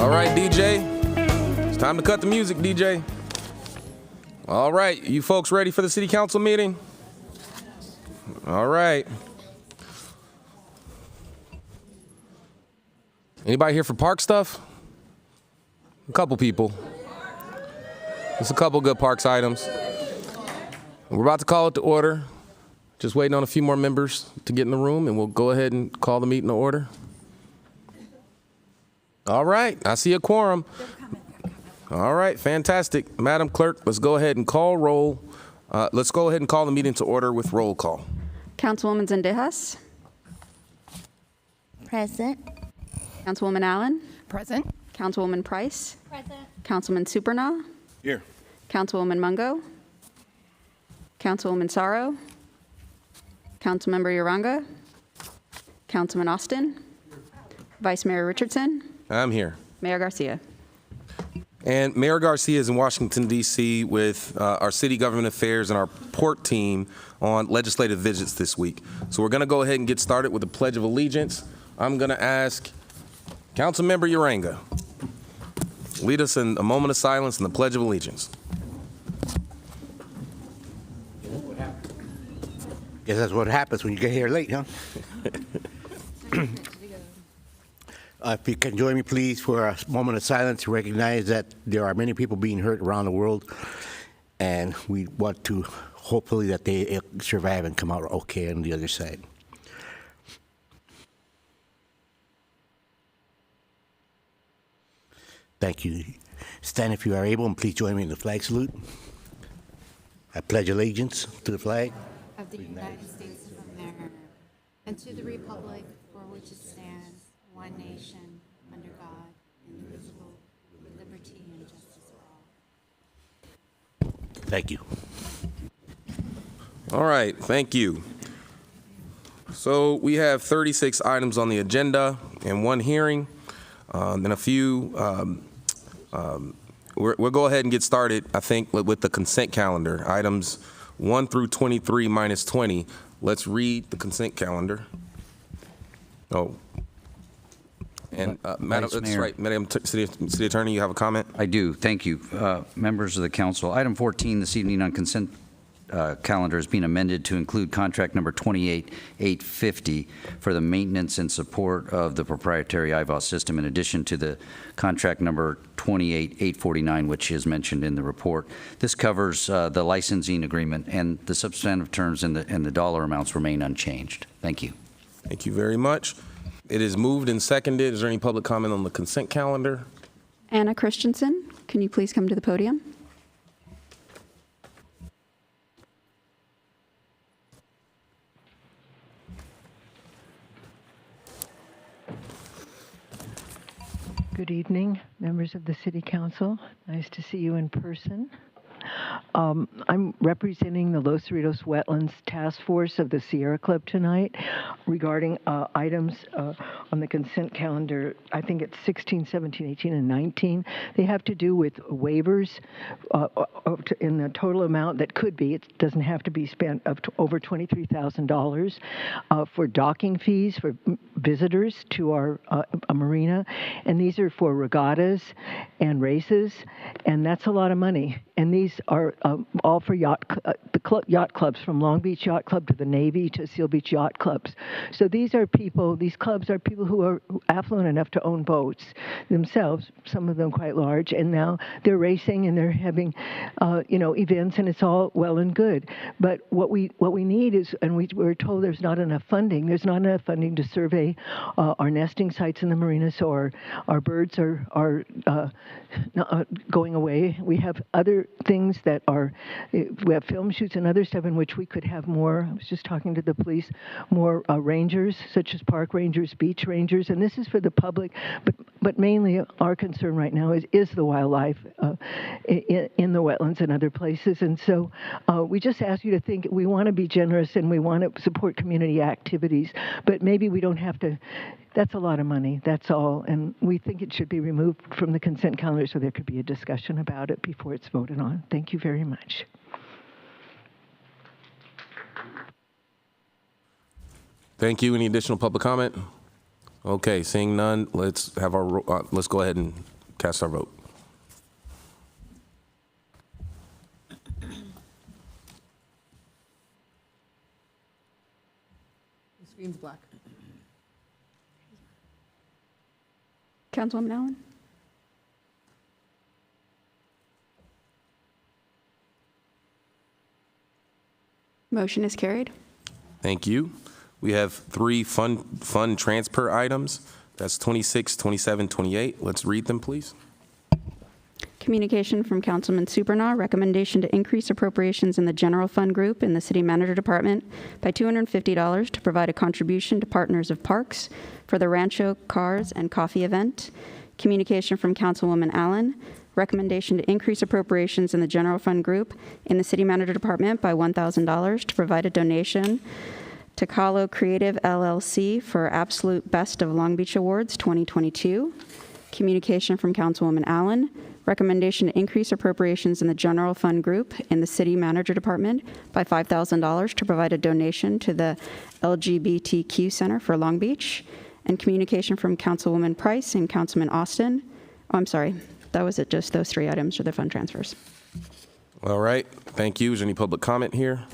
All right, DJ. It's time to cut the music, DJ. All right, you folks ready for the city council meeting? All right. Anybody here for park stuff? A couple people. There's a couple good parks items. We're about to call it to order. Just waiting on a few more members to get in the room, and we'll go ahead and call the meeting to order. All right, I see a quorum. All right, fantastic. Madam Clerk, let's go ahead and call roll. Let's go ahead and call the meeting to order with roll call. Councilwoman Zendejas. Present. Councilwoman Allen. Present. Councilwoman Price. Present. Councilman Supernaw. Here. Councilwoman Mungo. Councilwoman Sorrow. Councilmember Uranga. Councilman Austin. Vice Mayor Richardson. I'm here. Mayor Garcia. And Mayor Garcia is in Washington, D.C. with our city government affairs and our port team on legislative visits this week. So we're going to go ahead and get started with the Pledge of Allegiance. I'm going to ask Councilmember Uranga, lead us in a moment of silence and the Pledge of Allegiance. Guess that's what happens when you get here late, huh? If you can join me, please, for a moment of silence to recognize that there are many people being hurt around the world, and we want to hopefully that they survive and come out okay on the other side. Thank you. Stand if you are able, and please join me in the flag salute. I pledge allegiance to the flag Of the United States of America, and to the republic for which it stands, one nation, under God, indivisible, with liberty and justice for all. Thank you. All right, thank you. So we have 36 items on the agenda and one hearing, and a few. We'll go ahead and get started, I think, with the consent calendar. Items 1 through 23 minus 20. Let's read the consent calendar. Oh. And Madam, that's right. Madam City Attorney, you have a comment? I do. Thank you. Members of the council. Item 14 this evening on consent calendar is being amended to include contract number 28850 for the maintenance and support of the proprietary IVOS system, in addition to the contract number 28849, which is mentioned in the report. This covers the licensing agreement, and the substantive terms and the dollar amounts remain unchanged. Thank you. Thank you very much. It is moved and seconded. Is there any public comment on the consent calendar? Anna Christensen, can you please come to the podium? Good evening, members of the City Council. Nice to see you in person. I'm representing the Los Cerritos Wetlands Task Force of the Sierra Club tonight regarding items on the consent calendar. I think it's 16, 17, 18, and 19. They have to do with waivers in the total amount that could be, it doesn't have to be spent, of over $23,000 for docking fees for visitors to our marina. And these are for regattas and races, and that's a lot of money. And these are all for yacht clubs, from Long Beach Yacht Club to the Navy to Seal Beach Yacht Clubs. So these clubs are people who are affluent enough to own boats themselves, some of them quite large, and now they're racing and they're having, events, and it's all well and good. But what we need is, and we're told there's not enough funding. There's not enough funding to survey our nesting sites in the marina, so our birds are going away. We have other things that we have film shoots and other stuff in which we could have more. I was just talking to the police, more rangers, such as park rangers, beach rangers, and this is for the public, but mainly our concern right now is the wildlife in the wetlands and other places. And so we just ask you to think, we want to be generous and we want to support community activities, but maybe we don't have to. That's a lot of money, that's all, and we think it should be removed from the consent calendar so there could be a discussion about it before it's voted on. Thank you very much. Thank you. Any additional public comment? Okay, seeing none, let's have our, let's go ahead and cast our vote. The screen's black. Councilwoman Allen? Motion is carried. Thank you. We have 3 fund transfer items. That's 26, 27, 28. Let's read them, please. Communication from Councilman Supernaw, recommendation to increase appropriations in the general fund group in the city manager department by $250 to provide a contribution to Partners of Parks for the Rancho Cars and Coffee event. Communication from Councilwoman Allen, recommendation to increase appropriations in the general fund group in the city manager department by $1,000 to provide a donation to Kahlo Creative LLC for Absolute Best of Long Beach Awards 2022. Communication from Councilwoman Allen, recommendation to increase appropriations in the general fund group in the city manager department by $5,000 to provide a donation to the LGBTQ Center for Long Beach. And communication from Councilwoman Price and Councilman Austin. Oh, I'm sorry. That was it, just those 3 items for the fund transfers. All right, thank you. Is there any public comment here?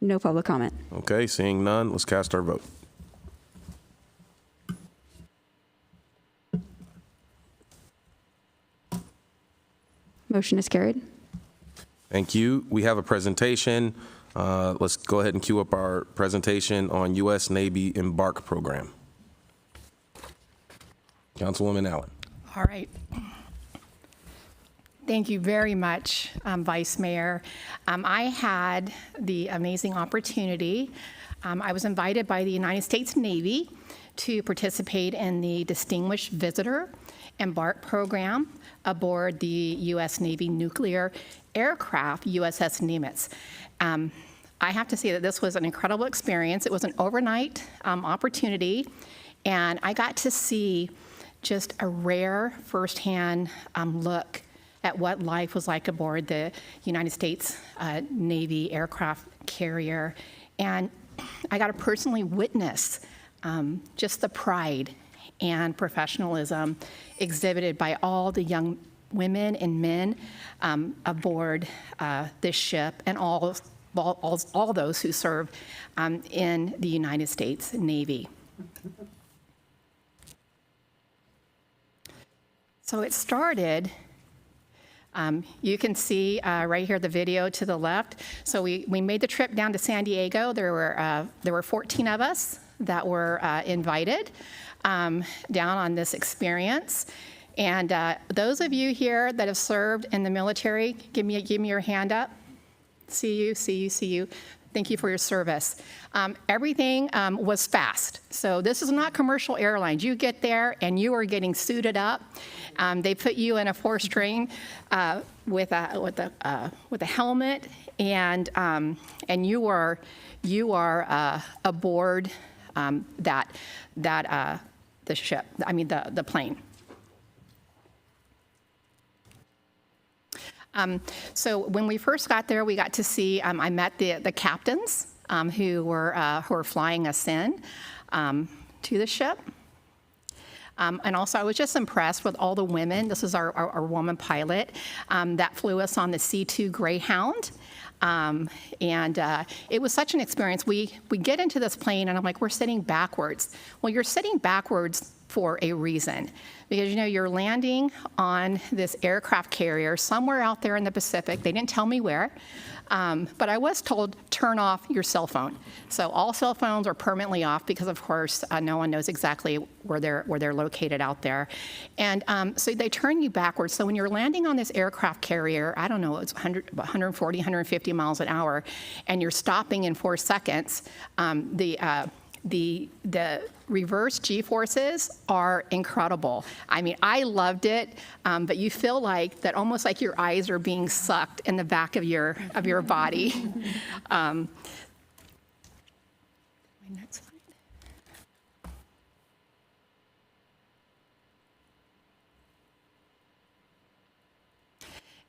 No public comment. Okay, seeing none, let's cast our vote. Motion is carried. Thank you. We have a presentation. Let's go ahead and queue up our presentation on U.S. Navy Embark program. Councilwoman Allen. All right. Thank you very much, Vice Mayor. I had the amazing opportunity. I was invited by the United States Navy to participate in the Distinguished Visitor Embark program aboard the U.S. Navy nuclear aircraft, USS Nimitz. I have to say that this was an incredible experience. It was an overnight opportunity, and I got to see just a rare firsthand look at what life was like aboard the United States Navy aircraft carrier. And I got to personally witness just the pride and professionalism exhibited by all the young women and men aboard this ship, and all those who serve in the United States Navy. So it started, you can see right here the video to the left. So we made the trip down to San Diego. There were 14 of us that were invited down on this experience. And those of you here that have served in the military, give me your hand up. See you, see you, see you. Thank you for your service. Everything was fast. So this is not commercial airlines. You get there and you are getting suited up. They put you in a 4-string with a helmet, and you are aboard the ship. I mean the plane. So when we first got there, we got to see. I met the captains who were flying us in to the ship. And also, I was just impressed with all the women. This is our woman pilot that flew us on the C-2 Greyhound. And it was such an experience. We get into this plane, and I'm like, we're sitting backwards. Well, you're sitting backwards for a reason, because you're landing on this aircraft carrier somewhere out there in the Pacific. They didn't tell me where, but I was told turn off your cell phone. So all cell phones are permanently off, because of course no one knows exactly where they're located out there. And so they turn you backwards. So when you're landing on this aircraft carrier, I don't know, it's 140, 150 miles an hour, and you're stopping in 4 seconds, the reverse G-forces are incredible. I mean, I loved it, but you feel like that, almost like your eyes are being sucked in the back of your body. My next slide.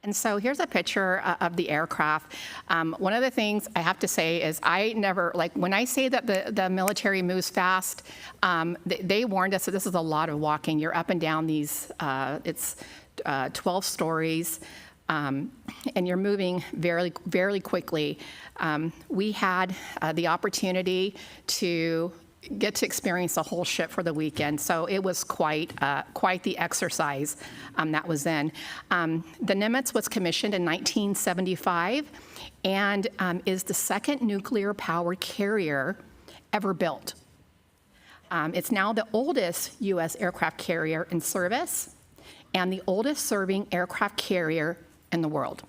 And so here's a picture of the aircraft. One of the things I have to say is I never, like when I say that the military moves fast, they warned us that this is a lot of walking. You're up and down these, it's 12 stories, and you're moving very, very quickly. We had the opportunity to get to experience the whole ship for the weekend. So it was quite the exercise that was in. The Nimitz was commissioned in 1975 and is the second nuclear-powered carrier ever built. It's now the oldest U.S. aircraft carrier in service and the oldest serving aircraft carrier in the world.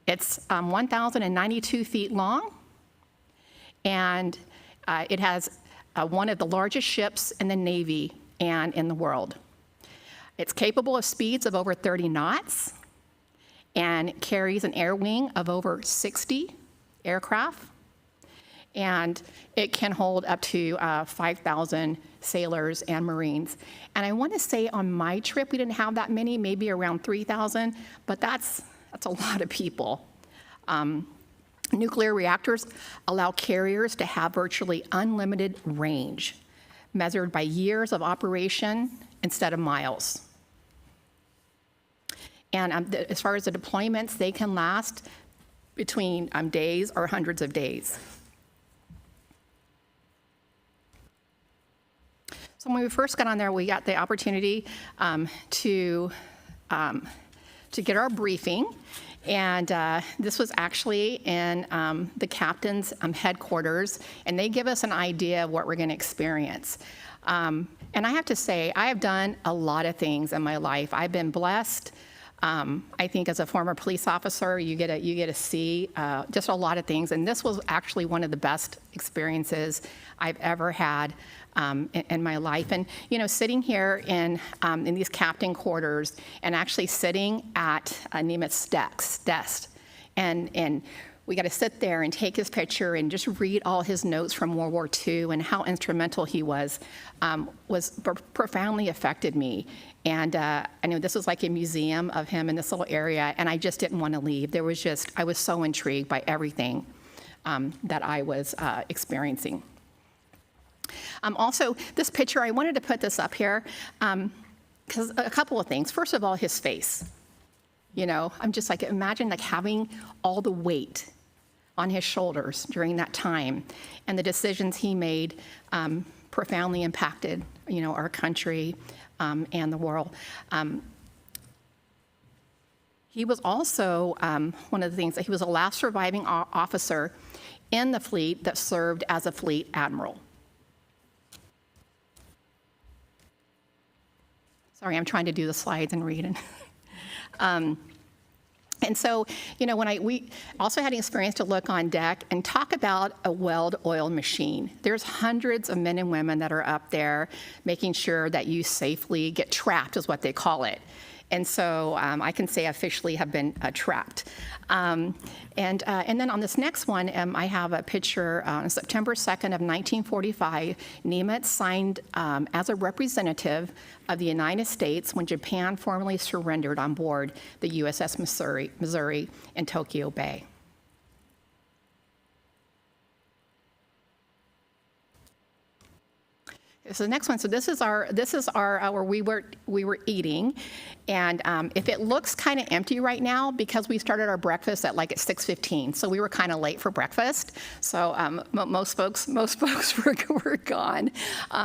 It's 1,092 feet long, and it has one of the largest ships in the Navy and in the world. It's capable of speeds of over 30 knots and carries an air wing of over 60 aircraft, and it can hold up to 5,000 sailors and Marines. And I want to say on my trip, we didn't have that many, maybe around 3,000, but that's a lot of people. Nuclear reactors allow carriers to have virtually unlimited range, measured by years of operation instead of miles. And as far as the deployments, they can last between days or hundreds of days. So when we first got on there, we got the opportunity to get our briefing, and this was actually in the captain's headquarters, and they give us an idea of what we're going to experience. And I have to say, I have done a lot of things in my life. I've been blessed. I think as a former police officer, you get to see just a lot of things, and this was actually one of the best experiences I've ever had in my life. And sitting here in these captain quarters and actually sitting at Nimitz desk, and we got to sit there and take his picture and just read all his notes from World War II and how instrumental he was profoundly affected me. And I know this was like a museum of him in this little area, and I just didn't want to leave. I was so intrigued by everything that I was experiencing. Also, this picture, I wanted to put this up here because a couple of things. First of all, his face. I'm just like, imagine like having all the weight on his shoulders during that time, and the decisions he made profoundly impacted, our country and the world. He was also, one of the things, that he was the last surviving officer in the fleet that served as a fleet admiral. Sorry, I'm trying to do the slides and read it. And so, we also had an experience to look on deck and talk about a well-oiled machine. There's hundreds of men and women that are up there making sure that you safely get trapped, is what they call it. And so I can say officially have been trapped. And then on this next one, I have a picture on September 2nd of 1945. Nimitz signed as a representative of the United States when Japan formally surrendered on board the USS Missouri in Tokyo Bay. So the next one. So this is our where we were eating, and if it looks kind of empty right now, because we started our breakfast at 6:15, so we were kind of late for breakfast. So most folks were gone.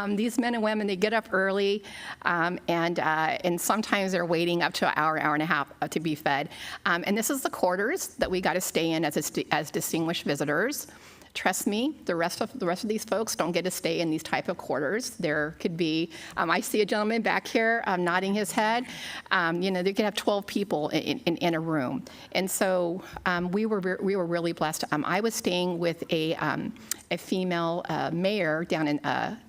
These men and women, they get up early, and sometimes they're waiting up to an hour and a half to be fed. And this is the quarters that we got to stay in as distinguished visitors. Trust me, the rest of these folks don't get to stay in these type of quarters. There could be, I see a gentleman back here nodding his head. They could have 12 people in a room, and so we were really blessed. I was staying with a a female mayor down in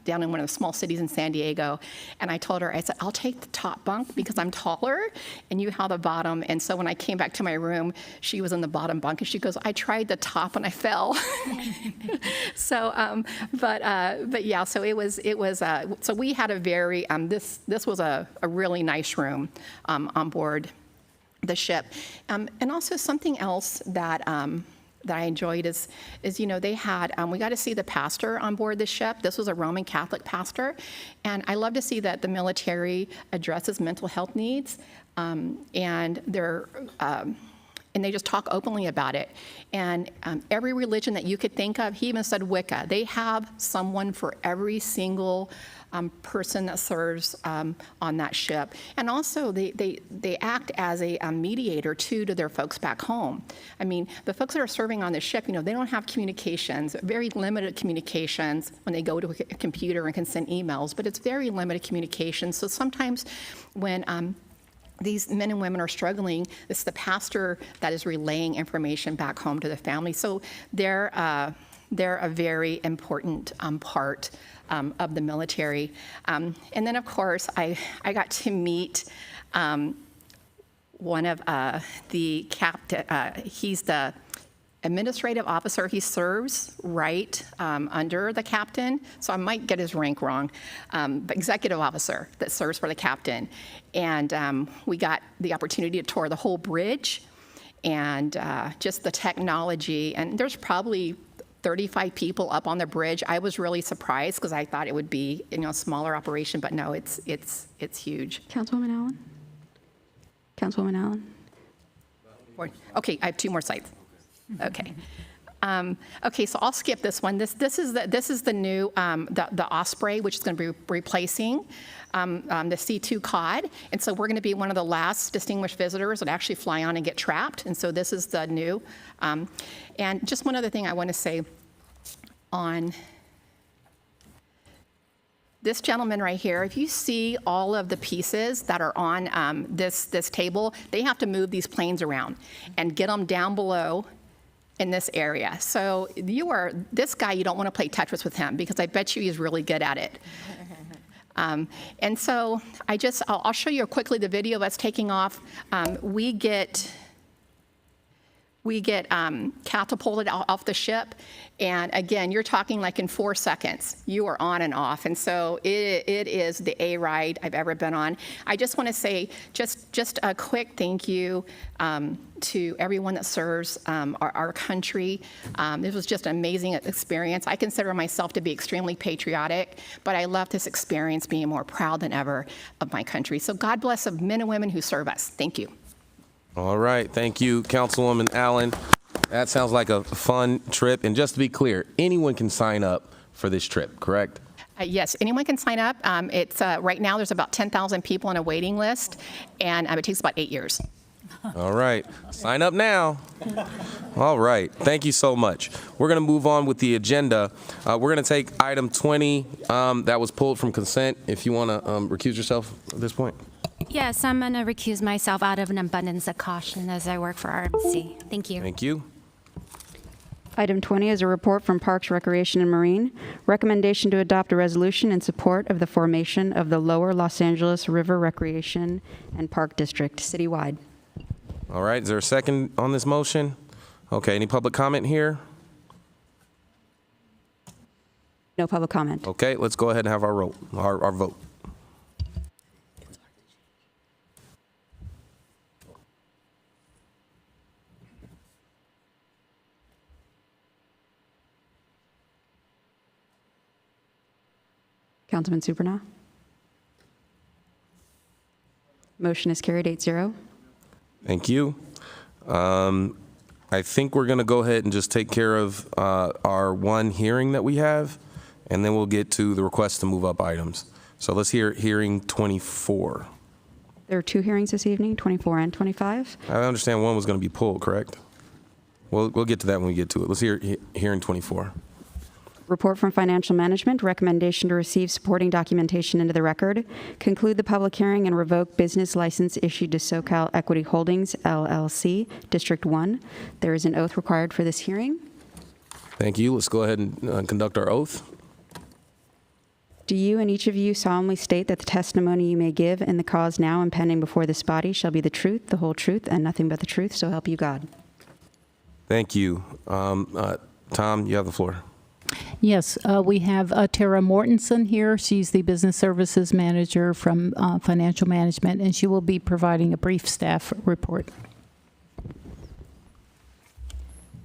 one of the small cities in San Diego, and I told her, I said, I'll take the top bunk because I'm taller, and you have the bottom. And so when I came back to my room, she was in the bottom bunk, and she goes, I tried the top and I fell. So, but yeah, so it was. So we had a very this was a really nice room on board the ship, and also something else that I enjoyed is they had we got to see the pastor on board the ship. This was a Roman Catholic pastor, and I love to see that the military addresses mental health needs, and they just talk openly about it. And every religion that you could think of, he even said Wicca. They have someone for every single person that serves on that ship. And also, they act as a mediator, too, to their folks back home. I mean, the folks that are serving on the ship, they don't have communications, very limited communications when they go to a computer and can send emails, but it's very limited communications. So sometimes when these men and women are struggling, it's the pastor that is relaying information back home to the family. So they're a very important part of the military. And then, of course, I got to meet one of the captain. He's the administrative officer. He serves right under the captain, so I might get his rank wrong, but executive officer that serves for the captain. And we got the opportunity to tour the whole bridge and just the technology. And there's probably 35 people up on the bridge. I was really surprised because I thought it would be a smaller operation, but no, it's huge. Councilwoman Allen? Councilwoman Allen? Okay, I have 2 more sites. Okay. Okay, so I'll skip this one. This is the new the Osprey, which is going to be replacing the C2 Cod, and so we're going to be one of the last distinguished visitors that actually fly on and get trapped. And so this is the new. And just one other thing I want to say on this gentleman right here. If you see all of the pieces that are on this table, they have to move these planes around and get them down below in this area. So this guy, you don't want to play Tetris with him because I bet you he's really good at it. And so I'll show you quickly the video that's taking off. We get catapulted off the ship, and again, you're talking like in 4 seconds, you are on and off. And so it is the A ride I've ever been on. I just want to say just a quick thank you to everyone that serves our country. This was just an amazing experience. I consider myself to be extremely patriotic, but I love this experience, being more proud than ever of my country. So God bless the men and women who serve us. Thank you. All right. Thank you, Councilwoman Allen. That sounds like a fun trip. And just to be clear, anyone can sign up for this trip, correct? Yes, anyone can sign up. It's right now there's about 10,000 people on a waiting list, and it takes about 8 years. All right. Sign up now. All right. Thank you so much. We're going to move on with the agenda. We're going to take item 20 that was pulled from consent. If you want to recuse yourself at this point. Yes, I'm going to recuse myself out of an abundance of caution as I work for RMC. Thank you. Thank you. Item 20 is a report from Parks, Recreation, and Marine. Recommendation to adopt a resolution in support of the formation of the Lower Los Angeles River Recreation and Park District citywide. All right. Is there a second on this motion? Okay. Any public comment here? No public comment. Okay. Let's go ahead and have our vote. Councilman Supernaw? Motion is carried 8-0. Thank you. I think we're going to go ahead and just take care of our one hearing that we have, and then we'll get to the request to move up items. So let's hear hearing 24. There are 2 hearings this evening, 24 and 25. I understand one was going to be pulled, correct? We'll get to that when we get to it. Let's hear hearing 24. Report from Financial Management, recommendation to receive supporting documentation into the record, conclude the public hearing, and revoke business license issued to SoCal Equity Holdings, LLC, District 1. There is an oath required for this hearing. Thank you. Let's go ahead and conduct our oath. Do you and each of you solemnly state that the testimony you may give in the cause now and pending before this body shall be the truth, the whole truth, and nothing but the truth, so help you God? Thank you. Tom, you have the floor. Yes, we have Tara Mortensen here. She's the Business Services Manager from Financial Management, and she will be providing a brief staff report.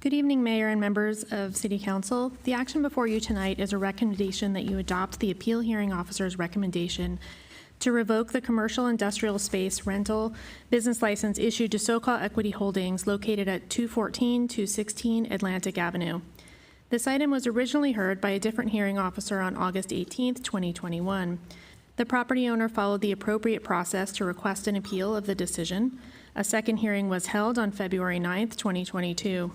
Good evening, Mayor and members of City Council. The action before you tonight is a recommendation that you adopt the Appeal Hearing Officer's recommendation to revoke the commercial industrial space rental business license issued to SoCal Equity Holdings located at 214-216 Atlantic Avenue. This item was originally heard by a different hearing officer on August 18th, 2021. The property owner followed the appropriate process to request an appeal of the decision. A second hearing was held on February 9th, 2022.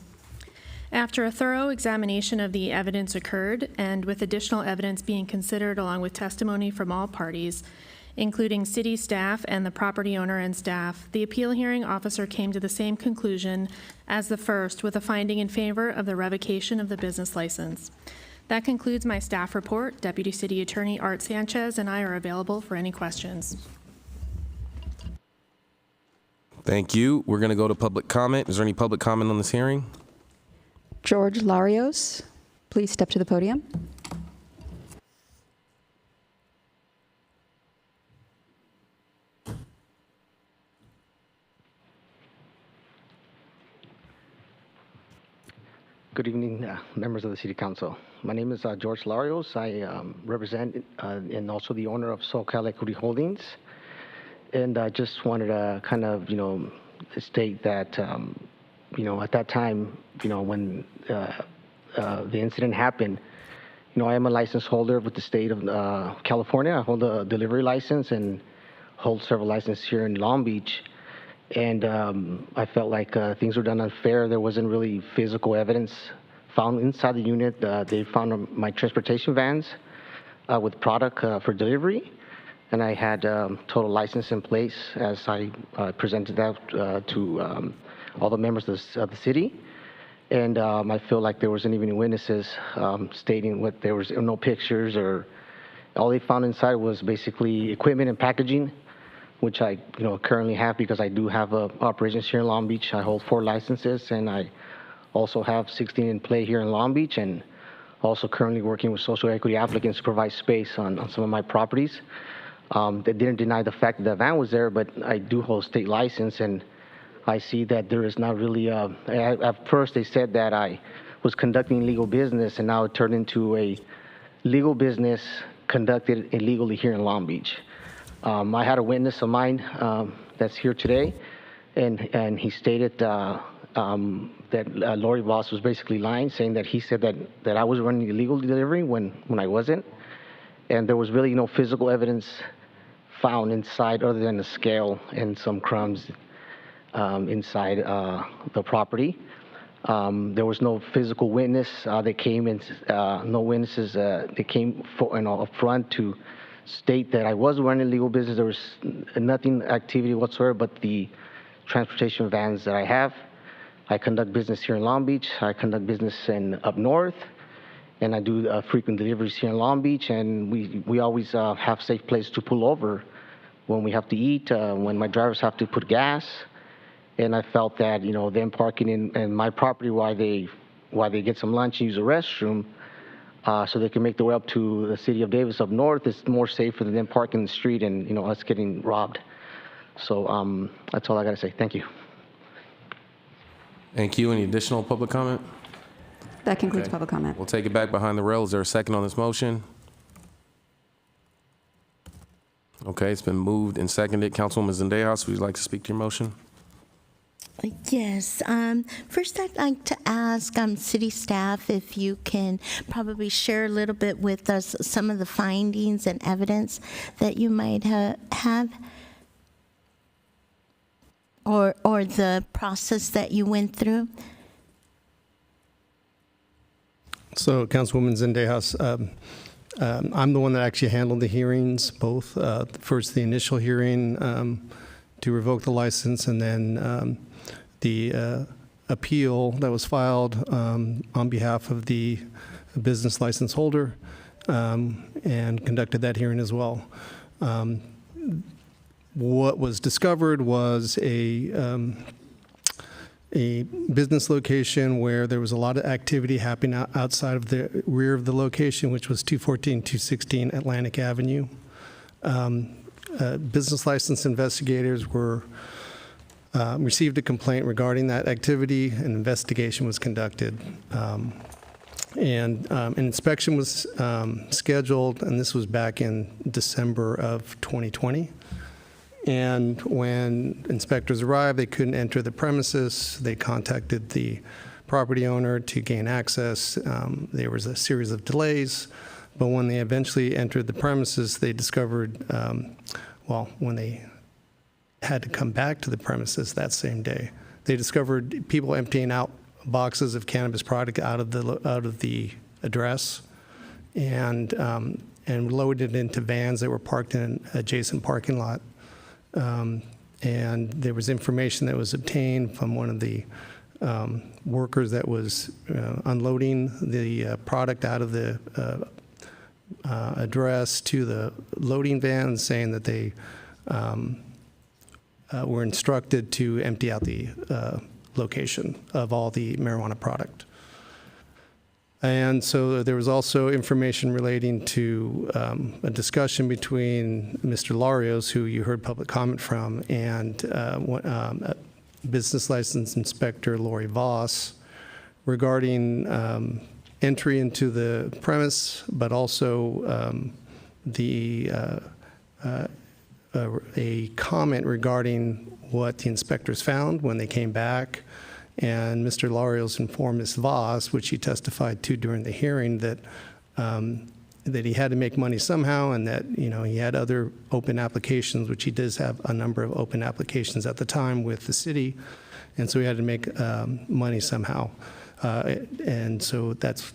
After a thorough examination of the evidence occurred, and with additional evidence being considered along with testimony from all parties, including city staff and the property owner and staff, the appeal hearing officer came to the same conclusion as the first, with a finding in favor of the revocation of the business license. That concludes my staff report. Deputy City Attorney Art Sanchez and I are available for any questions. Thank you. We're going to go to public comment. Is there any public comment on this hearing? George Larios, please step to the podium. Good evening, members of the City Council. My name is George Larios. I represent and also the owner of SoCal Equity Holdings. And I just wanted to kind of, state that, at that time, when the incident happened, I am a license holder with the state of California. I hold a delivery license and hold several licenses here in Long Beach. And I felt like things were done unfair. There wasn't really physical evidence found inside the unit. They found my transportation vans with product for delivery. And I had total license in place as I presented that to all the members of the city. And I feel like there wasn't even witnesses stating what there was no pictures, or all they found inside was basically equipment and packaging, which I currently have because I do have operations here in Long Beach. I hold 4 licenses, and I also have 16 in play here in Long Beach, and also currently working with social equity applicants to provide space on some of my properties. They didn't deny the fact that the van was there, but I do hold state license, and I see that there is not really at first they said that I was conducting illegal business, and now it turned into a legal business conducted illegally here in Long Beach. I had a witness of mine that's here today, and he stated that Lori Voss was basically lying, saying that he said that I was running illegal delivery when I wasn't, and there was really no physical evidence found inside other than a scale and some crumbs inside the property. There was no physical witness. They came in, no witnesses. They came up front to state that I was running legal business. There was nothing activity whatsoever but the transportation vans that I have. I conduct business here in Long Beach. I conduct business up north, and I do frequent deliveries here in Long Beach. And we always have safe places to pull over when we have to eat, when my drivers have to put gas. And I felt that them parking in my property while they get some lunch and use the restroom, so they can make their way up to the city of Davis up north, is more safer than them parking in the street and us getting robbed. So that's all I got to say. Thank you. Thank you. Any additional public comment? That concludes Okay. public comment. We'll take it back behind the rail. Is there a second on this motion? Okay, it's been moved and seconded. Councilwoman Zendejas, would you like to speak to your motion? Yes. First, I'd like to ask city staff if you can probably share a little bit with us some of the findings and evidence that you might have, or the process that you went through. So, Councilwoman Zendejas, I'm the one that actually handled the hearings, both first the initial hearing to revoke the license, and then the appeal that was filed on behalf of the business license holder, and conducted that hearing as well. What was discovered was a business location where there was a lot of activity happening outside of the rear of the location, which was 214, 216 Atlantic Avenue. Business license investigators received a complaint regarding that activity. An investigation was conducted. And an inspection was scheduled, and this was back in December of 2020. And when inspectors arrived, they couldn't enter the premises. They contacted the property owner to gain access. There was a series of delays, but when they eventually entered the premises, they discovered, when they had to come back to the premises that same day, they discovered people emptying out boxes of cannabis product out of the address, and loaded it into vans that were parked in an adjacent parking lot. And there was information that was obtained from one of the workers that was unloading the product out of the address to the loading van, saying that they were instructed to empty out the location of all the marijuana product. And so there was also information relating to a discussion between Mr. Larios, who you heard public comment from, and Business License Inspector Lori Voss regarding entry into the premise, but also a comment regarding what the inspectors found when they came back. And Mr. Larios informed Ms. Voss, which he testified to during the hearing, that that he had to make money somehow, and that he had other open applications, which he does have a number of open applications at the time with the city, and so he had to make money somehow. And so that's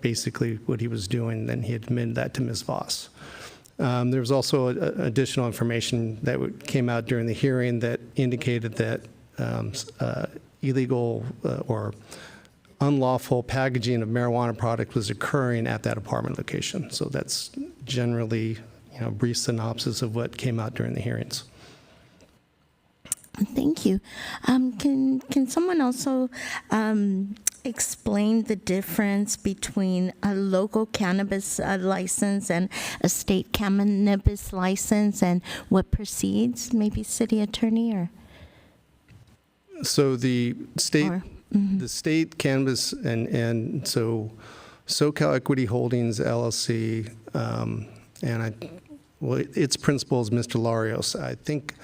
basically what he was doing. Then he admitted that to Ms. Voss. There was also additional information that came out during the hearing that indicated that illegal or unlawful packaging of marijuana product was occurring at that apartment location. So that's generally, a brief synopsis of what came out during the hearings. Thank you. Can someone also explain the difference between a local cannabis license and a state cannabis license, and what precedes? Maybe city attorney or. So the state, the state cannabis, and so SoCal Equity Holdings LLC, its principal is Mr. Larios. I think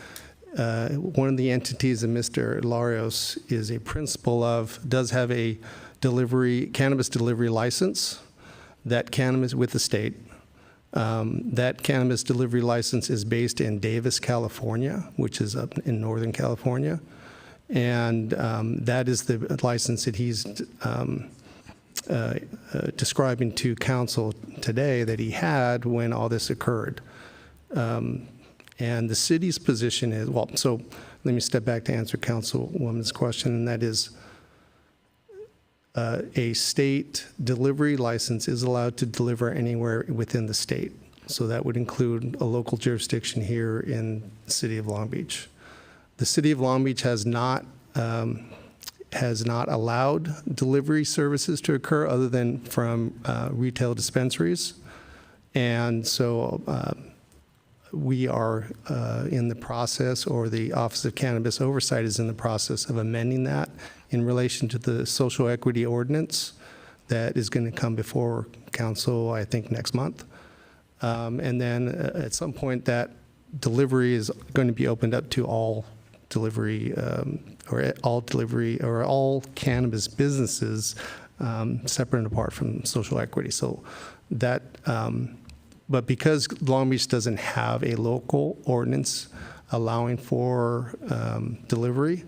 one of the entities that Mr. Larios is a principal of does have a cannabis delivery license. That cannabis with the state. That cannabis delivery license is based in Davis, California, which is up in Northern California. And that is the license that he's describing to council today that he had when all this occurred. And the city's position is, so let me step back to answer Councilwoman's question, and that is a state delivery license is allowed to deliver anywhere within the state. So that would include a local jurisdiction here in the city of Long Beach. The city of Long Beach has not allowed delivery services to occur other than from retail dispensaries. And so we are in the process, or the Office of Cannabis Oversight is in the process of amending that in relation to the social equity ordinance that is going to come before council, I think, next month. And then at some point that delivery is going to be opened up to all delivery or all cannabis businesses, separate and apart from social equity. So that, but because Long Beach doesn't have a local ordinance allowing for delivery,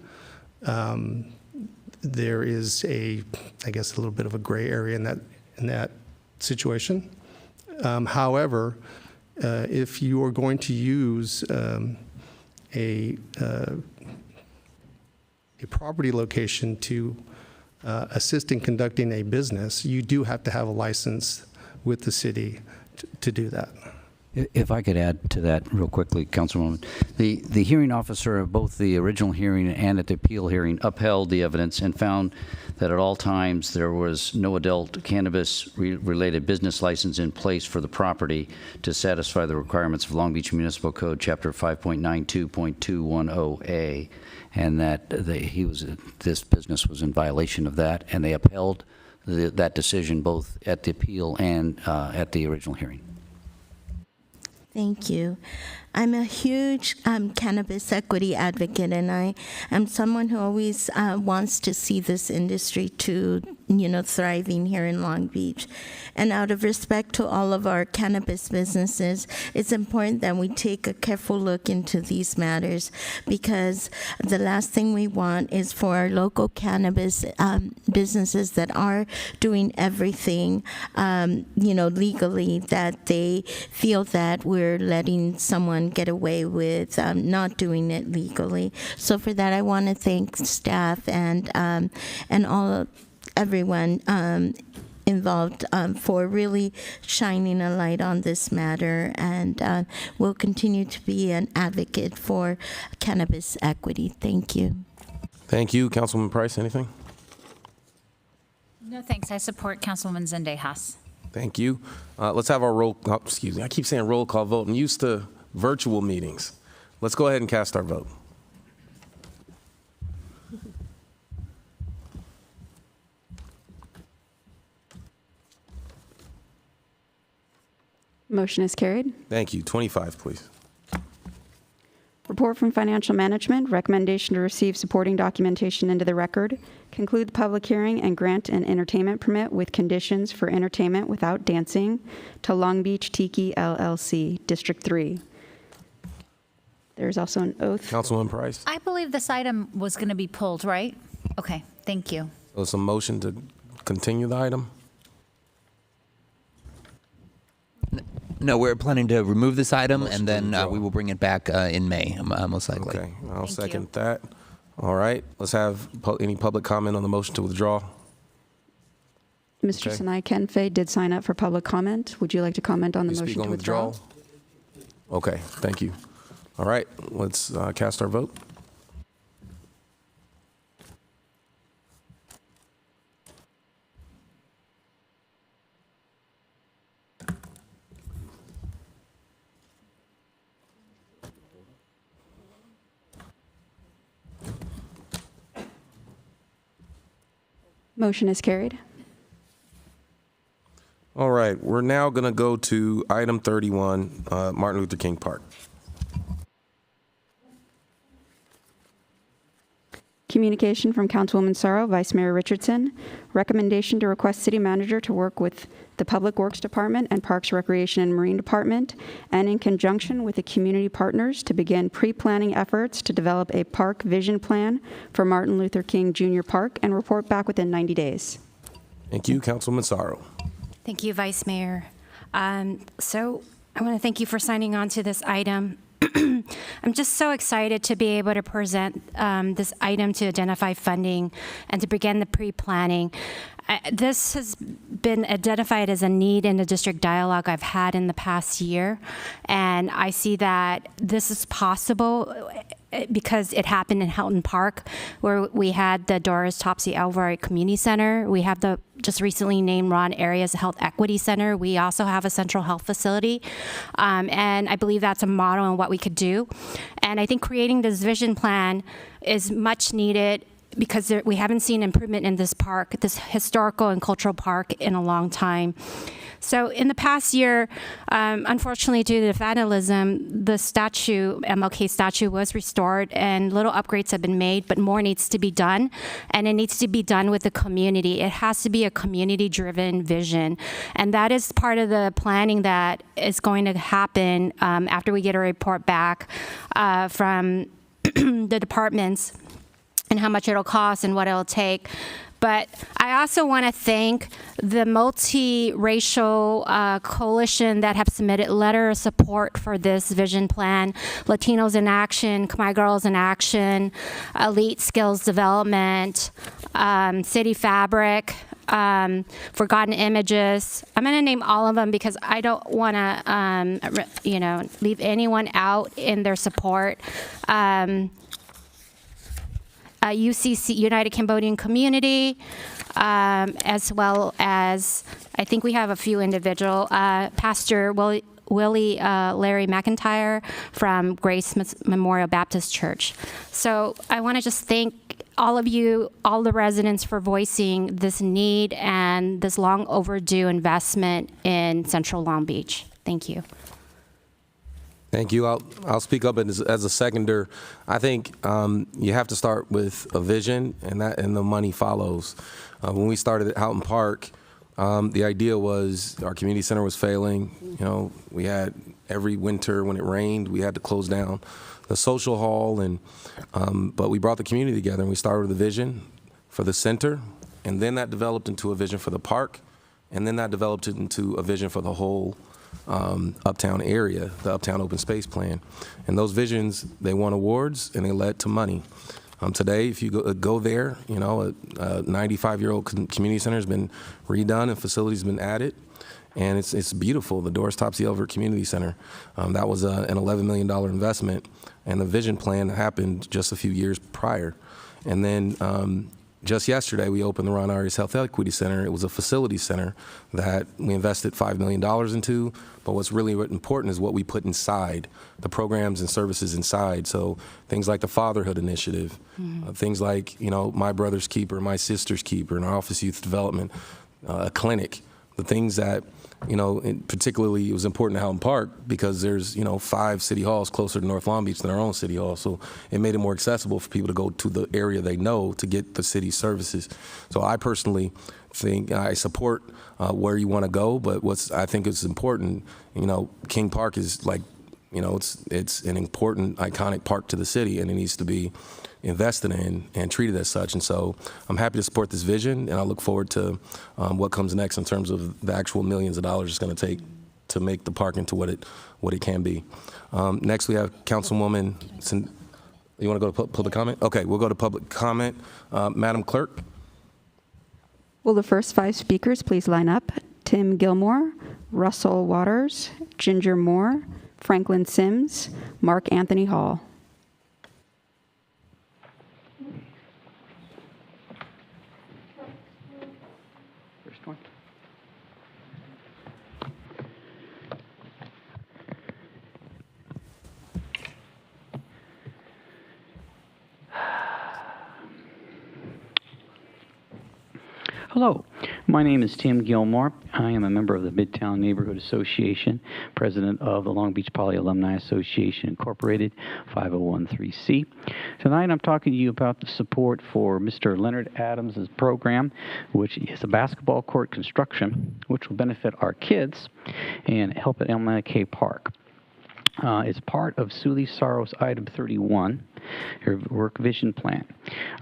there is I guess, a little bit of a gray area in that situation. However, if you are going to use a property location to assist in conducting a business, you do have to have a license with the city to do that. If I could add to that real quickly, Councilwoman, the hearing officer of both the original hearing and at the appeal hearing upheld the evidence and found that at all times there was no adult cannabis-related business license in place for the property to satisfy the requirements of Long Beach Municipal Code, Chapter 5.92.210A, and that this business was in violation of that, and they upheld that decision both at the appeal and at the original hearing. Thank you. I'm a huge cannabis equity advocate, and I am someone who always wants to see this industry to, thriving here in Long Beach. And out of respect to all of our cannabis businesses, it's important that we take a careful look into these matters, because the last thing we want is for our local cannabis businesses that are doing everything, legally, that they feel that we're letting someone get away with not doing it legally. So for that, I want to thank staff and everyone involved for really shining a light on this matter, and will continue to be an advocate for cannabis equity. Thank you. Thank you. Councilwoman Price, anything? No, thanks. I support Councilwoman Zendejas. Thank you. Let's have our excuse me, I keep saying roll call vote. I'm used to virtual meetings. Let's go ahead and cast our vote. Motion is carried. Thank you. 25, please. Report from Financial Management, recommendation to receive supporting documentation into the record, conclude the public hearing, and grant an entertainment permit with conditions for entertainment without dancing to Long Beach Tiki LLC, District 3. There's also an oath. Councilwoman Price. I believe this item was going to be pulled, right? Okay, thank you. So it's a motion to continue the item? No, we're planning to remove this item, and then we will bring it back in May, most likely. Okay, I'll second that. All right, let's have any public comment on the motion to withdraw. Mr. Sinai Kenfe did sign up for public comment. Would you like to comment on the You motion speak on to withdraw? withdrawal? Okay, thank you. All right, let's cast our vote. Motion is carried. All right, we're now going to go to item 31, Martin Luther King Park. Communication from Councilwoman Sorrow, Vice Mayor Richardson. Recommendation to request city manager to work with the Public Works Department and Parks, Recreation, and Marine Department, and in conjunction with the community partners to begin pre-planning efforts to develop a park vision plan for Martin Luther King Jr. Park and report back within 90 days. Thank you, Councilwoman Sorrow. Thank you, Vice Mayor. So I want to thank you for signing on to this item. I'm just so excited to be able to present this item to identify funding and to begin the pre-planning. This has been identified as a need in the district dialogue I've had in the past year, and I see that this is possible because it happened in Helton Park, where we had the Doris Topsy Alvarez Community Center. We have the just recently named Ron Arias Health Equity Center. We also have a central health facility, and I believe that's a model on what we could do. And I think creating this vision plan is much needed because we haven't seen improvement in this park, this historical and cultural park, in a long time. So in the past year, unfortunately, due to vandalism, the statue, MLK statue, was restored and little upgrades have been made, but more needs to be done. And it needs to be done with the community. It has to be a community-driven vision. And that is part of the planning that is going to happen after we get a report back from the departments and how much it'll cost and what it'll take. But I also want to thank the multiracial coalition that have submitted letter of support for this vision plan. Latinos in Action, Khmer Girls in Action, Elite Skills Development, City Fabric, Forgotten Images. I'm going to name all of them because I don't want to, leave anyone out in their support. UCC, United Cambodian Community, as well as, I think we have a few individual, Pastor Willie Larry McIntyre from Grace Memorial Baptist Church. So I want to just thank all of you, all the residents, for voicing this need and this long overdue investment in Central Long Beach. Thank you. Thank you. I'll speak up as a seconder. I think you have to start with a vision, and the money follows. When we started at Houghton Park, the idea was our community center was failing. We had every winter when it rained, we had to close down the social hall, but we brought the community together, and we started with a vision for the center, and then that developed into a vision for the park, and then that developed into a vision for the whole uptown area, the Uptown Open Space Plan. And those visions, they won awards and they led to money. Today, if you go there, a 95-year-old community center has been redone and facilities been added. And it's beautiful. The Doris Topsy Elver Community Center, that was an $11 million investment. And the vision plan happened just a few years prior. And then just yesterday, we opened the Ron Arias Health Equity Center. It was a facility center that we invested $5 million into, but what's really important is what we put inside, the programs and services inside. So things like the Fatherhood Initiative, things like, My Brother's Keeper, My Sister's Keeper, and our Office of Youth Development, a clinic, the things that, particularly it was important to Houghton Park because there's, 5 city halls closer to North Long Beach than our own city hall. So it made it more accessible for people to go to the area they know to get the city services. So I personally think I support where you want to go, but I think is important, King Park is like, it's an important, iconic park to the city, and it needs to be invested in and treated as such. And so I'm happy to support this vision, and I look forward to what comes next in terms of the actual millions of dollars it's going to take to make the park into what it can be. Next, we have Councilwoman. You want to go to public comment? Okay, we'll go to public comment. Madam Clerk. Will the first 5 speakers please line up? Tim Gilmore, Russell Waters, Ginger Moore, Franklin Sims, Mark Anthony Hall. First one. Hello, my name is Tim Gilmore. I am a member of the Midtown Neighborhood Association, president of the Long Beach Poly Alumni Association, Incorporated, 5013C. Tonight I'm talking to you about the support for Mr. Leonard Adams' program, which is a basketball court construction, which will benefit our kids and help at MLK Park. It's part of Suli Saro's item 31, her work vision plan.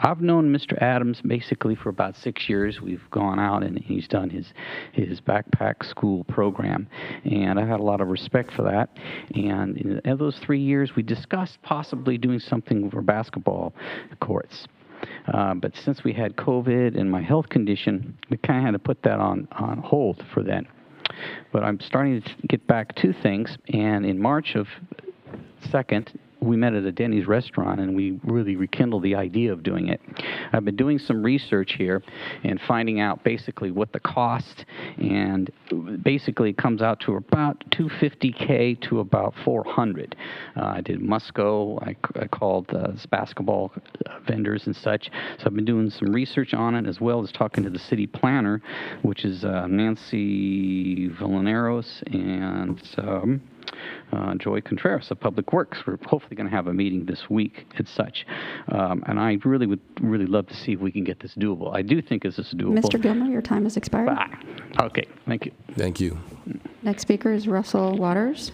I've known Mr. Adams basically for about 6 years. We've gone out and he's done his backpack school program, and I had a lot of respect for that. And in those 3 years, we discussed possibly doing something for basketball courts. But since we had COVID and my health condition, we kind of had to put that on hold for then. But I'm starting to get back to things, and in March of 2nd, we met at a Denny's restaurant, and we really rekindled the idea of doing it. I've been doing some research here and finding out basically what the cost, and basically it comes out to about $250K to about $400. I did Musco. I called basketball vendors and such. So I've been doing some research on it, as well as talking to the city planner, which is Nancy Villaneros and Joy Contreras of Public Works. We're hopefully going to have a meeting this week and such. And I really would love to see if we can get this doable. I do think this is doable. Mr. Gilmore, your time has expired. Okay, thank you. Thank you. Next speaker is Russell Waters.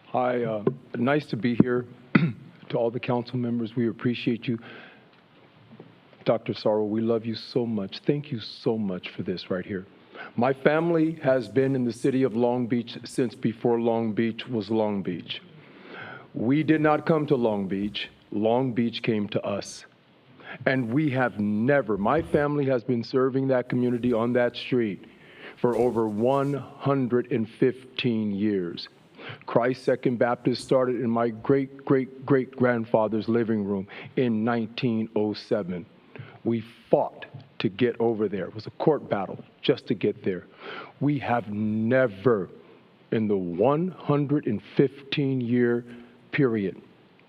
Hi, nice to be here. To all the council members, we appreciate you. Dr. Sorrow, we love you so much. Thank you so much for this right here. My family has been in the city of Long Beach since before Long Beach was Long Beach. We did not come to Long Beach. Long Beach came to us. And we have never, my family has been serving that community on that street for over 115 years. Christ Second Baptist started in my great-great-great-grandfather's living room in 1907. We fought to get over there. It was a court battle just to get there. We have never, in the 115-year period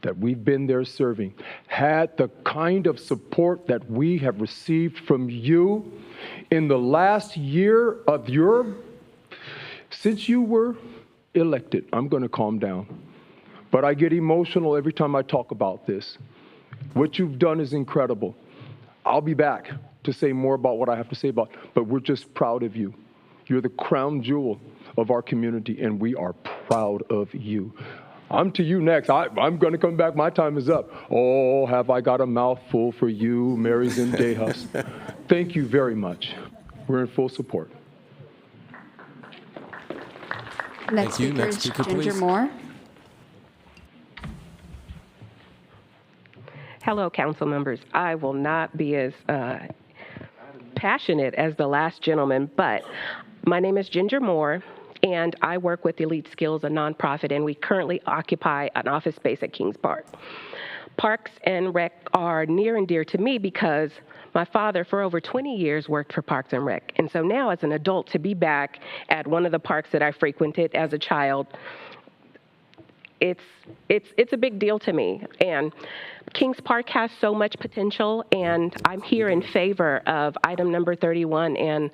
that we've been there serving, had the kind of support that we have received from you in the last year of since you were elected. I'm going to calm down. But I get emotional every time I talk about this. What you've done is incredible. I'll be back to say more about what I have to say about, but we're just proud of you. You're the crown jewel of our community, and we are proud of you. I'm to you next. I'm going to come back. My time is up. Oh, have I got a mouthful for you, Mary Zendejas. Thank you very much. We're in full support. Next speaker is Ginger Moore. Hello, council members. I will not be as passionate as the last gentleman, but my name is Ginger Moore, and I work with Elite Skills, a nonprofit, and we currently occupy an office space at Kings Park. Parks and Rec are near and dear to me because my father, for over 20 years, worked for Parks and Rec. And so now, as an adult, to be back at one of the parks that I frequented as a child, it's a big deal to me. And Kings Park has so much potential, and I'm here in favor of item number 31 and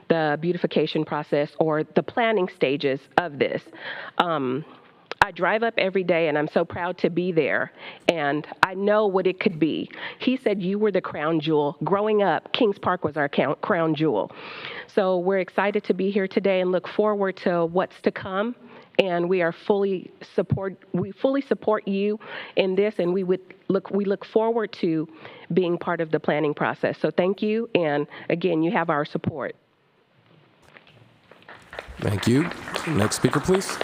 the beautification process or the planning stages of this. I drive up every day, and I'm so proud to be there, and I know what it could be. He said you were the crown jewel. Growing up, Kings Park was our crown jewel. So we're excited to be here today and look forward to what's to come. And we fully support you in this, and we look forward to being part of the planning process. So thank you, and again, you have our support. Thank you. Next speaker, please.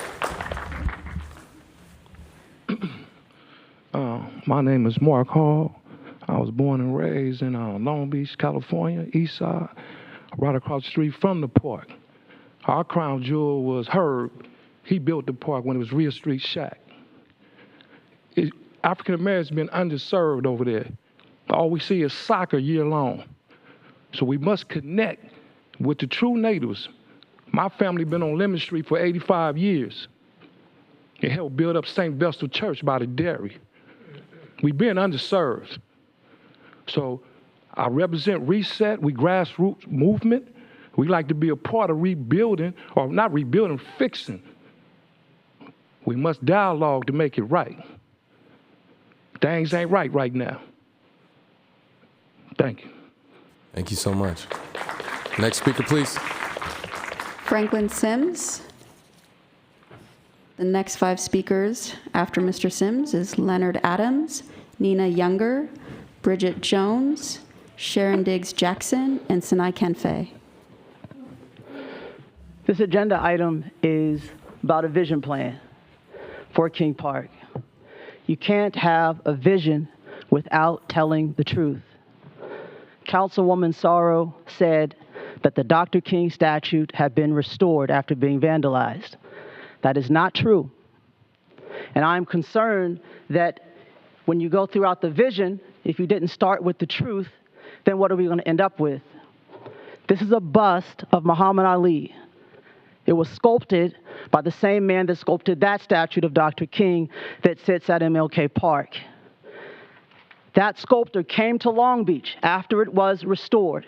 My name is Mark Hall. I was born and raised in Long Beach, California, East Side, right across the street from the park. Our crown jewel was Herb. He built the park when it was Real Street Shack. African Americans have been underserved over there. All we see is soccer year long. So we must connect with the true natives. My family been on Lemon Street for 85 years. It helped build up St. Vestal Church by the dairy. We've been underserved. So I represent Reset. We grassroots movement. We like to be a part of rebuilding, or not rebuilding, fixing. We must dialogue to make it right. Things ain't right now. Thank you. Thank you so much. Next speaker, please. Franklin Sims. The next 5 speakers after Mr. Sims is Leonard Adams, Nina Younger, Bridget Jones, Sharon Diggs Jackson, and Sinai Kenfei. This agenda item is about a vision plan for King Park. You can't have a vision without telling the truth. Councilwoman Sorrow said that the Dr. King statue had been restored after being vandalized. That is not true. And I'm concerned that when you go throughout the vision, if you didn't start with the truth, then what are we going to end up with? This is a bust of Muhammad Ali. It was sculpted by the same man that sculpted that statue of Dr. King that sits at MLK Park. That sculptor came to Long Beach after it was restored,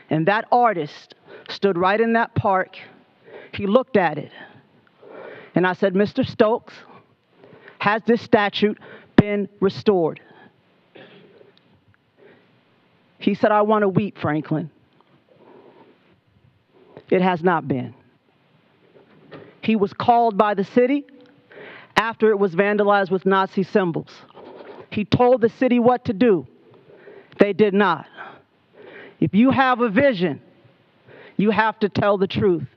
and that artist stood right in that park. He looked at it, and I said, Mr. Stokes, has this statue been restored? He said, I want to weep, Franklin. It has not been. He was called by the city after it was vandalized with Nazi symbols. He told the city what to do. They did not. If you have a vision, you have to tell the truth.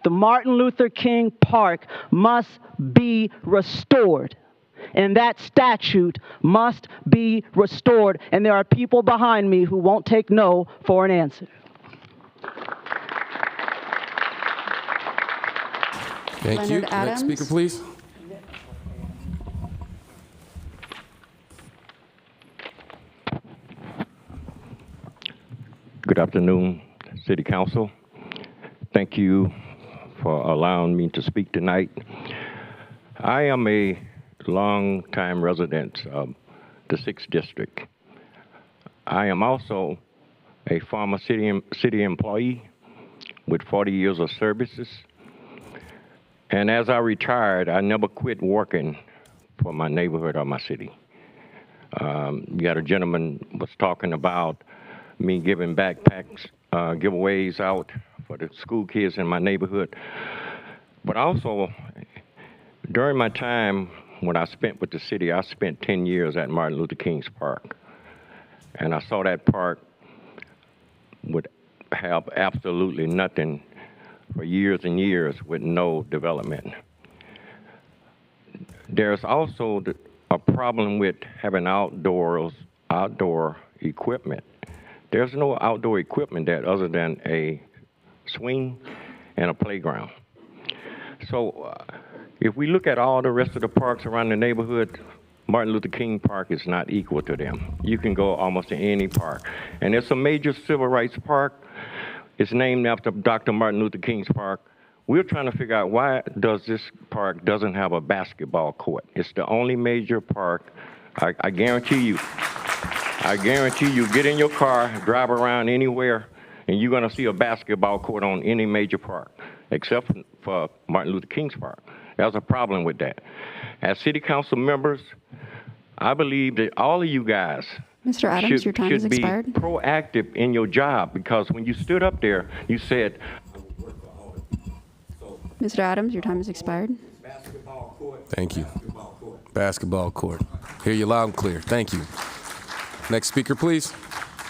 The Martin Luther King Park must be restored. And that statute must be restored. And there are people behind me who won't take no for an answer. Thank you. Leonard Adams. Next speaker, please. Good afternoon, City Council. Thank you for allowing me to speak tonight. I am a long-time resident of the 6th District. I am also a former city employee with 40 years of services. And as I retired, I never quit working for my neighborhood or my city. You got a gentleman was talking about me giving backpacks, giveaways out for the school kids in my neighborhood. But also, during my time when I spent with the city, I spent 10 years at Martin Luther King's Park. And I saw that park would have absolutely nothing for years and years with no development. There's also a problem with having outdoor equipment. There's no outdoor equipment there other than a swing and a playground. So if we look at all the rest of the parks around the neighborhood, Martin Luther King Park is not equal to them. You can go almost to any park. And it's a major civil rights park. It's named after Dr. Martin Luther King's Park. We're trying to figure out why does this park doesn't have a basketball court. It's the only major park. I guarantee you, get in your car, drive around anywhere, and you're gonna see a basketball court on any major park, except for Martin Luther King's Park. There's a problem with that. As city council members, I believe that all of you guys Mr. Adams, your time has should be expired. proactive in your job, because when you stood up there, you said, Mr. Adams, your time has expired. Thank you. Basketball court. Hear you loud and clear. Thank you. Next speaker, please.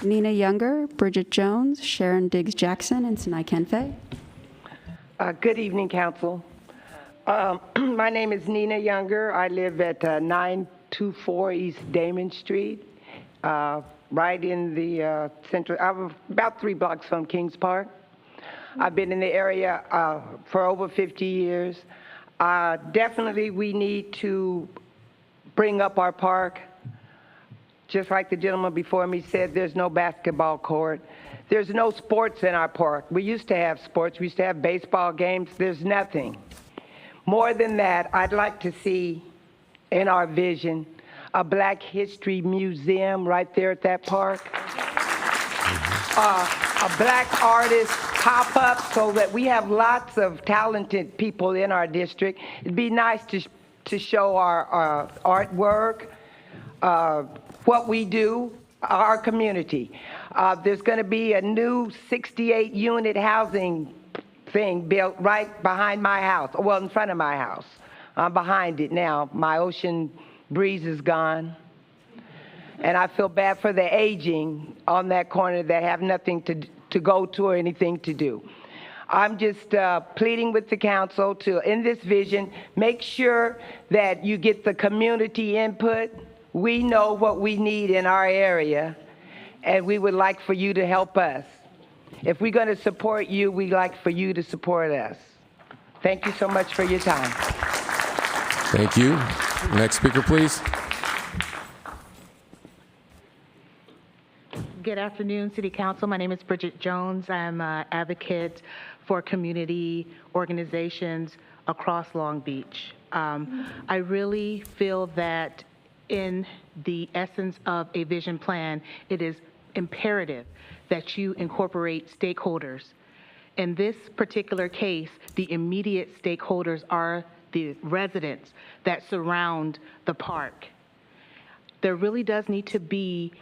Nina Younger, Bridget Jones, Sharon Diggs Jackson, and Sinai Kenfe. Good evening, Council. My name is Nina Younger. I live at 924 East Damon Street, right in the central. I'm about 3 blocks from Kings Park. I've been in the area for over 50 years. Definitely, we need to bring up our park. Just like the gentleman before me said, there's no basketball court. There's no sports in our park. We used to have sports. We used to have baseball games. There's nothing. More than that, I'd like to see in our vision a Black History Museum right there at that park. A Black artist pop-up so that we have lots of talented people in our district. It'd be nice to show our artwork, what we do, our community. There's going to be a new 68-unit housing thing built right behind my house, well, in front of my house. I'm behind it now. My ocean breeze is gone. And I feel bad for the aging on that corner that have nothing to go to or anything to do. I'm just pleading with the council to, in this vision, make sure that you get the community input. We know what we need in our area, and we would like for you to help us. If we're going to support you, we'd like for you to support us. Thank you so much for your time. Thank you. Next speaker, please. Good afternoon, City Council. My name is Bridget Jones. I'm an advocate for community organizations across Long Beach. I really feel that in the essence of a vision plan, it is imperative that you incorporate stakeholders. In this particular case, the immediate stakeholders are the residents that surround the park. There really does need to be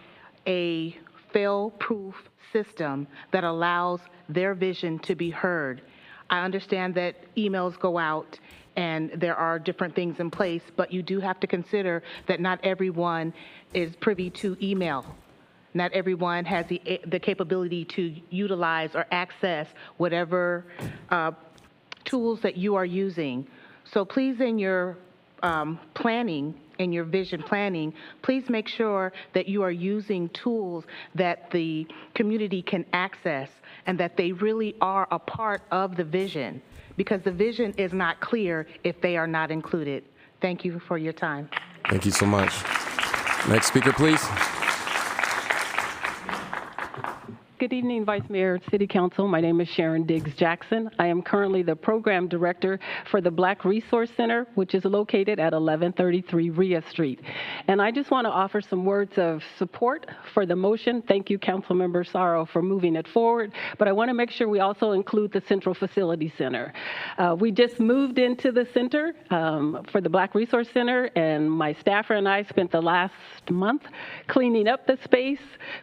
a fail-proof system that allows their vision to be heard. I understand that emails go out and there are different things in place, but you do have to consider that not everyone is privy to email. Not everyone has the capability to utilize or access whatever tools that you are using. So please, in your planning, in your vision planning, please make sure that you are using tools that the community can access and that they really are a part of the vision, because the vision is not clear if they are not included. Thank you for your time. Thank you so much. Next speaker, please. Good evening, Vice Mayor, City Council. My name is Sharon Diggs Jackson. I am currently the Program Director for the Black Resource Center, which is located at 1133 Rhea Street. And I just want to offer some words of support for the motion. Thank you, Councilmember Sorrow, for moving it forward. But I want to make sure we also include the Central Facility Center. We just moved into the center for the Black Resource Center, and my staffer and I spent the last month cleaning up the space,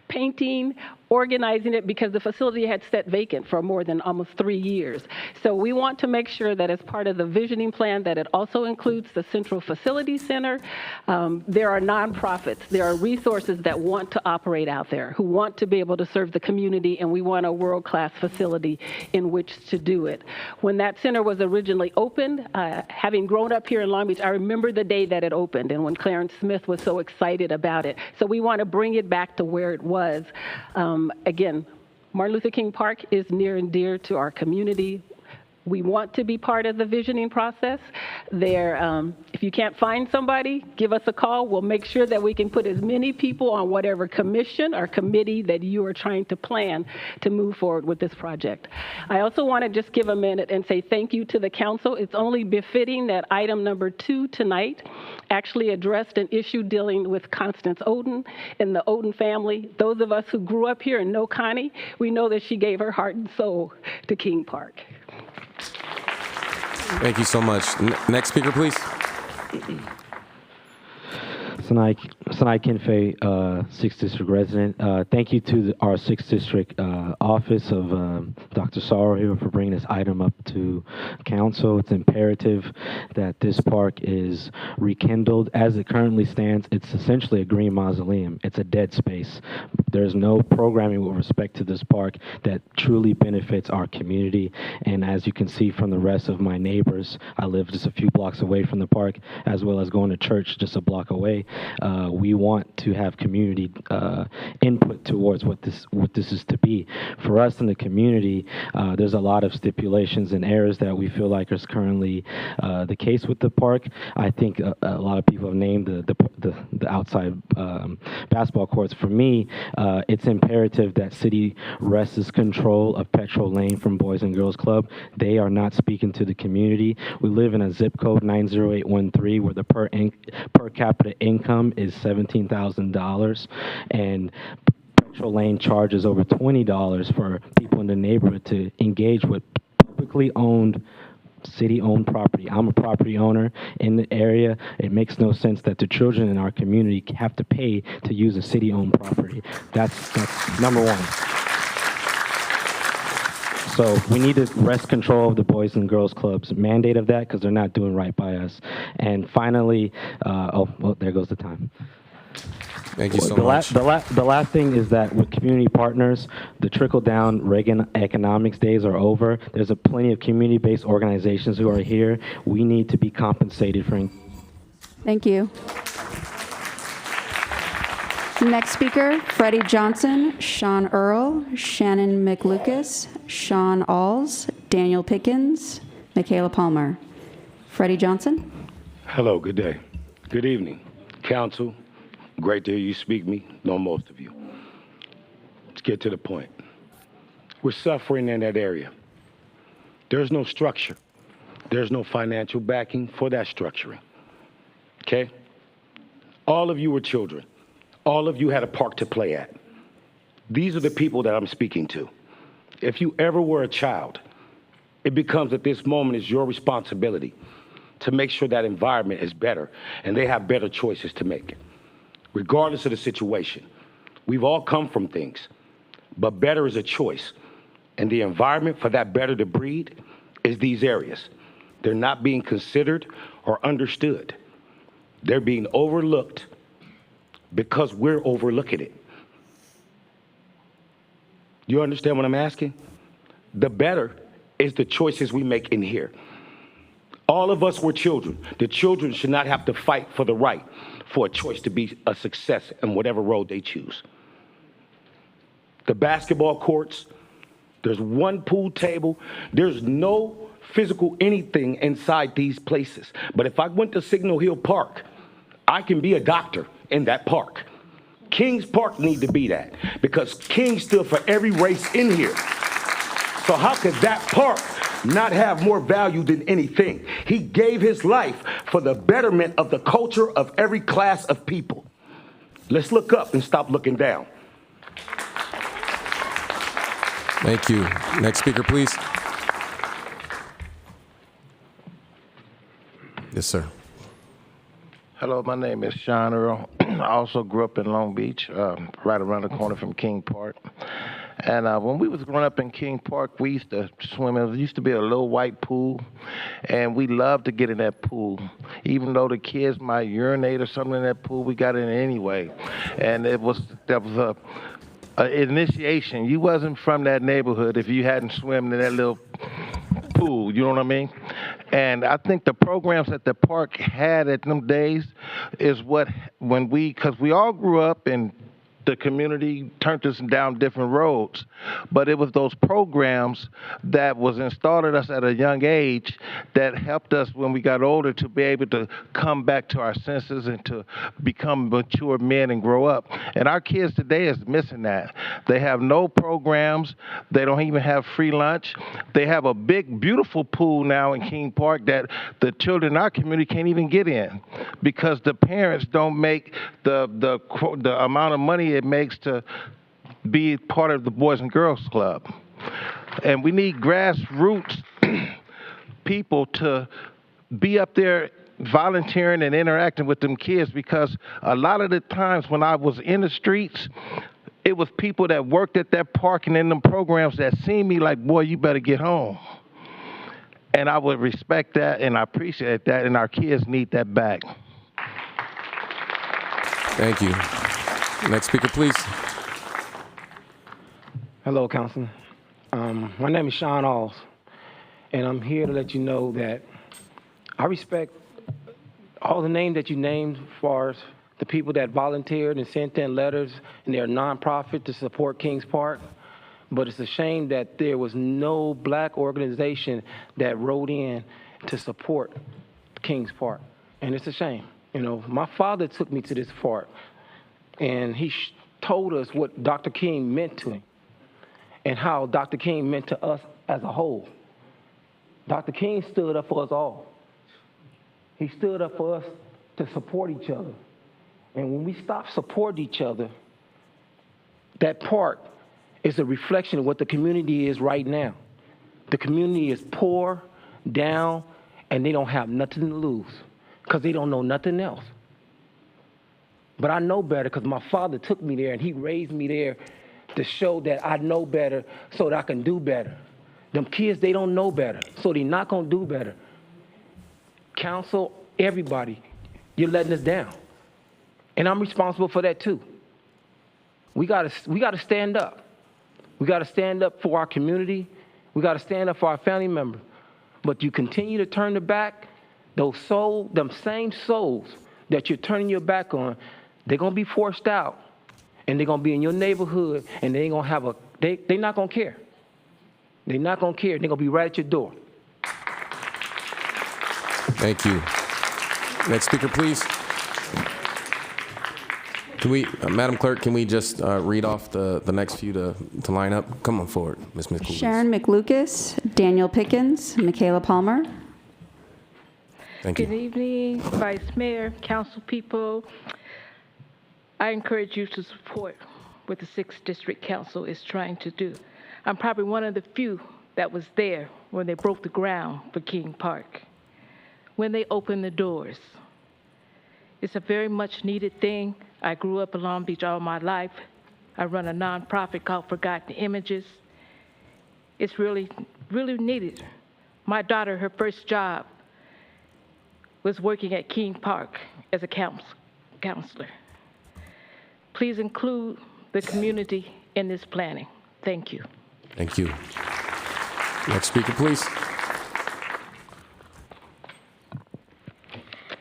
painting, organizing it, because the facility had sat vacant for more than almost 3 years. So we want to make sure that as part of the visioning plan that it also includes the Central Facility Center. There are nonprofits, there are resources that want to operate out there, who want to be able to serve the community, and we want a world-class facility in which to do it. When that center was originally opened, having grown up here in Long Beach, I remember the day that it opened and when Clarence Smith was so excited about it. So we want to bring it back to where it was. Again, Martin Luther King Park is near and dear to our community. We want to be part of the visioning process. If you can't find somebody, give us a call. We'll make sure that we can put as many people on whatever commission or committee that you are trying to plan to move forward with this project. I also want to just give a minute and say thank you to the council. It's only befitting that item number 2 tonight actually addressed an issue dealing with Constance Oden and the Oden family. Those of us who grew up here and know Connie, we know that she gave her heart and soul to King Park. Thank you so much. Next speaker, please. Sanai Kinfei, 6th District resident. Thank you to our 6th District office of Dr. Sorrow here for bringing this item up to council. It's imperative that this park is rekindled. As it currently stands, it's essentially a green mausoleum. It's a dead space. There's no programming with respect to this park that truly benefits our community. And as you can see from the rest of my neighbors, I live just a few blocks away from the park, as well as going to church just a block away. We want to have community input towards what this is to be. For us in the community, there's a lot of stipulations and errors that we feel like is currently the case with the park. I think a lot of people have named the outside basketball courts. For me, it's imperative that city wrests control of Petrol Lane from Boys and Girls Club. They are not speaking to the community. We live in a zip code 90813 where the per capita income is $17,000, and Petrol Lane charges over $20 for people in the neighborhood to engage with publicly owned, city-owned property. I'm a property owner in the area. It makes no sense that the children in our community have to pay to use a city-owned property. That's number one. So we need to wrest control of the Boys and Girls Club's mandate of that, because they're not doing right by us. And finally, there goes the time. Thank you so much. The last thing is that with community partners, the trickle-down Reagan economics days are over. There's plenty of community-based organizations who are here. We need to be compensated for. Thank you. Next speaker, Freddie Johnson, Sean Earl, Shannon McLucas, Sean Alls, Daniel Pickens, Michaela Palmer. Freddie Johnson. Hello, good day. Good evening. Council, great to hear you speak me, know most of you. Let's get to the point. We're suffering in that area. There's no structure. There's no financial backing for that structuring. Okay? All of you were children. All of you had a park to play at. These are the people that I'm speaking to. If you ever were a child, it becomes at this moment is your responsibility to make sure that environment is better and they have better choices to make. Regardless of the situation, we've all come from things, but better is a choice. And the environment for that better to breed is these areas. They're not being considered or understood. They're being overlooked because we're overlooking it. You understand what I'm asking? The better is the choices we make in here. All of us were children. The children should not have to fight for the right for a choice to be a success in whatever road they choose. The basketball courts, there's one pool table, there's no physical anything inside these places. But if I went to Signal Hill Park, I can be a doctor in that park. Kings Park need to be that because King stood for every race in here. So how could that park not have more value than anything? He gave his life for the betterment of the culture of every class of people. Let's look up and stop looking down. Thank you. Next speaker, please. Yes, sir. Hello, my name is Sean Earl. I also grew up in Long Beach, right around the corner from King Park. And when we was growing up in King Park, we used to swim. It used to be a little white pool, and we loved to get in that pool. Even though the kids might urinate or something in that pool, we got in it anyway. And that was a initiation. You wasn't from that neighborhood if you hadn't swum in that little pool, you know what I mean? And I think the programs that the park had at them days is what, because we all grew up and the community turned us down different roads, but it was those programs that was installed in us at a young age that helped us when we got older to be able to come back to our senses and to become mature men and grow up. And our kids today is missing that. They have no programs. They don't even have free lunch. They have a big, beautiful pool now in King Park that the children in our community can't even get in because the parents don't make the amount of money it makes to be part of the Boys and Girls Club. And we need grassroots people to be up there volunteering and interacting with them kids because a lot of the times when I was in the streets, it was people that worked at that park and in them programs that seen me like, boy, you better get home. And I would respect that and I appreciate that, and our kids need that back. Thank you. Next speaker, please. Hello, Councilman. My name is Sean Alls, and I'm here to let you know that I respect all the names that you named as far as the people that volunteered and sent in letters, and they're a nonprofit to support Kings Park. But it's a shame that there was no black organization that wrote in to support Kings Park. And it's a shame. You know, my father took me to this park, and he told us what Dr. King meant to him and how Dr. King meant to us as a whole. Dr. King stood up for us all. He stood up for us to support each other. And when we stop supporting each other, that park is a reflection of what the community is right now. The community is poor, down, and they don't have nothing to lose because they don't know nothing else. But I know better because my father took me there and he raised me there to show that I know better so that I can do better. Them kids, they don't know better, so they're not going to do better. Council, everybody, you're letting us down. And I'm responsible for that too. We gotta stand up. We gotta stand up for our community. We gotta stand up for our family members. But you continue to turn the back, them same souls that you're turning your back on, they're gonna be forced out, and they're gonna be in your neighborhood, and they ain't gonna have they're not gonna care. They're not gonna care. They're gonna be right at your door. Thank you. Next speaker, please. Can we, Madam Clerk, can we just read off the next few to line up? Come on forward, Ms. McCool. Sharon McLucas, Daniel Pickens, Michaela Palmer. Thank you. Good evening, Vice Mayor, council people. I encourage you to support what the 6th District Council is trying to do. I'm probably one of the few that was there when they broke the ground for King Park, when they opened the doors. It's a very much needed thing. I grew up in Long Beach all my life. I run a nonprofit called Forgotten Images. It's really, really needed. my daughter, her first job was working at King Park as a counselor. Please include the community in this planning. Thank you. Thank you. Next speaker, please.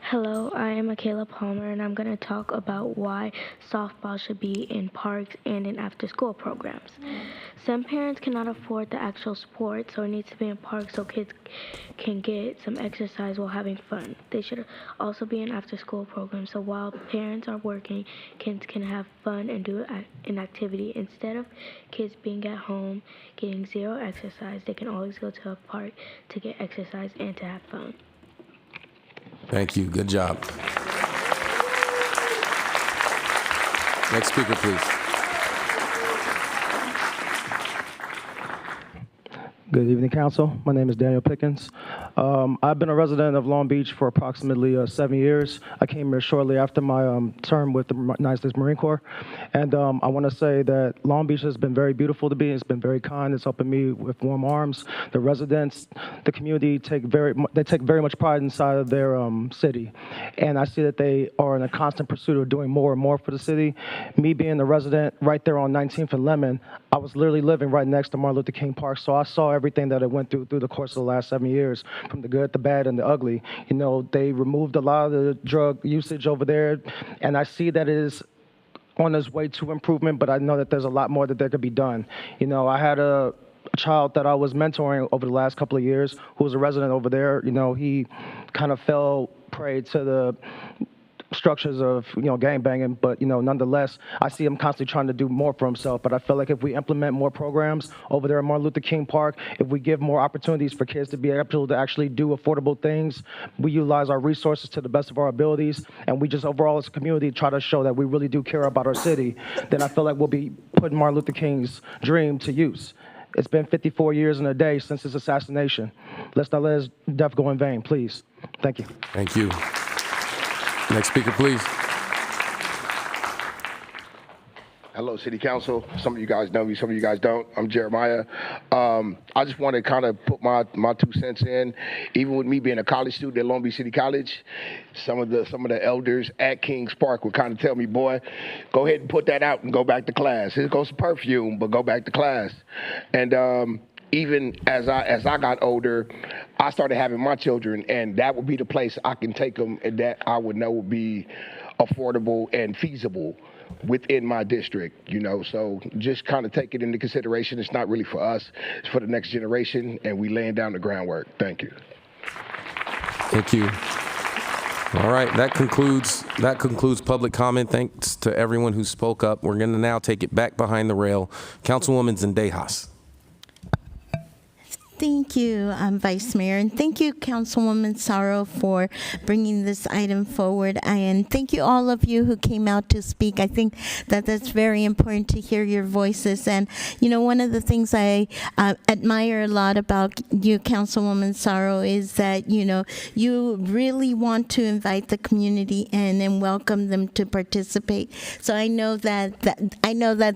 Hello, I am Michaela Palmer, and I'm going to talk about why softball should be in parks and in after-school programs. Some parents cannot afford the actual sport, so it needs to be in parks so kids can get some exercise while having fun. They should also be in after-school programs, so while parents are working, kids can have fun and do an activity. Instead of kids being at home getting zero exercise, they can always go to a park to get exercise and to have fun. Thank you. Good job. Next speaker, please. Good evening, Council. My name is Daniel Pickens. I've been a resident of Long Beach for approximately 7 years. I came here shortly after my term with the United States Marine Corps. And I want to say that Long Beach has been very beautiful to me. It's been very kind. It's opened me with warm arms. The residents, the community take very much pride inside of their city. And I see that they are in a constant pursuit of doing more and more for the city. Me being a resident right there on 19th and Lemon, I was literally living right next to Martin Luther King Park, so I saw everything that it went through the course of the last 7 years, from the good, the bad, and the ugly. You know, they removed a lot of the drug usage over there, and I see that it is on its way to improvement, but I know that there's a lot more that there could be done. You know, I had a child that I was mentoring over the last couple of years who was a resident over there. You know, he kind of fell prey to the structures of, you know, gangbanging, but, you know, nonetheless, I see him constantly trying to do more for himself. But I feel like if we implement more programs over there at Martin Luther King Park, if we give more opportunities for kids to be able to actually do affordable things, we utilize our resources to the best of our abilities, and we just overall as a community try to show that we really do care about our city, then I feel like we'll be putting Martin Luther King's dream to use. It's been 54 years and a day since his assassination. Let's not let his death go in vain, please. Thank you. Thank you. Next speaker, please. Hello, City Council. Some of you guys know me, some of you guys don't. I'm Jeremiah. I just want to kind of put my 2 cents in. Even with me being a college student at Long Beach City College, some of the elders at Kings Park would kind of tell me, boy, go ahead and put that out and go back to class. Here goes some perfume, but go back to class. And even as I got older, I started having my children, and that would be the place I can take them, and that I would know would be affordable and feasible within my district, you know. So just kind of take it into consideration. It's not really for us, it's for the next generation, and we laying down the groundwork. Thank you. Thank you. All right, that concludes public comment. Thanks to everyone who spoke up. We're going to now take it back behind the rail. Councilwoman Zendejas. Thank you, Vice Mayor, and thank you, Councilwoman Sorrow, for bringing this item forward. And thank you, all of you who came out to speak. I think that that's very important to hear your voices. And, you know, one of the things I admire a lot about you, Councilwoman Sorrow, is that, you know, you really want to invite the community in and welcome them to participate. So I know that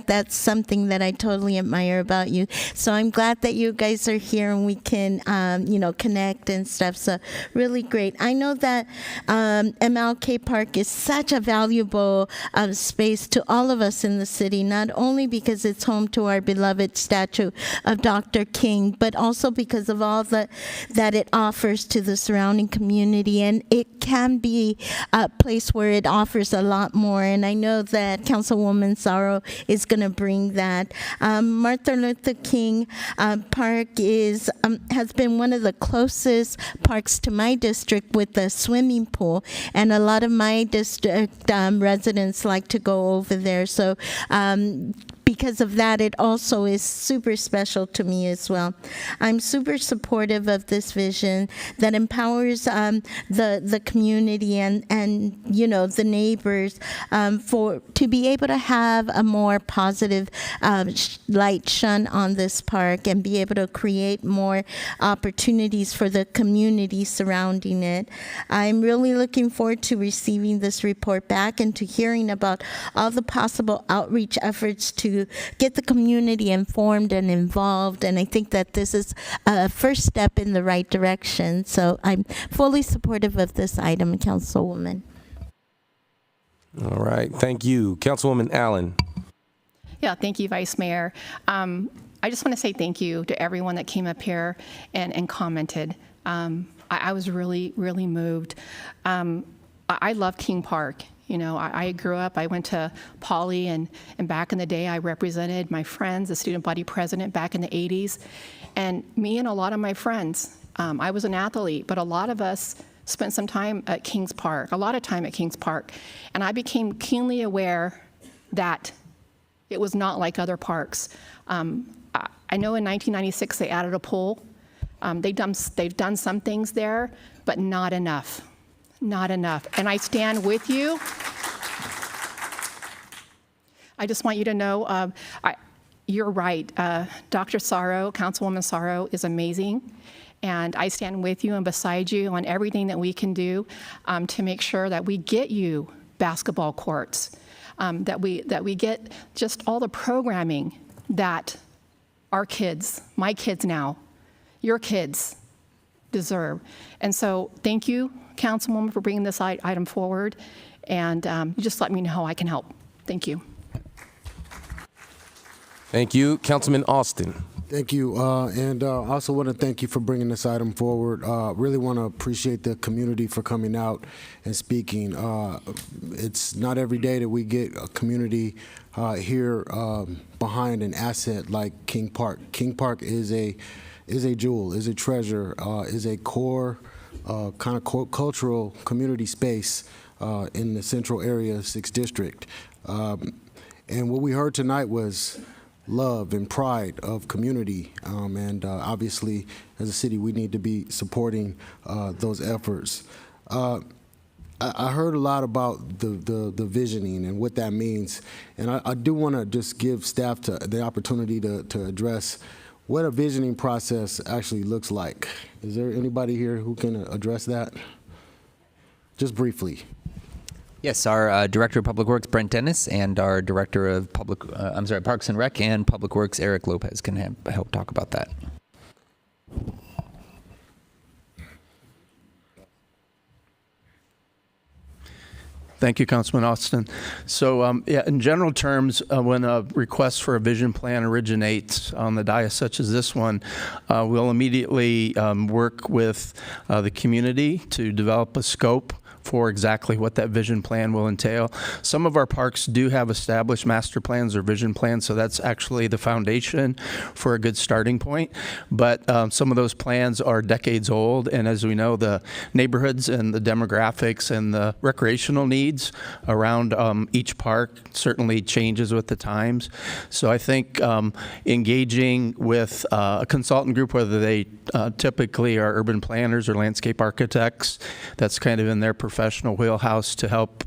that's something that I totally admire about you. So I'm glad that you guys are here and we can, you know, connect and stuff. So really great. I know that MLK Park is such a valuable space to all of us in the city, not only because it's home to our beloved statue of Dr. King, but also because of all that it offers to the surrounding community. And it can be a place where it offers a lot more. And I know that Councilwoman Sorrow is going to bring that. Martin Luther King Park has been one of the closest parks to my district with the swimming pool, and a lot of my district residents like to go over there. So because of that, it also is super special to me as well. I'm super supportive of this vision that empowers the community and you know, the neighbors to be able to have a more positive light shone on this park and be able to create more opportunities for the community surrounding it. I'm really looking forward to receiving this report back and to hearing about all the possible outreach efforts to to get the community informed and involved. And I think that this is a first step in the right direction. So I'm fully supportive of this item, Councilwoman. All right, thank you. Councilwoman Allen. Yeah, thank you, Vice Mayor. I just want to say thank you to everyone that came up here and commented. I was really, really moved. I love King Park. You know, I grew up, I went to Poly, and back in the day, I represented my friends, the student body president back in the 80s. And me and a lot of my friends, I was an athlete, but a lot of us spent some time at Kings Park, a lot of time at Kings Park. And I became keenly aware that it was not like other parks. I know in 1996 they added a pool. They've done some things there, but not enough. Not enough. And I stand with you. I just want you to know, you're right. Dr. Sorrow, Councilwoman Sorrow, is amazing. And I stand with you and beside you on everything that we can do to make sure that we get you basketball courts, that we get just all the programming that our kids, my kids now, your kids deserve. And so thank you, Councilwoman, for bringing this item forward. And just let me know how I can help. Thank you. Thank you. Councilman Austin. Thank you, and I also want to thank you for bringing this item forward. Really want to appreciate the community for coming out and speaking. It's not every day that we get a community here behind an asset like King Park. King Park is a jewel, is a treasure, is a core kind of cultural community space in the central area, 6th District. And what we heard tonight was love and pride of community, and obviously as a city we need to be supporting those efforts. I heard a lot about the visioning and what that means, and I do want to just give staff the opportunity to address what a visioning process actually looks like. Is there anybody here who can address that? Just briefly. Yes, our Director of Public Works, Brent Dennis, and our Director of Parks and Rec and Public Works, Eric Lopez, can help talk about that. Thank you, Councilman Austin. So, yeah, in general terms, when a request for a vision plan originates on the dais such as this one, we'll immediately work with the community to develop a scope for exactly what that vision plan will entail. Some of our parks do have established master plans or vision plans, so that's actually the foundation for a good starting point. But some of those plans are decades old, and as we know, the neighborhoods and the demographics and the recreational needs around each park certainly changes with the times. So I think engaging with a consultant group, whether they typically are urban planners or landscape architects, that's kind of in their professional wheelhouse to help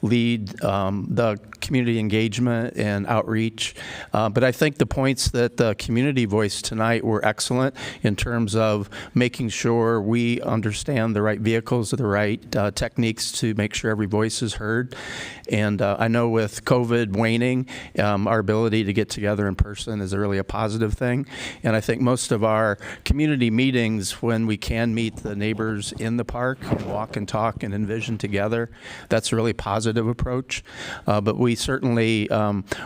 lead the community engagement and outreach. But I think the points that the community voiced tonight were excellent in terms of making sure we understand the right vehicles, the right techniques to make sure every voice is heard. And I know with COVID waning, our ability to get together in person is really a positive thing. And I think most of our community meetings, when we can meet the neighbors in the park and walk and talk and envision together, that's a really positive approach. But we certainly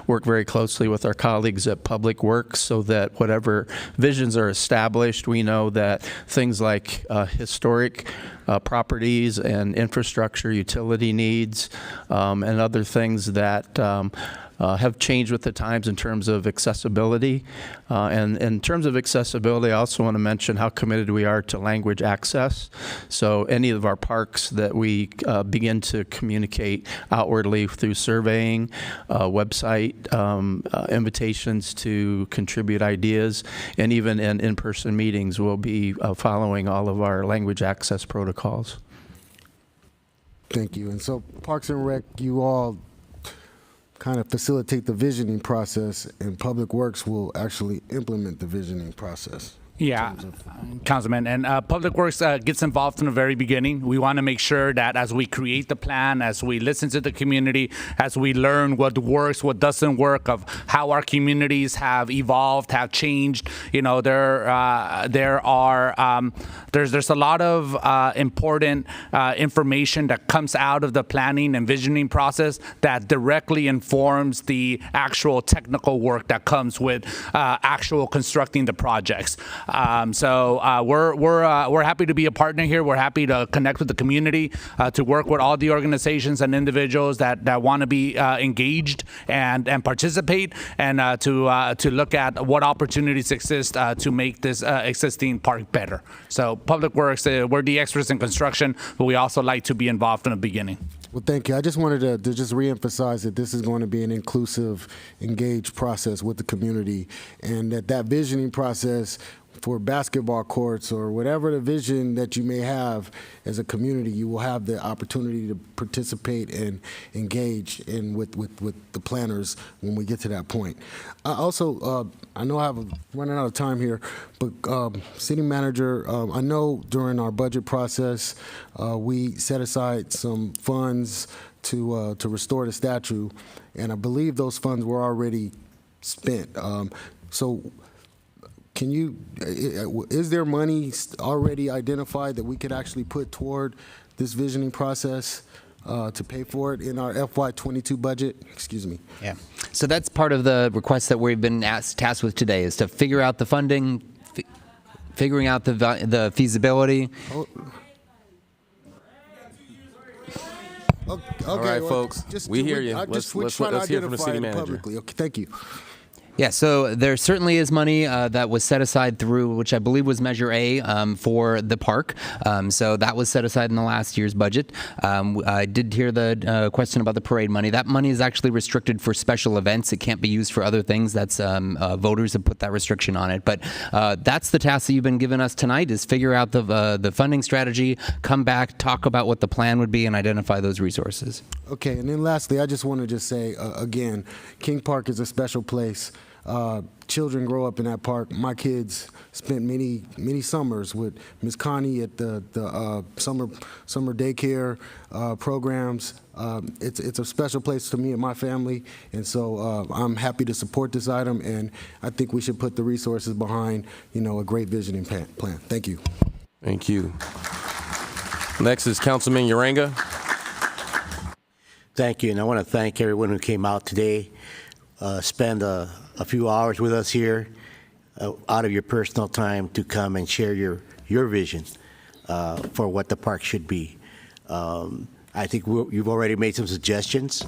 work very closely with our colleagues at Public Works so that whatever visions are established, we know that things like historic properties and infrastructure, utility needs, and other things that have changed with the times in terms of accessibility. And in terms of accessibility, I also want to mention how committed we are to language access. So any of our parks that we begin to communicate outwardly through surveying, website, invitations to contribute ideas, and even in in-person meetings, we'll be following all of our language access protocols. Thank you. And so Parks and Rec, you all kind of facilitate the visioning process, and Public Works will actually implement the visioning process. Yeah, Councilman, and Public Works gets involved from the very beginning. We want to make sure that as we create the plan, as we listen to the community, as we learn what works, what doesn't work, of how our communities have evolved, have changed. You know, there's a lot of important information that comes out of the planning and visioning process that directly informs the actual technical work that comes with actual constructing the projects. We're happy to be a partner here. We're happy to connect with the community, to work with all the organizations and individuals that want to be engaged and participate, and to look at what opportunities exist to make this existing park better. So Public Works, we're the experts in construction, but we also like to be involved from the beginning. Well, thank you. I just wanted to just reemphasize that this is going to be an inclusive, engaged process with the community, and that visioning process for basketball courts or whatever the vision that you may have as a community, you will have the opportunity to participate and engage in with the planners when we get to that point. Also, I know I'm running out of time here, but City Manager, I know during our budget process, we set aside some funds to restore the statue, and I believe those funds were already spent. So can you, is there money already identified that we could actually put toward this visioning process to pay for it in our FY22 budget? Excuse me. Yeah. So that's part of the request that we've been tasked with today, is to figure out the funding, figuring out the feasibility. Oh. Okay, all right, well, folks. We hear you. Let's hear from the city manager. Publicly. Okay, thank you. Yeah, so there certainly is money that was set aside through, which I believe was Measure A, for the park. So that was set aside in the last year's budget. I did hear the question about the parade money. That money is actually restricted for special events. It can't be used for other things. That's voters have put that restriction on it. But that's the task that you've been given us tonight, is figure out the funding strategy, come back, talk about what the plan would be, and identify those resources. Okay, and then lastly, I just want to just say, again, King Park is a special place. Children grow up in that park. My kids spent many summers with Miss Connie at the summer daycare programs. It's a special place to me and my family, and so I'm happy to support this item, and I think we should put the resources behind, a great visioning plan. Thank you. Thank you. Next is Councilman Uranga. Thank you, and I want to thank everyone who came out today, spend a few hours with us here, out of your personal time to come and share your vision for what the park should be. I think you've already made some suggestions,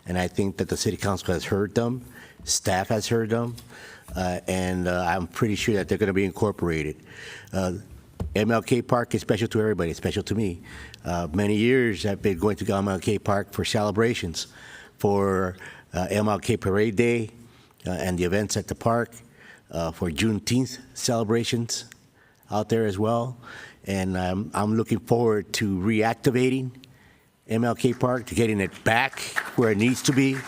and I think that the City Council has heard them, staff has heard them, and I'm pretty sure that they're going to be incorporated. MLK Park is special to everybody. It's special to me. Many years I've been going to MLK Park for celebrations, for MLK Parade Day and the events at the park, for Juneteenth celebrations out there as well. And I'm looking forward to reactivating MLK Park, to getting it back where it needs to be.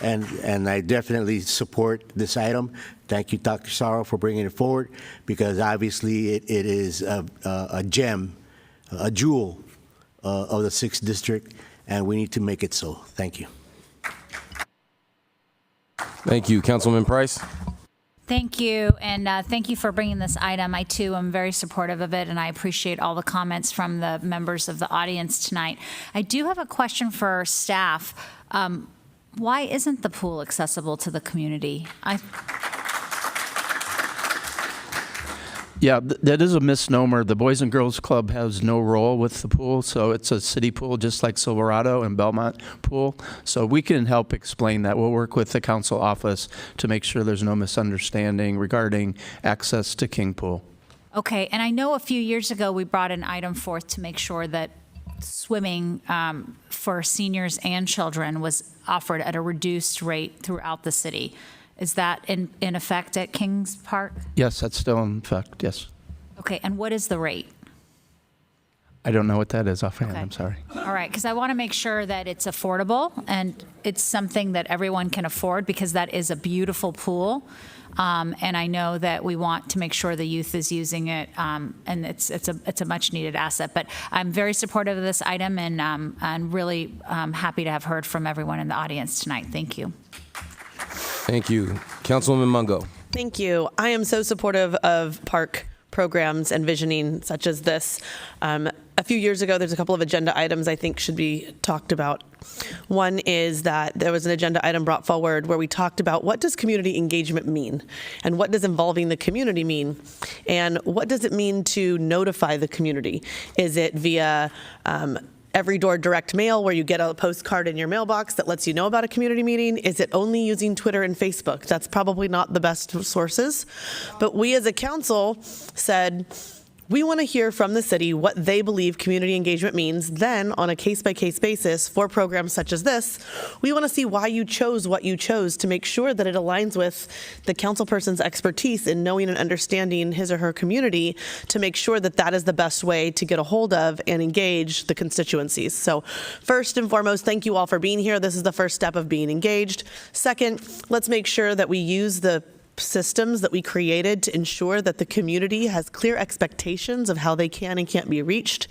And I definitely support this item. Thank you, Dr. Sorrow, for bringing it forward, because obviously it is a gem, a jewel of the 6th District, and we need to make it so. Thank you. Thank you. Councilman Price. Thank you, and thank you for bringing this item. I, too, am very supportive of it, and I appreciate all the comments from the members of the audience tonight. I do have a question for staff. Why isn't the pool accessible to the community? Yeah, that is a misnomer. The Boys and Girls Club has no role with the pool, so it's a city pool just like Silverado and Belmont Pool. So we can help explain that. We'll work with the council office to make sure there's no misunderstanding regarding access to King Pool. Okay, and I know a few years ago we brought an item forth to make sure that swimming for seniors and children was offered at a reduced rate throughout the city. Is that in effect at Kings Park? Yes, that's still in effect, yes. Okay, and what is the rate? I don't know what that is offhand. Okay. I'm sorry. All right, because I want to make sure that it's affordable and it's something that everyone can afford, because that is a beautiful pool. And I know that we want to make sure the youth is using it, and it's a much needed asset. But I'm very supportive of this item, and I'm really happy to have heard from everyone in the audience tonight. Thank you. Thank you. Councilwoman Mungo. Thank you. I am so supportive of park programs and visioning such as this. A few years ago, there's a couple of agenda items I think should be talked about. One is that there was an agenda item brought forward where we talked about what does community engagement mean, and what does involving the community mean, and what does it mean to notify the community? Is it via every door direct mail where you get a postcard in your mailbox that lets you know about a community meeting? Is it only using Twitter and Facebook? That's probably not the best sources. But we as a council said, we want to hear from the city what they believe community engagement means. Then, on a case-by-case basis for programs such as this, we want to see why you chose what you chose to make sure that it aligns with the council person's expertise in knowing and understanding his or her community, to make sure that that is the best way to get a hold of and engage the constituencies. So first and foremost, thank you all for being here. This is the first step of being engaged. Second, let's make sure that we use the systems that we created to ensure that the community has clear expectations of how they can and can't be reached,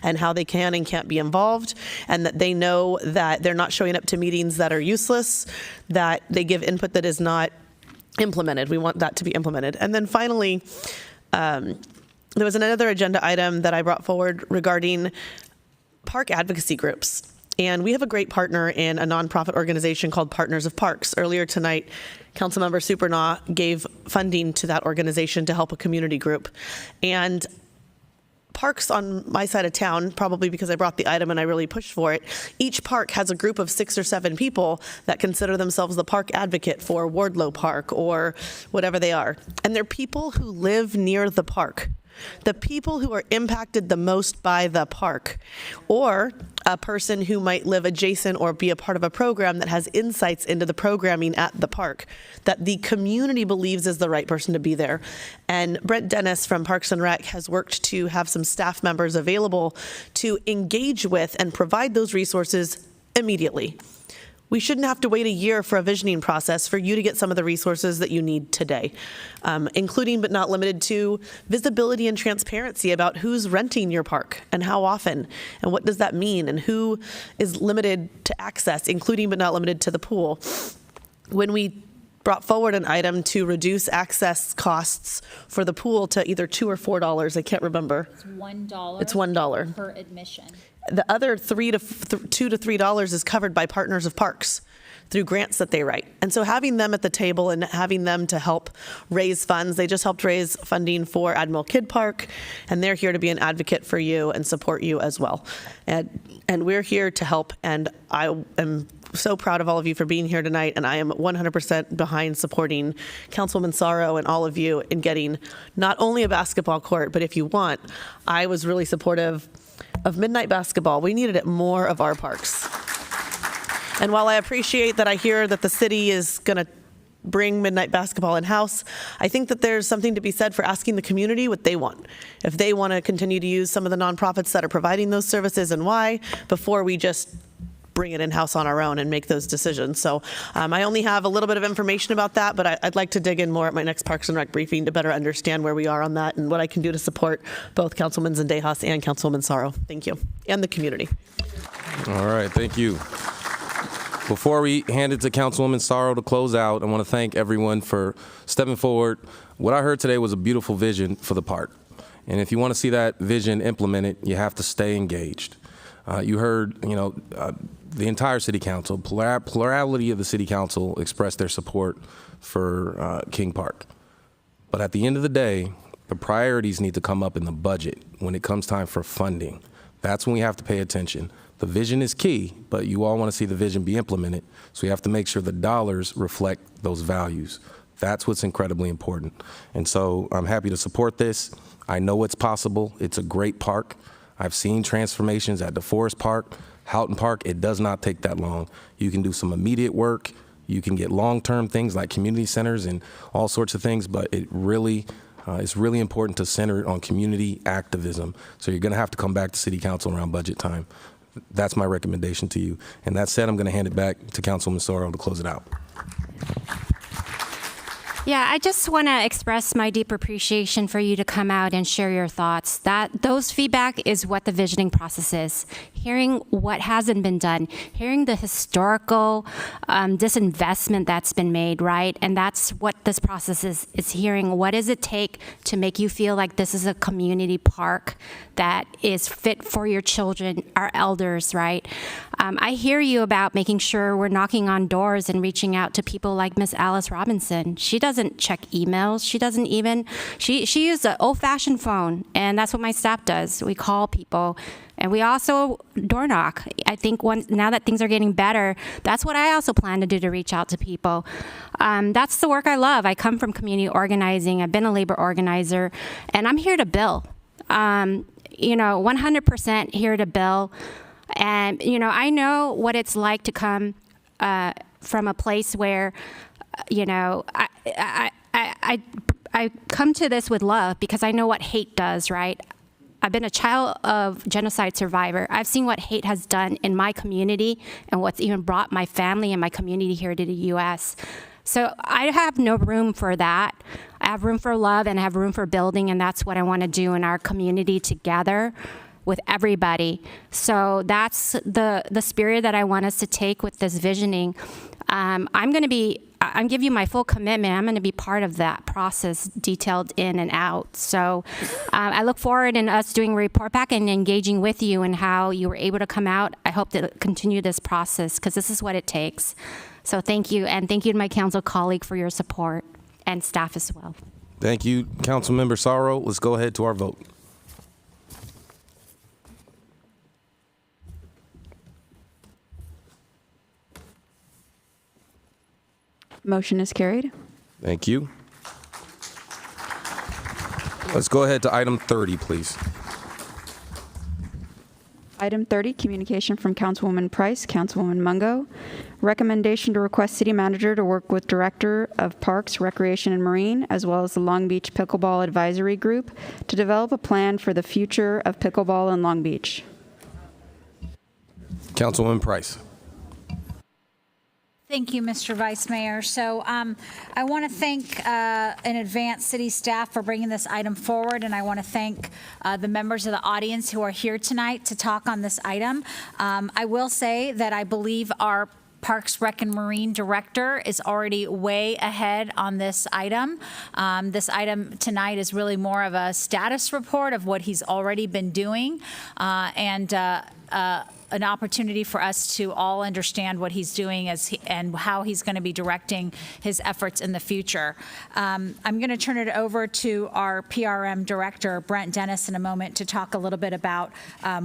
and how they can and can't be involved, and that they know that they're not showing up to meetings that are useless, that they give input that is not implemented. We want that to be implemented. And then finally, there was another agenda item that I brought forward regarding park advocacy groups. And we have a great partner in a nonprofit organization called Partners of Parks. Earlier tonight, Councilmember Supernaw gave funding to that organization to help a community group. And parks on my side of town, probably because I brought the item and I really pushed for it, each park has a group of 6 or 7 people that consider themselves the park advocate for Wardlow Park or whatever they are. And they're people who live near the park. The people who are impacted the most by the park, or a person who might live adjacent or be a part of a program that has insights into the programming at the park that the community believes is the right person to be there. And Brent Dennis from Parks and Rec has worked to have some staff members available to engage with and provide those resources immediately. We shouldn't have to wait a year for a visioning process for you to get some of the resources that you need today, including but not limited to visibility and transparency about who's renting your park and how often, and what does that mean, and who is limited to access, including but not limited to the pool. When we brought forward an item to reduce access costs for the pool to either $2 or $4, I can't remember. It's $1. It's $1 per admission. The other $2 to $3 is covered by Partners of Parks through grants that they write. And so having them at the table and having them to help raise funds, they just helped raise funding for Admiral Kidd Park, and they're here to be an advocate for you and support you as well. And we're here to help, and I am so proud of all of you for being here tonight, and I am 100% behind supporting Councilwoman Sorrow and all of you in getting not only a basketball court, but if you want, I was really supportive of midnight basketball. We needed it more of our parks. And while I appreciate that I hear that the city is going to bring midnight basketball in-house, I think that there's something to be said for asking the community what they want. If they want to continue to use some of the nonprofits that are providing those services and why, before we just bring it in-house on our own and make those decisions. So I only have a little bit of information about that, but I'd like to dig in more at my next Parks and Rec briefing to better understand where we are on that and what I can do to support both Councilman Zendejas and Councilwoman Sorrow. Thank you. And the community. All right, thank you. Before we hand it to Councilwoman Sorrow to close out, I want to thank everyone for stepping forward. What I heard today was a beautiful vision for the park. And if you want to see that vision implemented, you have to stay engaged. You heard, the entire city council, plurality of the city council expressed their support for King Park. But at the end of the day, the priorities need to come up in the budget when it comes time for funding. That's when we have to pay attention. The vision is key, but you all want to see the vision be implemented. So we have to make sure the dollars reflect those values. That's what's incredibly important. And so I'm happy to support this. I know it's possible. It's a great park. I've seen transformations at DeForest Park, Houghton Park. It does not take that long. You can do some immediate work. You can get long-term things like community centers and all sorts of things, but it really It's really important to center it on community activism. So you're going to have to come back to City Council around budget time. That's my recommendation to you. And that said, I'm going to hand it back to Councilwoman Sorrell to close it out. Yeah, I just want to express my deep appreciation for you to come out and share your thoughts. Those feedback is what the visioning process is. Hearing what hasn't been done, hearing the historical disinvestment that's been made, right? And that's what this process is. It's hearing what does it take to make you feel like this is a community park that is fit for your children, our elders, right? I hear you about making sure we're knocking on doors and reaching out to people like Miss Alice Robinson. She doesn't check emails. She doesn't even, she uses an old-fashioned phone, and that's what my staff does. We call people, and we also door knock. I think now that things are getting better, that's what I also plan to do, to reach out to people. That's the work I love. I come from community organizing. I've been a labor organizer, and I'm here to build. 100% here to build. And, I know what it's like to come from a place where, I come to this with love because I know what hate does, right? I've been a child of genocide survivor. I've seen what hate has done in my community and what's even brought my family and my community here to the U.S. So I have no room for that. I have room for love and I have room for building, and that's what I want to do in our community together with everybody. So that's the spirit that I want us to take with this visioning. I'm giving you my full commitment. I'm going to be part of that process, detailed in and out. So I look forward in us doing a report back and engaging with you and how you were able to come out. I hope to continue this process because this is what it takes. So thank you, and thank you to my council colleague for your support and staff as well. Thank you, Councilmember Sorrell. Let's go ahead to our vote. Motion is carried. Thank you. Let's go ahead to item 30, please. Item 30, communication from Councilwoman Price, Councilwoman Mungo. Recommendation to request city manager to work with Director of Parks, Recreation, and Marine, as well as the Long Beach Pickleball Advisory Group, to develop a plan for the future of pickleball in Long Beach. Councilwoman Price. Thank you, Mr. Vice Mayor. So I want to thank in advance city staff for bringing this item forward, and I want to thank the members of the audience who are here tonight to talk on this item. I will say that I believe our Parks, Rec, and Marine Director is already way ahead on this item. This item tonight is really more of a status report of what he's already been doing, and an opportunity for us to all understand what he's doing and how he's going to be directing his efforts in the future. I'm going to turn it over to our PRM director, Brent Dennis, in a moment to talk a little bit about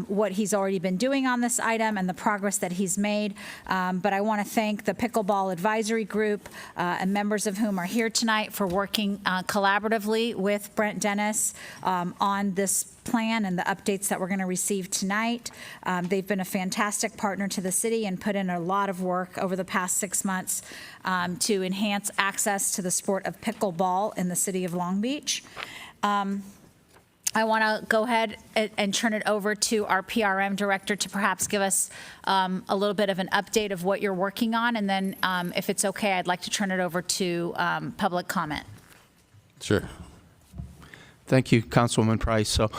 what he's already been doing on this item and the progress that he's made. But I want to thank the Pickleball Advisory Group and members of whom are here tonight for working collaboratively with Brent Dennis on this plan and the updates that we're going to receive tonight. They've been a fantastic partner to the city and put in a lot of work over the past 6 months to enhance access to the sport of pickleball in the city of Long Beach. I want to go ahead and turn it over to our PRM director to perhaps give us a little bit of an update of what you're working on, and then if it's okay, I'd like to turn it over to public comment. Sure. Thank you, Councilwoman Price. So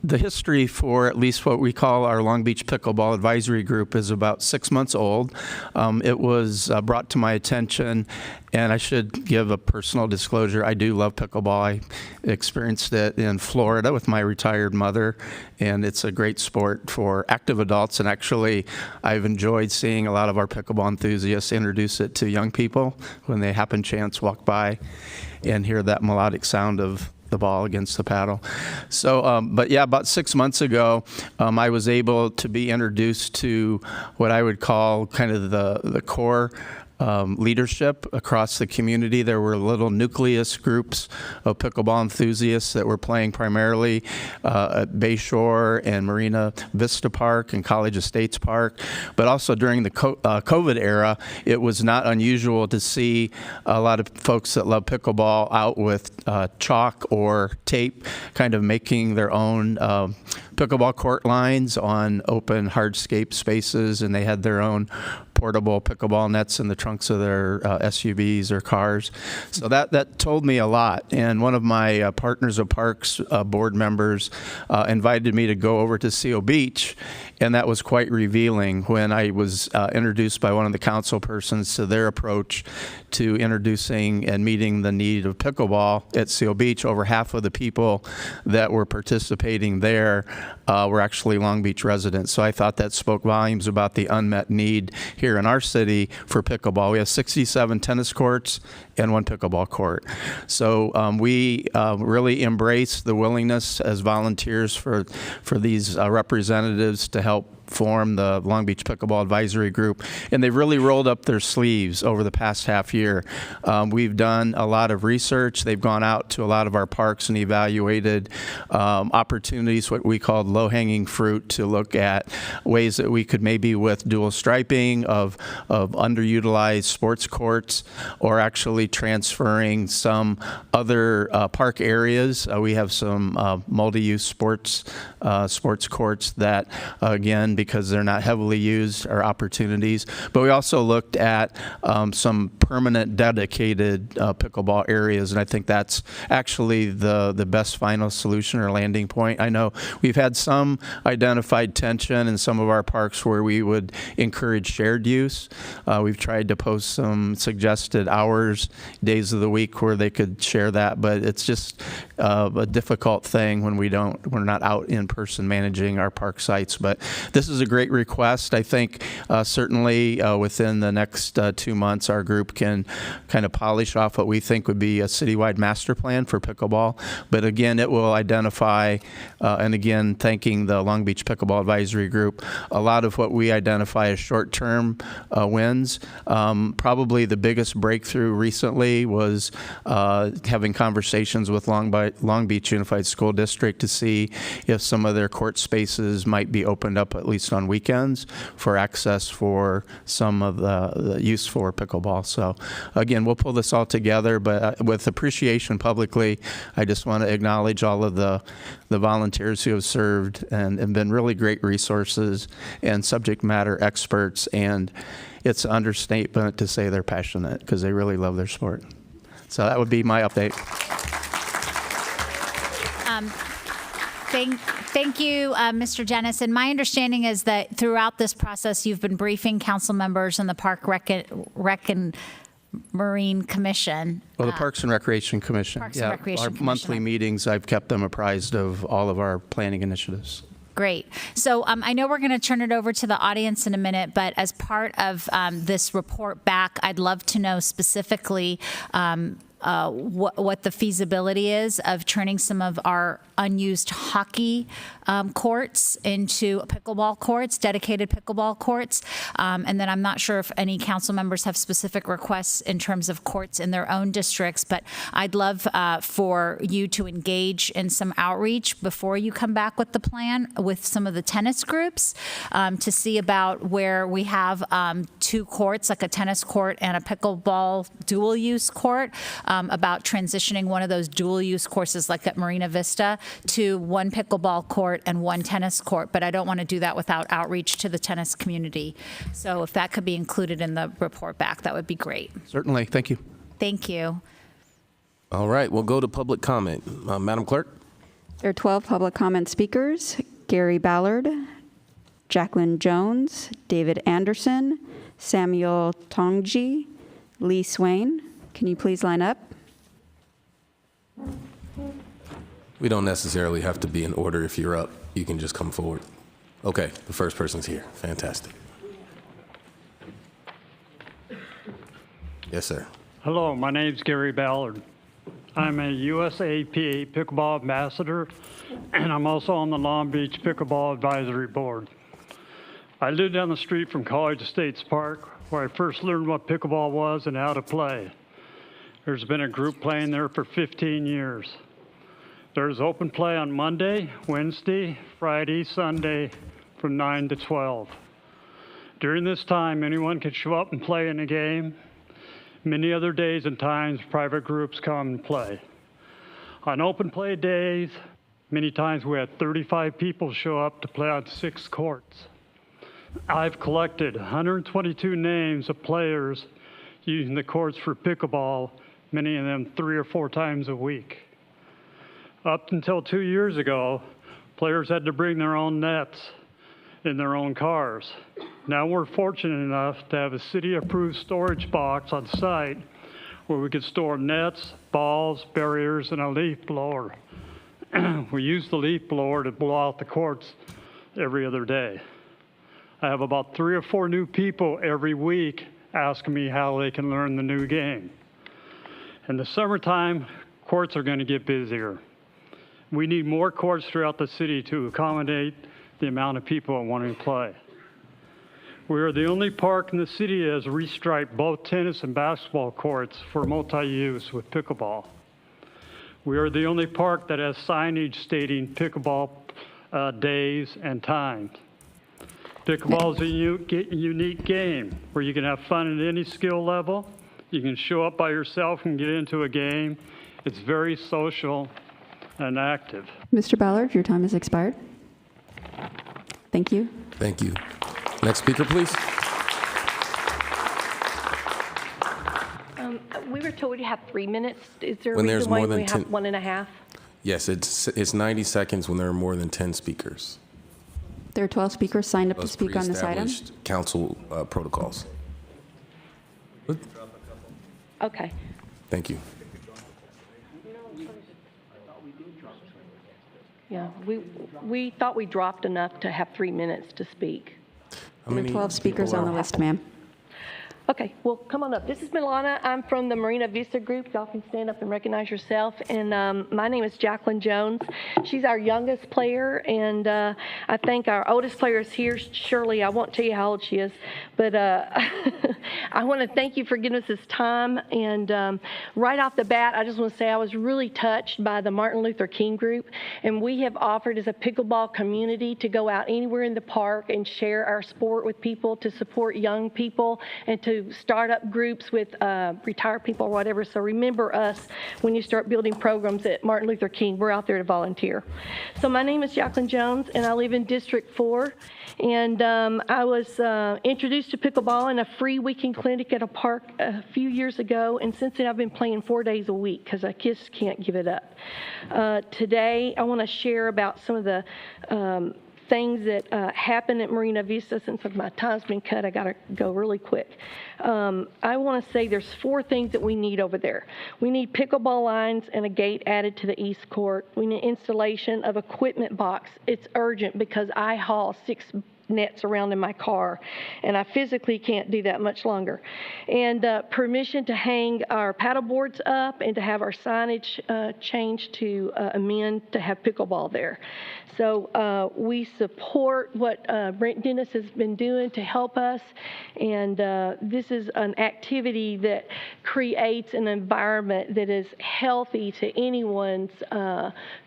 the history for at least what we call our Long Beach Pickleball Advisory Group is about 6 months old. It was brought to my attention, and I should give a personal disclosure. I do love pickleball. I experienced it in Florida with my retired mother, and it's a great sport for active adults. And actually, I've enjoyed seeing a lot of our pickleball enthusiasts introduce it to young people when they happen chance walk by and hear that melodic sound of the ball against the paddle. So, but yeah, about 6 months ago, I was able to be introduced to what I would call kind of the core leadership across the community. There were little nucleus groups of pickleball enthusiasts that were playing primarily at Bayshore and Marina Vista Park and College Estates Park. But also during the COVID era, it was not unusual to see a lot of folks that love pickleball out with chalk or tape, kind of making their own pickleball court lines on open hardscape spaces, and they had their own portable pickleball nets in the trunks of their SUVs or cars. So that told me a lot. And one of my Partners of Parks board members invited me to go over to Seal Beach, and that was quite revealing when I was introduced by one of the council persons to their approach to introducing and meeting the need of pickleball at Seal Beach. Over half of the people that were participating there were actually Long Beach residents. So I thought that spoke volumes about the unmet need here in our city for pickleball. We have 67 tennis courts and 1 pickleball court. So we really embrace the willingness as volunteers for these representatives to help form the Long Beach Pickleball Advisory Group, and they've really rolled up their sleeves over the past half year. We've done a lot of research. They've gone out to a lot of our parks and evaluated opportunities, what we called low-hanging fruit, to look at ways that we could maybe with dual striping of underutilized sports courts, or actually transferring some other park areas. We have some multi-use sports courts that, again, because they're not heavily used, are opportunities. But we also looked at some permanent dedicated pickleball areas, and I think that's actually the best final solution or landing point. I know we've had some identified tension in some of our parks where we would encourage shared use. We've tried to post some suggested hours, days of the week where they could share that, but it's just a difficult thing when we're not out in person managing our park sites. But this is a great request. I think certainly within the next 2 months, our group can kind of polish off what we think would be a citywide master plan for pickleball. But again, it will identify, and again, thanking the Long Beach Pickleball Advisory Group, a lot of what we identify as short-term wins. Probably the biggest breakthrough recently was having conversations with Long Beach Unified School District to see if some of their court spaces might be opened up at least on weekends for access for some of the use for pickleball. So again, we'll pull this all together, but with appreciation publicly, I just want to acknowledge all of the volunteers who have served and been really great resources and subject matter experts, and it's an understatement to say they're passionate because they really love their sport. So that would be my update. Thank you, Mr. Jennison. My understanding is that throughout this process, you've been briefing council members and the Park Rec and Marine Commission. Well, the Parks and Recreation Commission. Parks and Recreation our Commission. monthly meetings, I've kept them apprised of all of our planning initiatives. Great. So I know we're going to turn it over to the audience in a minute, but as part of this report back, I'd love to know specifically what the feasibility is of turning some of our unused hockey courts into pickleball courts, dedicated pickleball courts. And then I'm not sure if any council members have specific requests in terms of courts in their own districts, but I'd love for you to engage in some outreach before you come back with the plan with some of the tennis groups to see about where we have 2 courts, like a tennis court and a pickleball dual use court, about transitioning one of those dual use courses like at Marina Vista to 1 pickleball court and 1 tennis court, but I don't want to do that without outreach to the tennis community. So if that could be included in the report back, that would be great. Certainly. Thank you. Thank you. All right, we'll go to public comment. Madam Clerk? There are 12 public comment speakers: Gary Ballard, Jacqueline Jones, David Anderson, Samuel Tongji, Lee Swain. Can you please line up? We don't necessarily have to be in order. If you're up, you can just come forward. Okay, the first person's here. Fantastic. Yes, sir. Hello, my name's Gary Ballard. I'm a USAPA Pickleball Ambassador, and I'm also on the Long Beach Pickleball Advisory Board. I live down the street from College Estates Park, where I first learned what pickleball was and how to play. There's been a group playing there for 15 years. There's open play on Monday, Wednesday, Friday, Sunday from 9 to 12. During this time, anyone can show up and play in a game. Many other days and times, private groups come and play. On open play days, many times we had 35 people show up to play on 6 courts. I've collected 122 names of players using the courts for pickleball, many of them 3 or 4 times a week. Up until 2 years ago, players had to bring their own nets in their own cars. Now we're fortunate enough to have a city-approved storage box on site where we can store nets, balls, barriers, and a leaf blower. We use the leaf blower to blow out the courts every other day. I have about 3 or 4 new people every week asking me how they can learn the new game. In the summertime, courts are going to get busier. We need more courts throughout the city to accommodate the amount of people wanting to play. We are the only park in the city that has restriped both tennis and basketball courts for multi-use with pickleball. We are the only park that has signage stating pickleball days and times. Pickleball is a unique game where you can have fun at any skill level. You can show up by yourself and get into a game. It's very social and active. Mr. Ballard, your time has expired. Thank you. Thank you. Next speaker, please. We were told we have 3 minutes. Is there a When there's reason why more than we 10 have 1.5? Yes, it's 90 seconds when there are more than 10 speakers. There are 12 speakers signed up to Those speak on this item. pre-established council protocols. Okay. Thank you. Yeah, we thought we dropped enough to have 3 minutes to speak. There are 12 speakers on the list, ma'am. Okay, well, come on up. This is Milana. I'm from the Marina Vista Group. Y'all can stand up and recognize yourself. And my name is Jacqueline Jones. She's our youngest player, and I think our oldest player is here, Shirley. I won't tell you how old she is, but I want to thank you for giving us this time. And right off the bat, I just want to say I was really touched by the Martin Luther King group, and we have offered as a pickleball community to go out anywhere in the park and share our sport with people, to support young people, and to start up groups with retired people or whatever. So remember us when you start building programs at Martin Luther King. We're out there to volunteer. So my name is Jacqueline Jones, and I live in District 4. And I was introduced to pickleball in a free weekend clinic at a park a few years ago. And since then, I've been playing 4 days a week because I just can't give it up. Today, I want to share about some of the things that happen at Marina Vista. Since my time's been cut, I got to go really quick. I want to say there's 4 things that we need over there. We need pickleball lines and a gate added to the east court. We need installation of equipment box. It's urgent because I haul 6 nets around in my car, and I physically can't do that much longer. And permission to hang our paddle boards up and to have our signage changed to amend to have pickleball there. So we support what Brent Dennis has been doing to help us, and this is an activity that creates an environment that is healthy to anyone's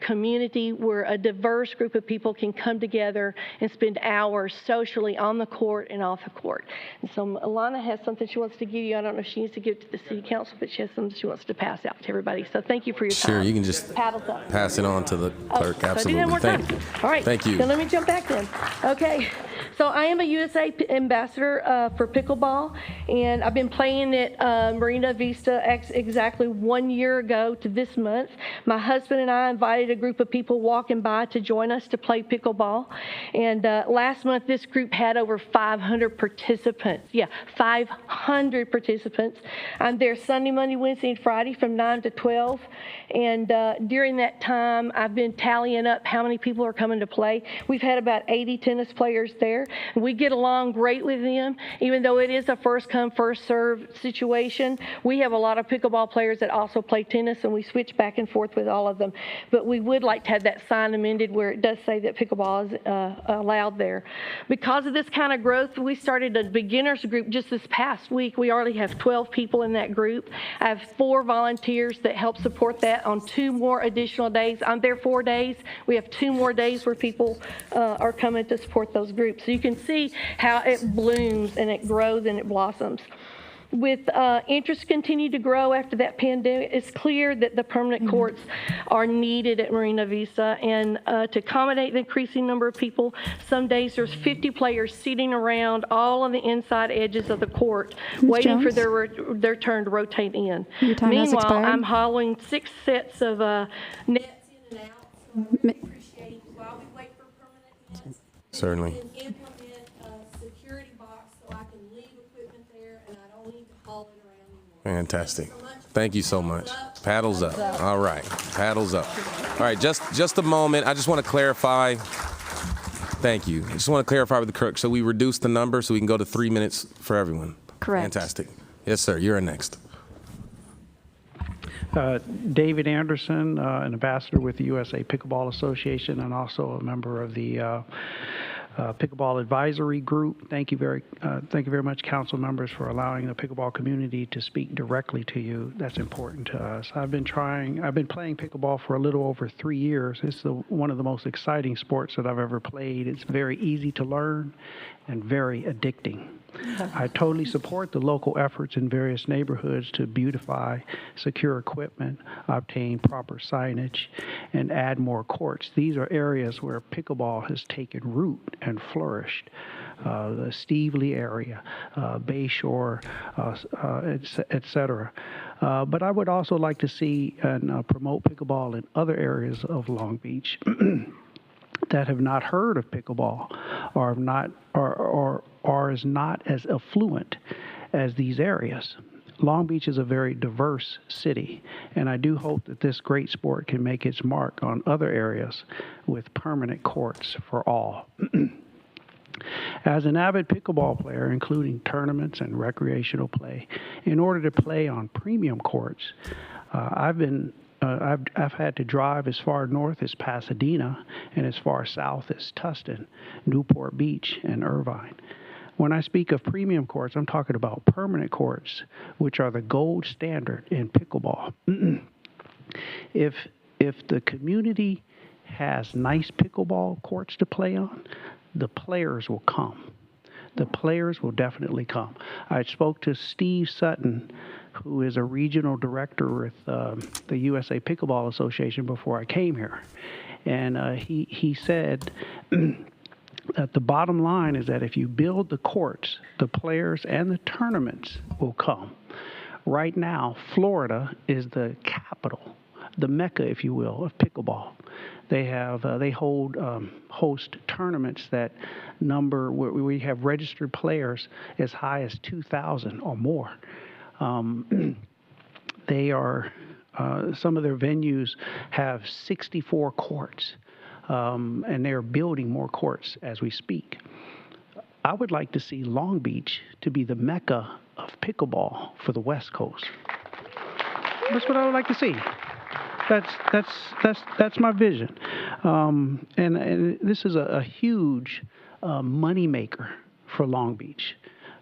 community, where a diverse group of people can come together and spend hours socially on the court and off the court. And so Alana has something she wants to give you. I don't know if she needs to give it to the city council, but she has something she wants to pass out to everybody. So thank you for your time. Sure, you can just Paddles up. pass it on to the clerk. So I do Absolutely. that one more time. All right. Thank you. So let me jump back then. Okay. So I am a USA ambassador for pickleball, and I've been playing at Marina Vista exactly 1 year ago to this month. My husband and I invited a group of people walking by to join us to play pickleball. And last month, this group had over 500 participants. Yeah, 500 participants. I'm there Sunday, Monday, Wednesday, and Friday from 9 to 12. And during that time, I've been tallying up how many people are coming to play. We've had about 80 tennis players there. there. We get along great with them, even though it is a first come, first serve situation. We have a lot of pickleball players that also play tennis, and we switch back and forth with all of them. But we would like to have that sign amended where it does say that pickleball is allowed there. Because of this kind of growth, we started a beginners group just this past week. We already have 12 people in that group. I have 4 volunteers that help support that on 2 more additional days. I'm there 4 days. We have 2 more days where people are coming to support those groups. So you can see how it blooms and it grows and it blossoms. With interest continue to grow after that pandemic, it's clear that the permanent courts are needed at Marina Vista, and to accommodate the increasing number of people, some days there's 50 players sitting around all on the inside edges of the court, waiting for their turn to rotate in. Your time has Meanwhile, expired. I'm hauling 6 sets of nets in and out. So I really appreciate while we wait for permanent nets, Certainly. we can implement a security box so I can leave equipment there and I don't need to haul it around anymore. Fantastic. Thank you so much. Paddles up. All right. Paddles up. All right. Just a moment. I just want to clarify. Thank you. I just want to clarify with the clerk. So we reduced the number so we can go to 3 minutes for everyone. Correct. Fantastic. Yes, sir. You're next. David Anderson, an ambassador with the USA Pickleball Association and also a member of the Pickleball Advisory Group. Thank you very much, council members, for allowing the pickleball community to speak directly to you. That's important to us. I've been playing pickleball for a little over 3 years. It's one of the most exciting sports that I've ever played. It's very easy to learn and very addicting. I totally support the local efforts in various neighborhoods to beautify, secure equipment, obtain proper signage, and add more courts. These are areas where pickleball has taken root and flourished. The Stevely area, Bayshore, etc. But I would also like to see and promote pickleball in other areas of Long Beach that have not heard of pickleball or is not as affluent as these areas. Long Beach is a very diverse city, and I do hope that this great sport can make its mark on other areas with permanent courts for all. As an avid pickleball player, including tournaments and recreational play, in order to play on premium courts, I've had to drive as far north as Pasadena and as far south as Tustin, Newport Beach, and Irvine. When I speak of premium courts, I'm talking about permanent courts, which are the gold standard in pickleball. If the community has nice pickleball courts to play on, the players will come. The players will definitely come. I spoke to Steve Sutton, who is a regional director with the USA Pickleball Association before I came here. And he said that the bottom line is that if you build the courts, the players and the tournaments will come. Right now, Florida is the capital, the mecca, if you will, of pickleball. They host tournaments that number where we have registered players as high as 2,000 or more. They are some of their venues have 64 courts, and they're building more courts as we speak. I would like to see Long Beach to be the mecca of pickleball for the West Coast. That's what I would like to see. That's my vision, and this is a huge money maker for Long Beach.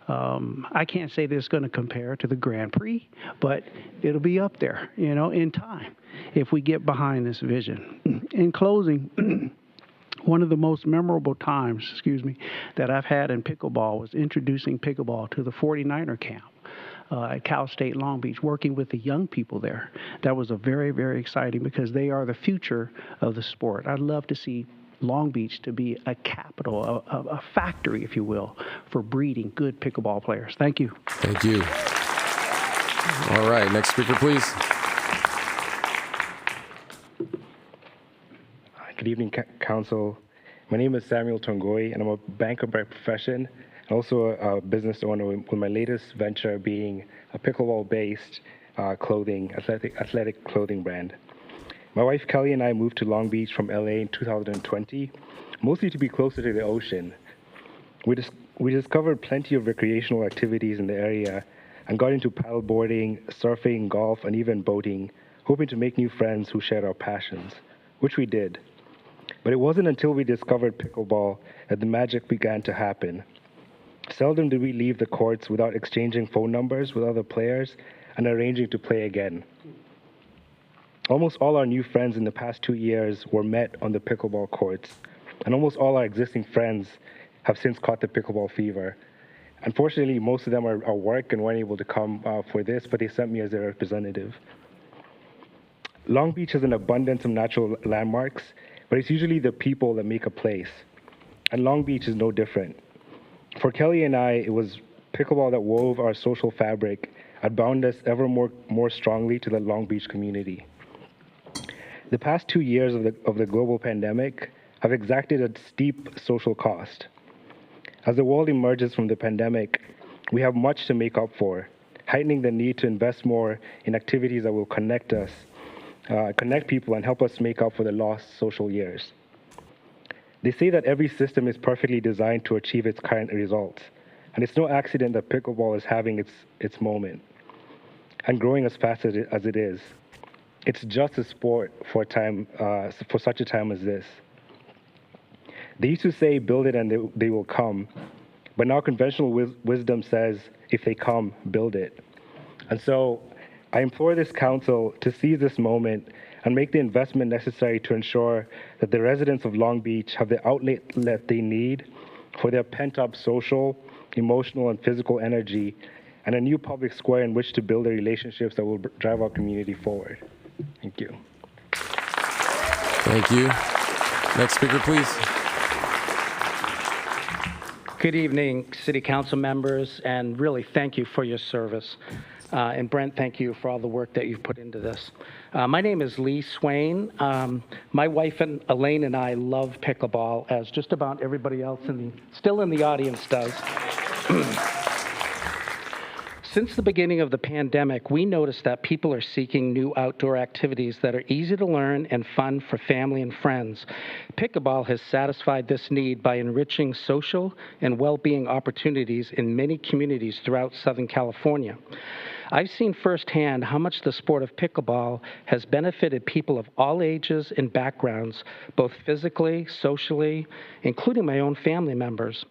I can't say that it's going to compare to the Grand Prix, but it'll be up there, in time if we get behind this vision. In closing, one of the most memorable times, that I've had in pickleball was introducing pickleball to the 49er camp at Cal State Long Beach, working with the young people there. That was a very, very exciting because they are the future of the sport. I'd love to see Long Beach to be a capital, a factory, if you will, for breeding good pickleball players. Thank you. Thank you. All right, next speaker, please. Good evening, Council. My name is Samuel Tongoi, and I'm a banker by profession, and also a business owner with my latest venture being a pickleball-based athletic clothing brand. My wife Kelly and I moved to Long Beach from LA in 2020, mostly to be closer to the ocean. We discovered plenty of recreational activities in the area and got into paddleboarding, surfing, golf, and even boating, hoping to make new friends who shared our passions, which we did. But it wasn't until we discovered pickleball that the magic began to happen. Seldom did we leave the courts without exchanging phone numbers with other players and arranging to play again. Almost all our new friends in the past 2 years were met on the pickleball courts, and almost all our existing friends have since caught the pickleball fever. Unfortunately, most of them are at work and weren't able to come for this, but they sent me as their representative. Long Beach has an abundance of natural landmarks, but it's usually the people that make a place. And Long Beach is no different. For Kelly and I, it was pickleball that wove our social fabric and bound us ever more strongly to the Long Beach community. The past 2 years of the global pandemic have exacted a steep social cost. As the world emerges from the pandemic, we have much to make up for, heightening the need to invest more in activities that will connect us, connect people and help us make up for the lost social years. They say that every system is perfectly designed to achieve its current results, and it's no accident that pickleball is having its moment and growing as fast as it is. It's just a sport for such a time as this. They used to say, build it and they will come. But now conventional wisdom says, if they come, build it. And so I implore this council to seize this moment and make the investment necessary to ensure that the residents of Long Beach have the outlet that they need for their pent-up social, emotional, and physical energy, and a new public square in which to build the relationships that will drive our community forward. Thank you. Thank you. Next speaker, please. Good evening, City Council members, and really thank you for your service. And Brent, thank you for all the work that you've put into this. My name is Lee Swain. My wife and Elaine and I love pickleball, as just about everybody else still in the audience does. Since the beginning of the pandemic, we noticed that people are seeking new outdoor activities that are easy to learn and fun for family and friends. Pickleball has satisfied this need by enriching social and well-being opportunities in many communities throughout Southern California. I've seen firsthand how much the sport of pickleball has benefited people of all ages and backgrounds, both physically, socially, including my own family members.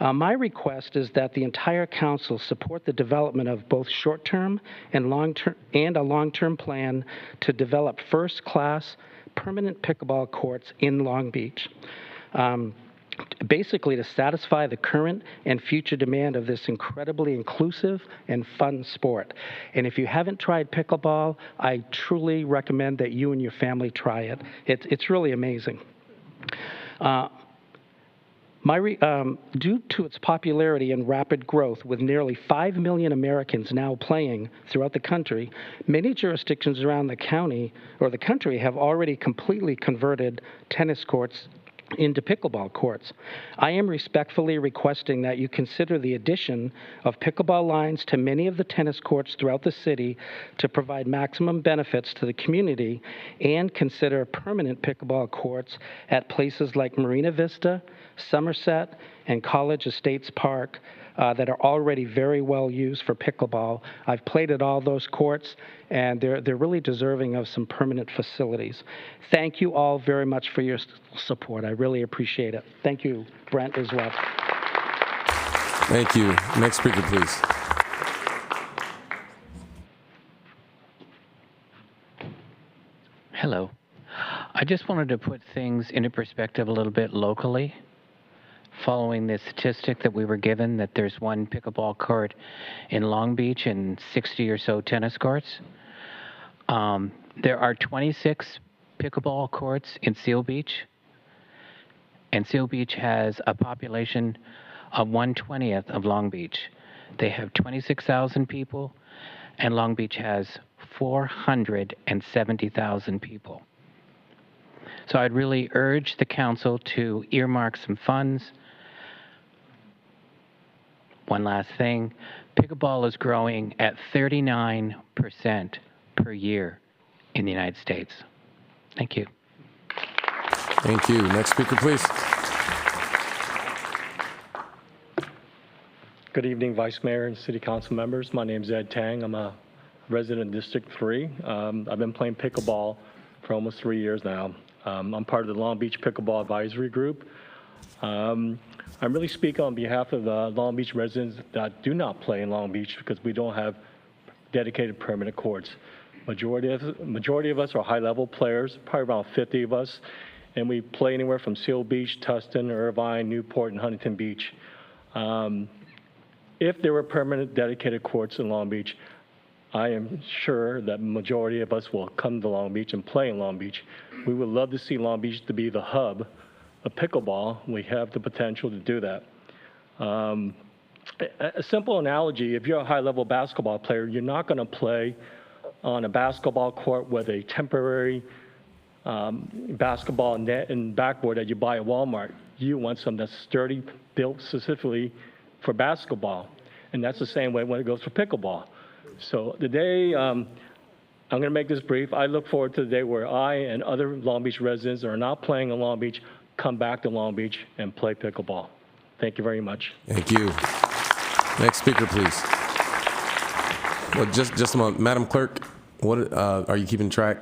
My request is that the entire council support the development of both short-term and a long-term plan to develop first-class permanent pickleball courts in Long Beach. Basically to satisfy the current and future demand of this incredibly inclusive and fun sport. And if you haven't tried pickleball, I truly recommend that you and your family try it. It's really amazing. Due to its popularity and rapid growth, with nearly 5 million Americans now playing throughout the country, many jurisdictions around the county or the country have already completely converted tennis courts into pickleball courts. I am respectfully requesting that you consider the addition of pickleball lines to many of the tennis courts throughout the city to provide maximum benefits to the community, and consider permanent pickleball courts at places like Marina Vista, Somerset, and College Estates Park that are already very well used for pickleball. I've played at all those courts, and they're really deserving of some permanent facilities. Thank you all very much for your support. I really appreciate it. Thank you, Brent, as well. Thank you. Next speaker, please. Hello. I just wanted to put things into perspective a little bit locally. Following the statistic that we were given that there's one pickleball court in Long Beach and 60 or so tennis courts. There are 26 pickleball courts in Seal Beach, and Seal Beach has a population of 1/20th of Long Beach. They have 26,000 people, and Long Beach has 470,000 people. So I'd really urge the council to earmark some funds. One last thing, pickleball is growing at 39% per year in the United States. Thank you. Thank you. Next speaker, please. Good evening, Vice Mayor and City Council members. My name is Ed Tang. I'm a resident of District 3. I've been playing pickleball for almost 3 years now. I'm part of the Long Beach Pickleball Advisory Group. I'm really speaking on behalf of the Long Beach residents that do not play in Long Beach because we don't have dedicated permanent courts. Majority of us are high-level players, probably around 50 of us, and we play anywhere from Seal Beach, Tustin, Irvine, Newport, and Huntington Beach. If there were permanent dedicated courts in Long Beach, I am sure that majority of us will come to Long Beach and play in Long Beach. We would love to see Long Beach to be the hub of pickleball. We have the potential to do that. A simple analogy, if you're a high-level basketball player, you're not going to play on a basketball court with a temporary basketball net and backboard that you buy at Walmart. You want something that's sturdy, built specifically for basketball. And that's the same way when it goes for pickleball. So today, I'm going to make this brief. I look forward to the day where I and other Long Beach residents that are not playing in Long Beach come back to Long Beach and play pickleball. Thank you very much. Thank you. Next speaker, please. Well, just a moment. Madam Clerk, what are you keeping track?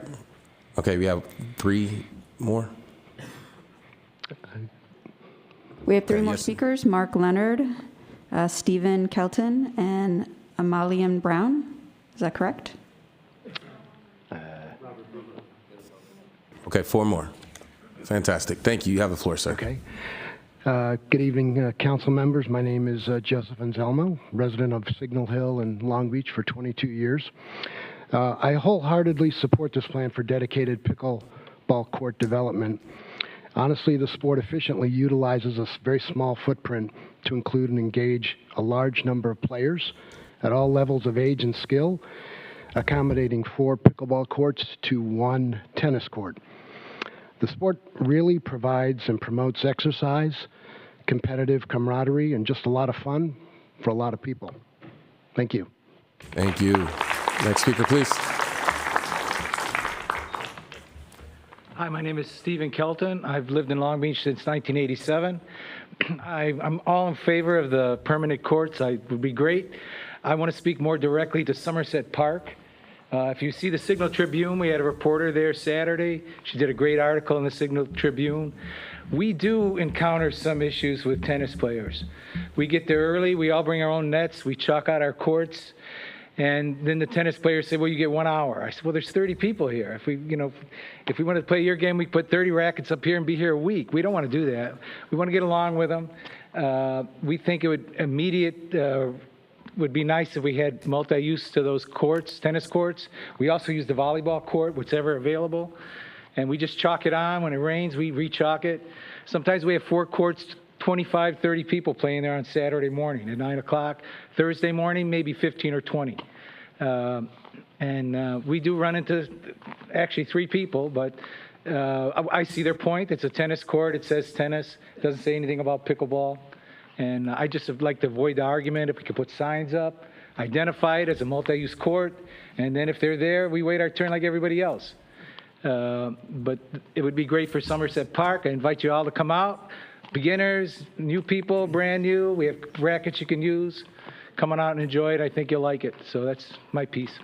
Okay, we have 3 more. We have 3 more speakers, Mark Leonard, Stephen Kelton, and Amalian Brown. Is that correct? Okay, 4 more. Fantastic. Thank you. You have the floor, sir. Okay. Good evening, council members. My name is Joseph Anselmo, resident of Signal Hill and Long Beach for 22 years. I wholeheartedly support this plan for dedicated pickleball court development. Honestly, the sport efficiently utilizes a very small footprint to include and engage a large number of players at all levels of age and skill, accommodating 4 pickleball courts to 1 tennis court. The sport really provides and promotes exercise, competitive camaraderie, and just a lot of fun for a lot of people. Thank you. Thank you. Next speaker, please. Hi, my name is Stephen Kelton. I've lived in Long Beach since 1987. I'm all in favor of the permanent courts. It would be great. I want to speak more directly to Somerset Park. If you see the Signal Tribune, we had a reporter there Saturday. She did a great article in the Signal Tribune. We do encounter some issues with tennis players. We get there early. We all bring our own nets. We chalk out our courts. And then the tennis players say, well, you get 1 hour. I said, well, there's 30 people here. If we want to play your game, we put 30 rackets up here and be here a week. We don't want to do that. We want to get along with them. We think it would be nice if we had multi-use to those courts, tennis courts. We also use the volleyball court, whichever available. And we just chalk it on. When it rains, we re-chalk it. Sometimes we have 4 courts, 25, 30 people playing there on Saturday morning at 9 o'clock. Thursday morning, maybe 15 or 20. We do run into actually 3 people, but I see their point. It's a tennis court. It says tennis. It doesn't say anything about pickleball. And I just would like to avoid the argument if we could put signs up, identify it as a multi-use court, and then if they're there, we wait our turn like everybody else. But it would be great for Somerset Park. I invite you all to come out. Beginners, new people, brand new. We have rackets you can use. Come on out and enjoy it. I think you'll like it. So that's my piece.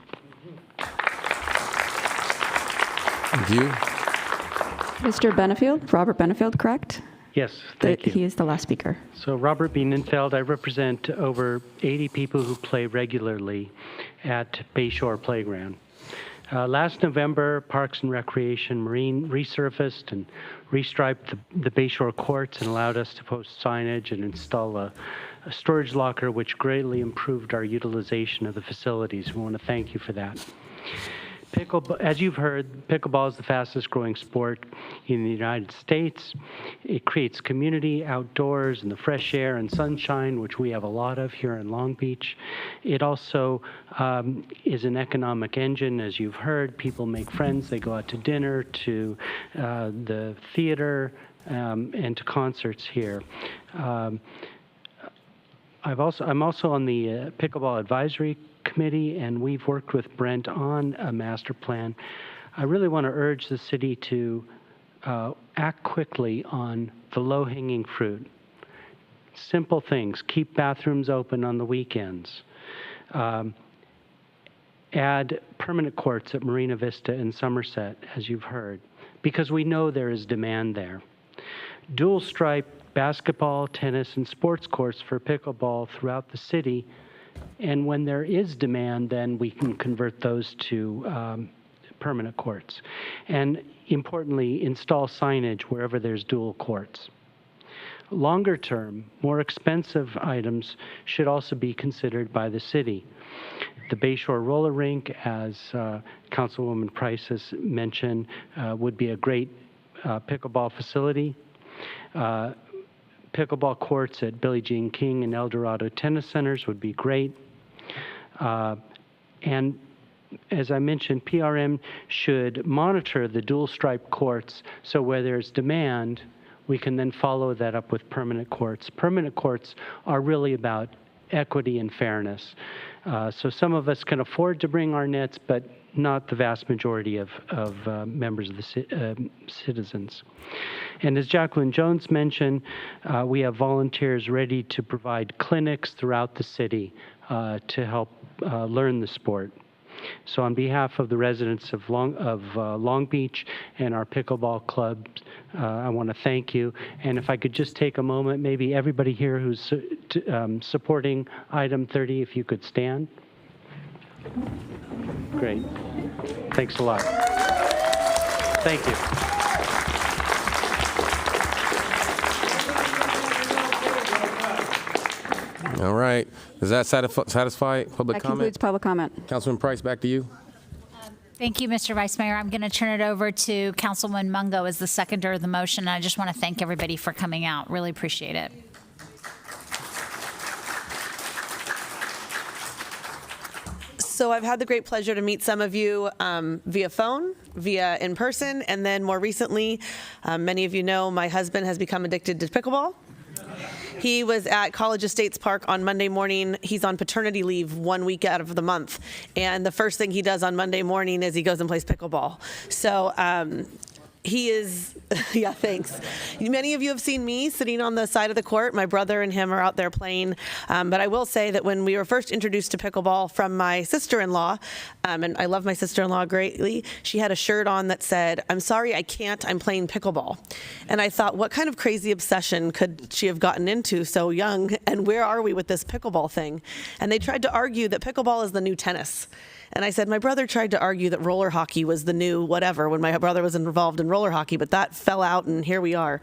Thank you. Mr. Benefield, Robert Benefield, correct? Yes, thank you. He is the last speaker. So Robert B. Ninfeld, I represent over 80 people who play regularly at Bayshore Playground. Last November, Parks and Recreation Marine resurfaced and restriped the Bayshore courts and allowed us to post signage and install a storage locker, which greatly improved our utilization of the facilities. We want to thank you for that. As you've heard, pickleball is the fastest growing sport in the United States. It creates community outdoors in the fresh air and sunshine, which we have a lot of here in Long Beach. It also is an economic engine. As you've heard, people make friends. They go out to dinner, to the theater, and to concerts here. I'm also on the Pickleball Advisory Committee, and we've worked with Brent on a master plan. I really want to urge the city to act quickly on the low-hanging fruit. simple things. Keep bathrooms open on the weekends. Add permanent courts at Marina Vista and Somerset, as you've heard, because we know there is demand there. Dual stripe basketball, tennis, and sports courts for pickleball throughout the city. And when there is demand, then we can convert those to permanent courts. And importantly, install signage wherever there's dual courts. Longer term, more expensive items should also be considered by the city. The Bayshore roller rink, as Councilwoman Price has mentioned, would be a great pickleball facility. Pickleball courts at Billie Jean King and El Dorado tennis centers would be great. And as I mentioned, PRM should monitor the dual stripe courts, so where there's demand, we can then follow that up with permanent courts. Permanent courts are really about equity and fairness. So some of us can afford to bring our nets, but not the vast majority of members of the citizens. And as Jacqueline Jones mentioned, we have volunteers ready to provide clinics throughout the city to help learn the sport. So on behalf of the residents of Long Beach and our pickleball clubs, I want to thank you. And if I could just take a moment, maybe everybody here who's supporting item 30, if you could stand. Great. Thanks a lot. Thank you. All right. Does that satisfy public That comment? concludes public comment. Councilman Price, back to you. Thank you, Mr. Vice Mayor. I'm going to turn it over to Councilman Mungo as the seconder of the motion. I just want to thank everybody for coming out. Really appreciate it. So I've had the great pleasure to meet some of you via phone, via in person, and then more recently, many of you know my husband has become addicted to pickleball. He was at College Estates Park on Monday morning. He's on paternity leave 1 week out of the month. And the first thing he does on Monday morning is he goes and plays pickleball. So he is, yeah, thanks. Many of you have seen me sitting on the side of the court. My brother and him are out there playing. But I will say that when we were first introduced to pickleball from my sister-in-law, and I love my sister-in-law greatly, she had a shirt on that said, "I'm sorry, I can't, I'm playing pickleball." And I thought, what kind of crazy obsession could she have gotten into so young? And where are we with this pickleball thing? And they tried to argue that pickleball is the new tennis. And I said, my brother tried to argue that roller hockey was the new whatever when my brother was involved in roller hockey, but that fell out and here we are.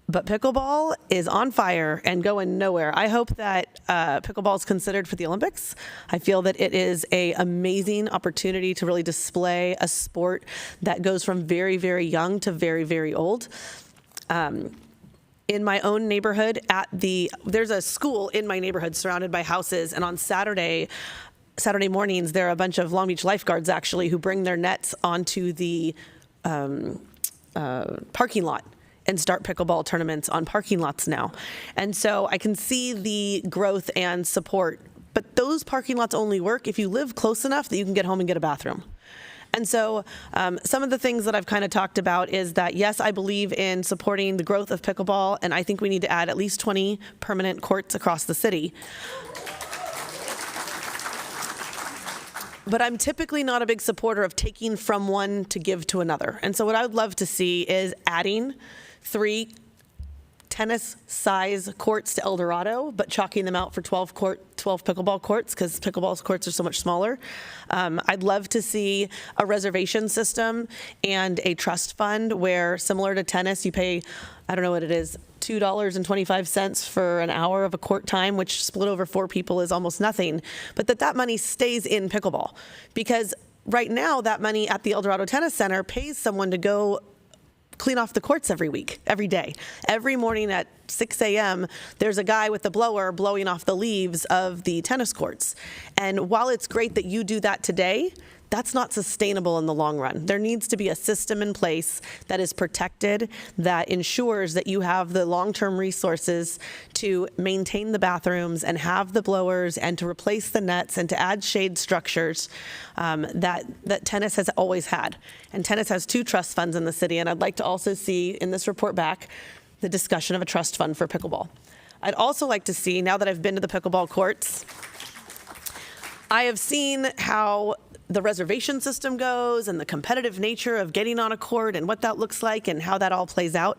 But pickleball is on fire and going nowhere. I hope that pickleball is considered for the Olympics. I feel that it is an amazing opportunity to really display a sport that goes from very, very young to very, very old. In my own neighborhood, there's a school in my neighborhood surrounded by houses, and on Saturday mornings, there are a bunch of Long Beach lifeguards actually who bring their nets onto the parking lot and start pickleball tournaments on parking lots now. And so I can see the growth and support, but those parking lots only work if you live close enough that you can get home and get a bathroom. And so some of the things that I've kind of talked about is that, yes, I believe in supporting the growth of pickleball, and I think we need to add at least 20 permanent courts across the city. But I'm typically not a big supporter of taking from one to give to another. And so what I would love to see is adding 3 tennis-size courts to El Dorado, but chalking them out for 12 pickleball courts, because pickleball courts are so much smaller. I'd love to see a reservation system and a trust fund where, similar to tennis, you pay, I don't know what it is, $2.25 for an hour of a court time, which split over 4 people is almost nothing, but that money stays in pickleball. Because right now, that money at the El Dorado Tennis Center pays someone to go clean off the courts every day. Every morning at 6 a.m., there's a guy with a blower blowing off the leaves of the tennis courts. And while it's great that you do that today, that's not sustainable in the long run. There needs to be a system in place that is protected, that ensures that you have the long-term resources to maintain the bathrooms and have the blowers and to replace the nets and to add shade structures that tennis has always had. And tennis has 2 trust funds in the city, and I'd like to also see in this report back the discussion of a trust fund for pickleball. I'd also like to see, now that I've been to the pickleball courts, I have seen how the reservation system goes and the competitive nature of getting on a court and what that looks like and how that all plays out.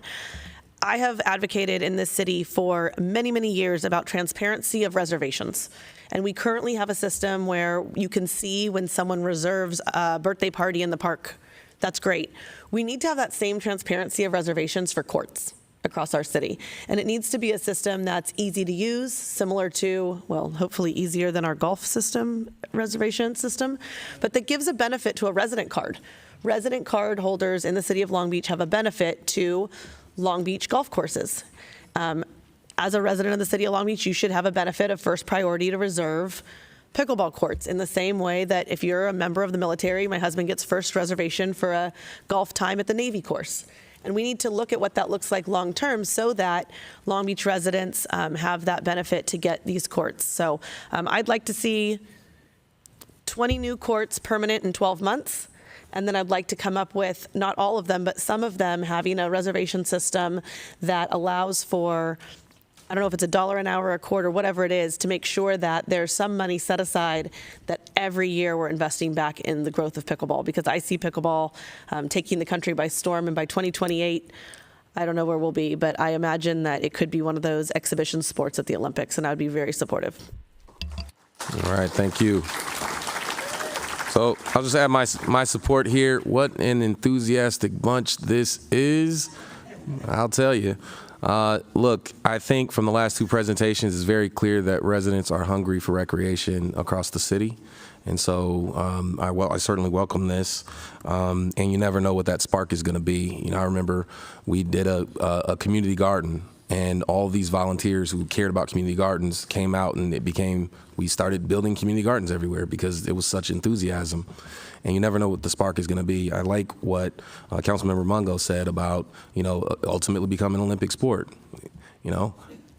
I have advocated in this city for many, many years about transparency of reservations. And we currently have a system where you can see when someone reserves a birthday party in the park. That's great. We need to have that same transparency of reservations for courts across our city. And it needs to be a system that's easy to use, similar to, well, hopefully easier than our golf system, reservation system, but that gives a benefit to a resident card. Resident card holders in the city of Long Beach have a benefit to Long Beach golf courses. As a resident of the city of Long Beach, you should have a benefit of first priority to reserve pickleball courts in the same way that if you're a member of the military, my husband gets first reservation for a golf time at the Navy course. And we need to look at what that looks like long term so that Long Beach residents have that benefit to get these courts. So I'd like to see 20 new courts permanent in 12 months. And then I'd like to come up with, not all of them, but some of them having a reservation system that allows for, I don't know if it's $1 an hour, a quarter, whatever it is, to make sure that there's some money set aside that every year we're investing back in the growth of pickleball. Because I see pickleball taking the country by storm, and by 2028, I don't know where we'll be, but I imagine that it could be one of those exhibition sports at the Olympics, and I'd be very supportive. All right, thank you. So I'll just add my support here. What an enthusiastic bunch this is. I'll tell you. Look, I think from the last two presentations, it's very clear that residents are hungry for recreation across the city. And so I certainly welcome this. And you never know what that spark is going to be. You know, I remember we did a community garden, and all these volunteers who cared about community gardens came out, and we started building community gardens everywhere because it was such enthusiasm. And you never know what the spark is going to be. I like what Councilmember Mungo said about, ultimately becoming an Olympic sport.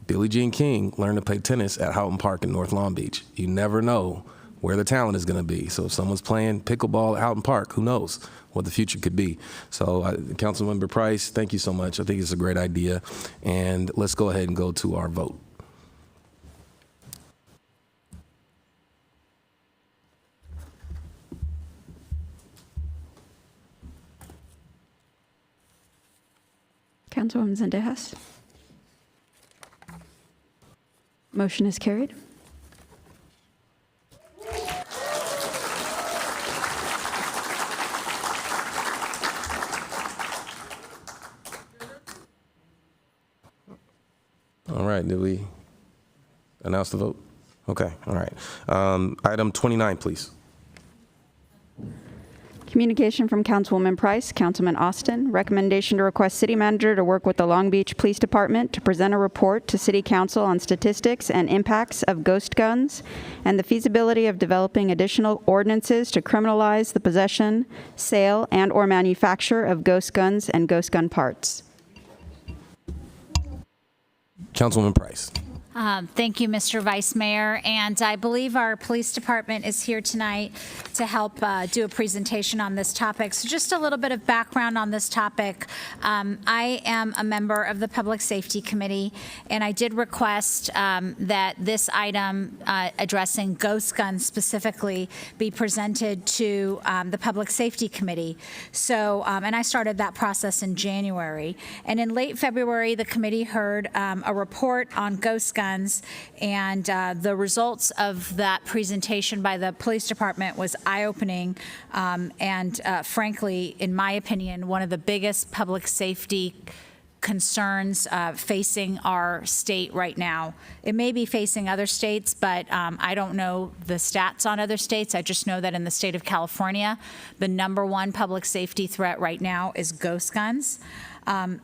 Billie Jean King learned to play tennis at Houghton Park in North Long Beach. You never know where the talent is going to be. So if someone's playing pickleball at Houghton Park, who knows what the future could be. So Councilmember Price, thank you so much. I think it's a great idea. And let's go ahead and go to our vote. Councilwoman Zendejas. Motion is carried. All right, did we announce the vote? Okay, all right. Item 29, please. Communication from Councilwoman Price, Councilman Austin. Recommendation to request city manager to work with the Long Beach Police Department to present a report to City Council on statistics and impacts of ghost guns and the feasibility of developing additional ordinances to criminalize the possession, sale, and/or manufacture of ghost guns and ghost gun parts. Councilwoman Price. Thank you, Mr. Vice Mayor. And I believe our police department is here tonight to help do a presentation on this topic. So just a little bit of background on this topic. I am a member of the Public Safety Committee, and I did request that this item addressing ghost guns specifically be presented to the Public Safety Committee. So, and I started that process in January. And in late February, the committee heard a report on ghost guns, and the results of that presentation by the police department was eye-opening and frankly, in my opinion, one of the biggest public safety concerns facing our state right now. It may be facing other states, but I don't know the stats on other states. I just know that in the state of California, the #1 public safety threat right now is ghost guns.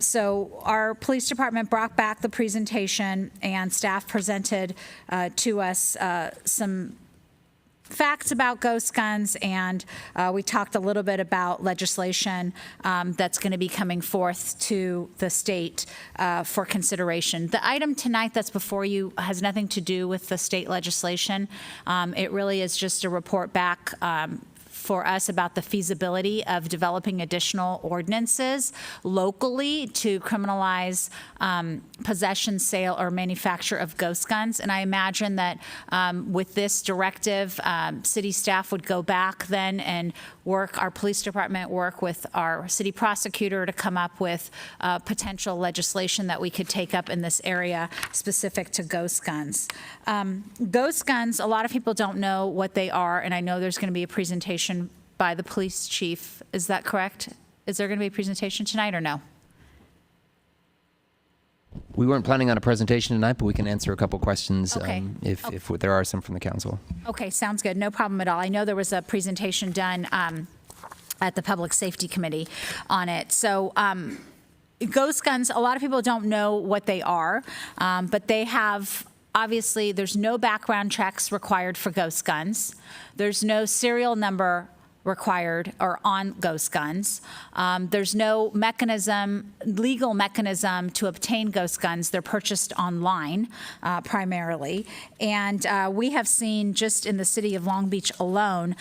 So our police department brought back the presentation, and staff presented to us some facts about ghost guns, and we talked a little bit about legislation that's going to be coming forth to the state for consideration. The item tonight that's before you has nothing to do with the state legislation. It really is just a report back for us about the feasibility of developing additional ordinances locally to criminalize possession, sale, or manufacture of ghost guns. And I imagine that with this directive, city staff would go back then and our police department work with our city prosecutor to come up with potential legislation that we could take up in this area specific to ghost guns. Ghost guns, a lot of people don't know what they are, and I know there's going to be a presentation by the police chief. Is that correct? Is there going to be a presentation tonight or no? We weren't planning on a presentation tonight, but we can answer a couple questions Okay. if there are some from the council. Okay, sounds good. No problem at all. I know there was a presentation done at the Public Safety Committee on it. So ghost guns, a lot of people don't know what they are, but they have, obviously, there's no background checks required for ghost guns. There's no serial number required or on ghost guns. There's no legal mechanism to obtain ghost guns. They're purchased online primarily. And we have seen just in the city of Long Beach alone,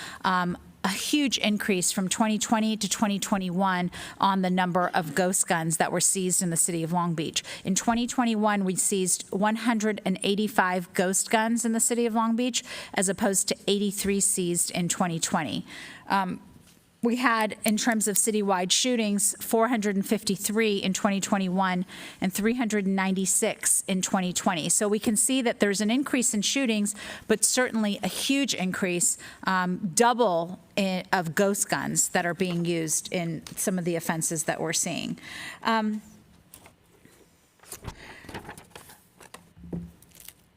a huge increase from 2020 to 2021 on the number of ghost guns that were seized in the city of Long Beach. In 2021, we seized 185 ghost guns in the city of Long Beach, as opposed to 83 seized in 2020. We had, in terms of citywide shootings, 453 in 2021 and 396 in 2020. So we can see that there's an increase in shootings, but certainly a huge increase, double of ghost guns that are being used in some of the offenses that we're seeing.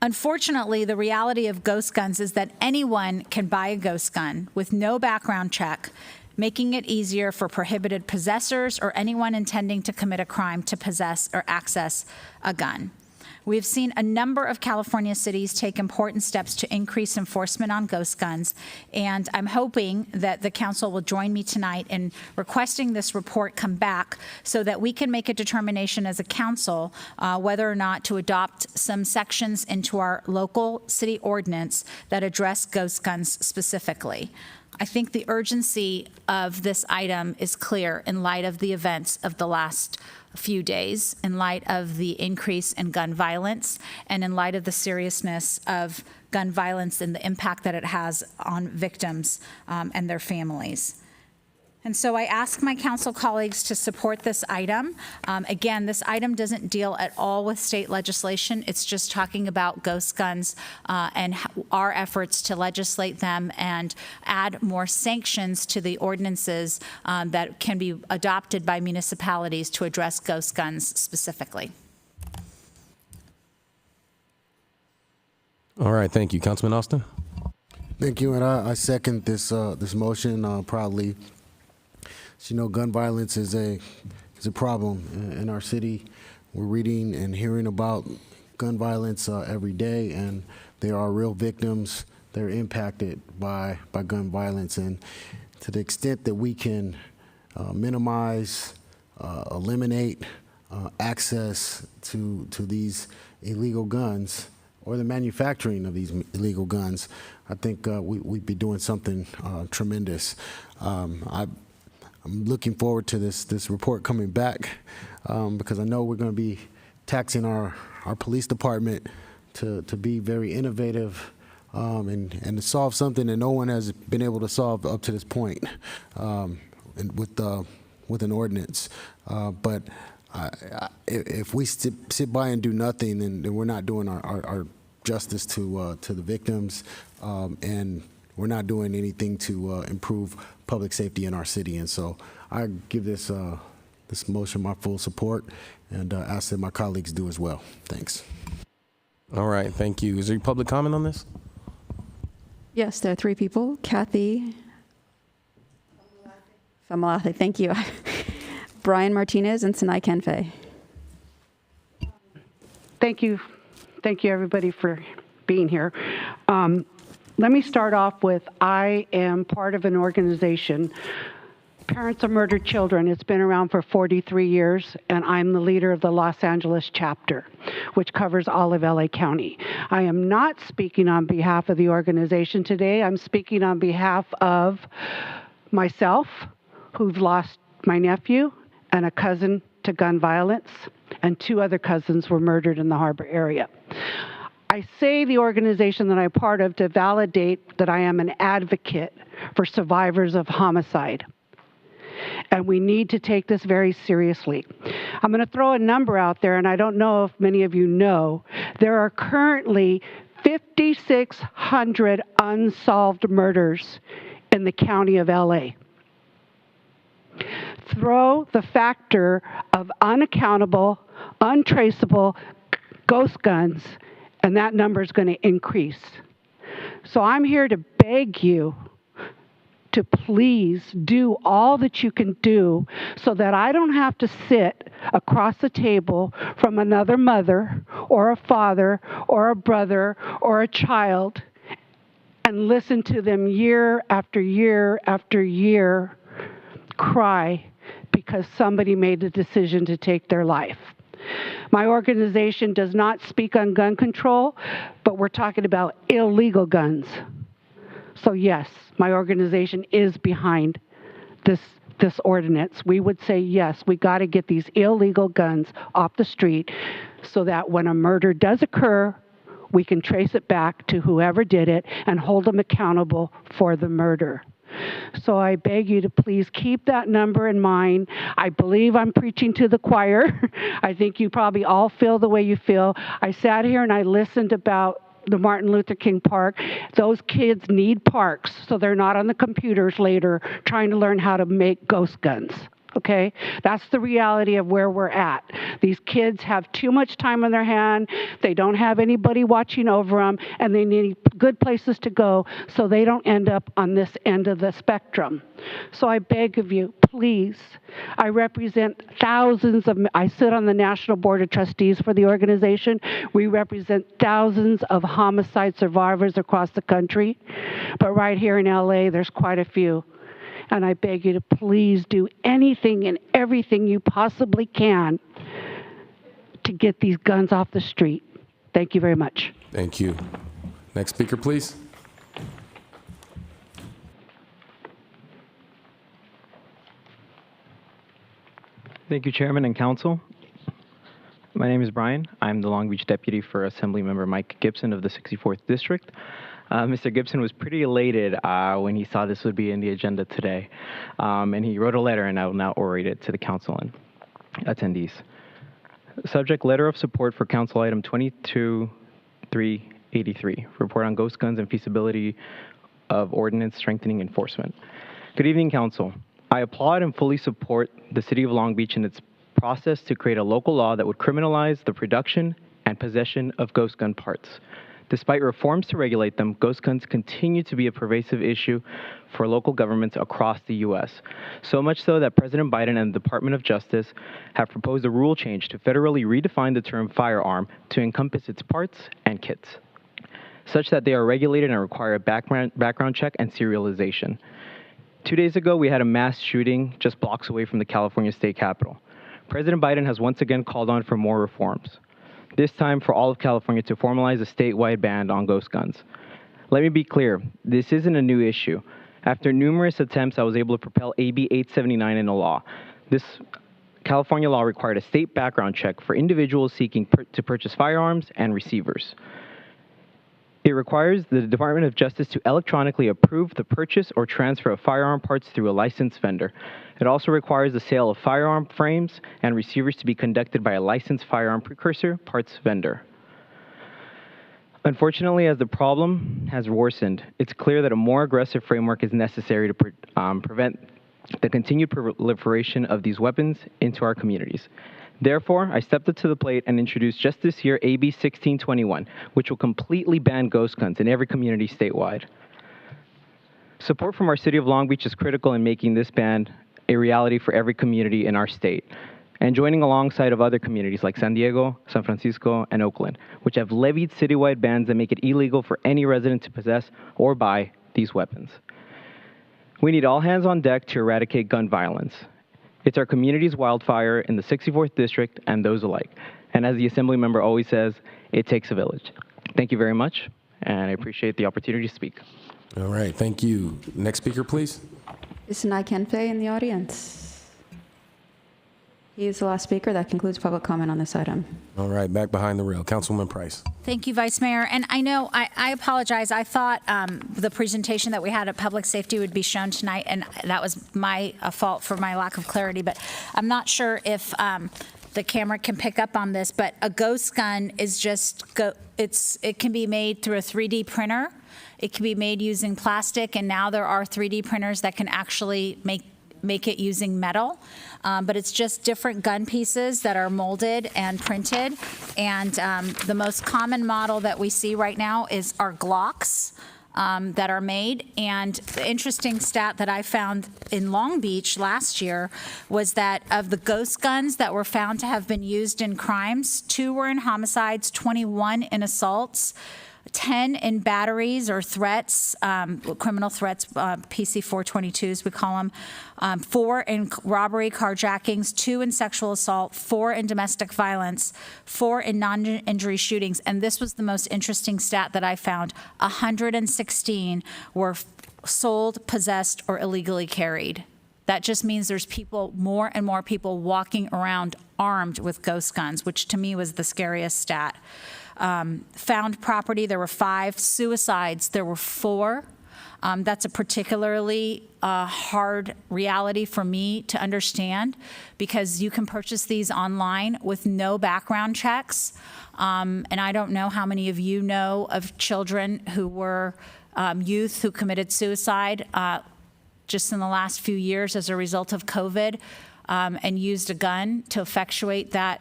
Unfortunately, the reality of ghost guns is that anyone can buy a ghost gun with no background check, making it easier for prohibited possessors or anyone intending to commit a crime to possess or access a gun. We've seen a number of California cities take important steps to increase enforcement on ghost guns, and I'm hoping that the council will join me tonight in requesting this report come back so that we can make a determination as a council whether or not to adopt some sections into our local city ordinance that address ghost guns specifically. I think the urgency of this item is clear in light of the events of the last few days, in light of the increase in gun violence, and in light of the seriousness of gun violence and the impact that it has on victims and their families. And so I ask my council colleagues to support this item. Again, this item doesn't deal at all with state legislation. It's just talking about ghost guns and our efforts to legislate them and add more sanctions to the ordinances that can be adopted by municipalities to address ghost guns specifically. All right, thank you. Councilman Austin? Thank you, and I second this this motion proudly. You know, gun violence is a problem in our city. We're reading and hearing about gun violence every day, and there are real victims that are impacted by gun violence. And to the extent that we can minimize, eliminate access to these illegal guns or the manufacturing of these illegal guns, I think we'd be doing something tremendous. I'm looking forward to this report coming back because I know we're going to be taxing our police department to be very innovative and to solve something that no one has been able to solve up to this point with an ordinance. But if we sit by and do nothing, then we're not doing our justice to the victims, and we're not doing anything to improve public safety in our city. And so I give this motion my full support, and ask that my colleagues do as well. Thanks. All right, thank you. Is there public comment on this? Yes, there are three people. Kathy Famalate, thank you. Brian Martinez and Sinai Kenfe. Thank you. Thank you, everybody, for being here. Let me start off with, I am part of an organization, Parents of Murdered Children. It's been around for 43 years, and I'm the leader of the Los Angeles chapter, which covers all of LA County. I am not speaking on behalf of the organization today. I'm speaking on behalf of myself, who've lost my nephew and a cousin to gun violence, and 2 other cousins were murdered in the Harbor area. I say the organization that I'm part of to validate that I am an advocate for survivors of homicide. And we need to take this very seriously. I'm going to throw a number out there, and I don't know if many of you know. There are currently 5,600 unsolved murders in the county of LA. Throw the factor of unaccountable, untraceable ghost guns, and that number is going to increase. So I'm here to beg you to please do all that you can do so that I don't have to sit across the table from another mother or a father or a brother or a child and listen to them year after year after year cry because somebody made a decision to take their life. My organization does not speak on gun control, but we're talking about illegal guns. So yes, my organization is behind this ordinance. We would say, yes, we got to get these illegal guns off the street so that when a murder does occur, we can trace it back to whoever did it and hold them accountable for the murder. So I beg you to please keep that number in mind. I believe I'm preaching to the choir. I think you probably all feel the way you feel. I sat here and I listened about the Martin Luther King Park. Those kids need parks so they're not on the computers later trying to learn how to make ghost guns. Okay? That's the reality of where we're at. These kids have too much time on their hand. They don't have anybody watching over them, and they need good places to go so they don't end up on this end of the spectrum. So I beg of you, please, I represent thousands of, I sit on the National Board of Trustees for the organization. We represent thousands of homicide survivors across the country. But right here in LA, there's quite a few. And I beg you to please do anything and everything you possibly can to get these guns off the street. Thank you very much. Thank you. Next speaker, please. Thank you, Chairman and Council. My name is Brian. I'm the Long Beach Deputy for Assemblymember Mike Gibson of the 64th District. Mr. Gibson was pretty elated when he saw this would be in the agenda today. And he wrote a letter, and I will now orate it to the Council and attendees. Subject, letter of support for Council Item 22383, report on ghost guns and feasibility of ordinance strengthening enforcement. Good evening, Council. I applaud and fully support the City of Long Beach in its process to create a local law that would criminalize the production and possession of ghost gun parts. Despite reforms to regulate them, ghost guns continue to be a pervasive issue for local governments across the U.S. So much so that President Biden and the Department of Justice have proposed a rule change to federally redefine the term firearm to encompass its parts and kits, such that they are regulated and require a background check and serialization. 2 days ago, we had a mass shooting just blocks away from the California State Capitol. President Biden has once again called on for more reforms, this time for all of California to formalize a statewide ban on ghost guns. Let me be clear, this isn't a new issue. After numerous attempts, I was able to propel AB 879 into law. This California law required a state background check for individuals seeking to purchase firearms and receivers. It requires the Department of Justice to electronically approve the purchase or transfer of firearm parts through a licensed vendor. It also requires the sale of firearm frames and receivers to be conducted by a licensed firearm precursor parts vendor. Unfortunately, as the problem has worsened, it's clear that a more aggressive framework is necessary to prevent the continued proliferation of these weapons into our communities. Therefore, I stepped up to the plate and introduced just this year AB 1621, which will completely ban ghost guns in every community statewide. Support from our City of Long Beach is critical in making this ban a reality for every community in our state, and joining alongside of other communities like San Diego, San Francisco, and Oakland, which have levied citywide bans that make it illegal for any resident to possess or buy these weapons. We need all hands on deck to eradicate gun violence. It's our community's wildfire in the 64th District and those alike. And as the Assembly member always says, it takes a village. Thank you very much, and I appreciate the opportunity to speak. All right, thank you. Next speaker, please. Is Nai Kenfei in the audience? He is the last speaker. That concludes public comment on this item. All right, back behind the rail. Councilwoman Price. Thank you, Vice Mayor. And I know, I apologize. I thought the presentation that we had at Public Safety would be shown tonight, and that was my fault for my lack of clarity. But I'm not sure if the camera can pick up on this, but a ghost gun is just, it can be made through a 3D printer. It can be made using plastic, and now there are 3D printers that can actually make it using metal. But it's just different gun pieces that are molded and printed. And the most common model that we see right now is our Glocks that are made. And the interesting stat that I found in Long Beach last year was that of the ghost guns that were found to have been used in crimes, 2 were in homicides, 21 in assaults, 10 in batteries or threats, criminal threats, PC 422s we call them, 4 in robbery, carjackings, 2 in sexual assault, 4 in domestic violence, 4 in non-injury shootings. And this was the most interesting stat that I found. 116 were sold, possessed, or illegally carried. That just means there's more and more people walking around armed with ghost guns, which to me was the scariest stat. Found property, there were 5. Suicides, there were 4. That's a particularly hard reality for me to understand because you can purchase these online with no background checks. And I don't know how many of you know of children who were youth who committed suicide just in the last few years as a result of COVID and used a gun to effectuate that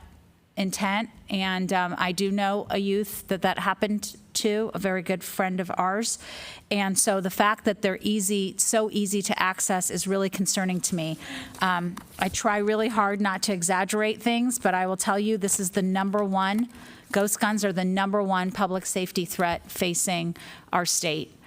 intent. And I do know a youth that happened to, a very good friend of ours. And so the fact that they're so easy to access is really concerning to me. I try really hard not to exaggerate things, but I will tell you this is the #1, ghost guns are the #1 public safety threat facing our state.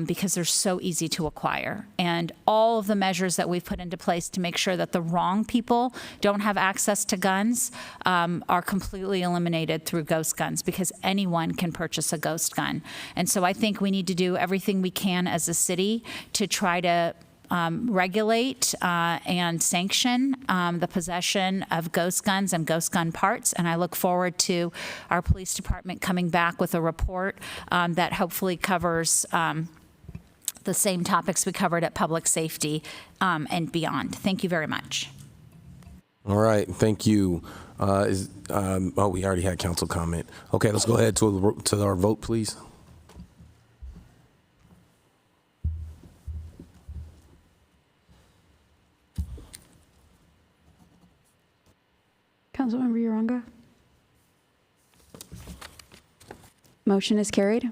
Because they're so easy to acquire. And all of the measures that we've put into place to make sure that the wrong people don't have access to guns are completely eliminated through ghost guns because anyone can purchase a ghost gun. And so I think we need to do everything we can as a city to try to regulate and sanction the possession of ghost guns and ghost gun parts. And I look forward to our police department coming back with a report that hopefully covers the same topics we covered at public safety and beyond. Thank you very much. All right, thank you. We already had council comment. Okay, let's go ahead to our vote, please. Councilmember Uranga. Motion is carried.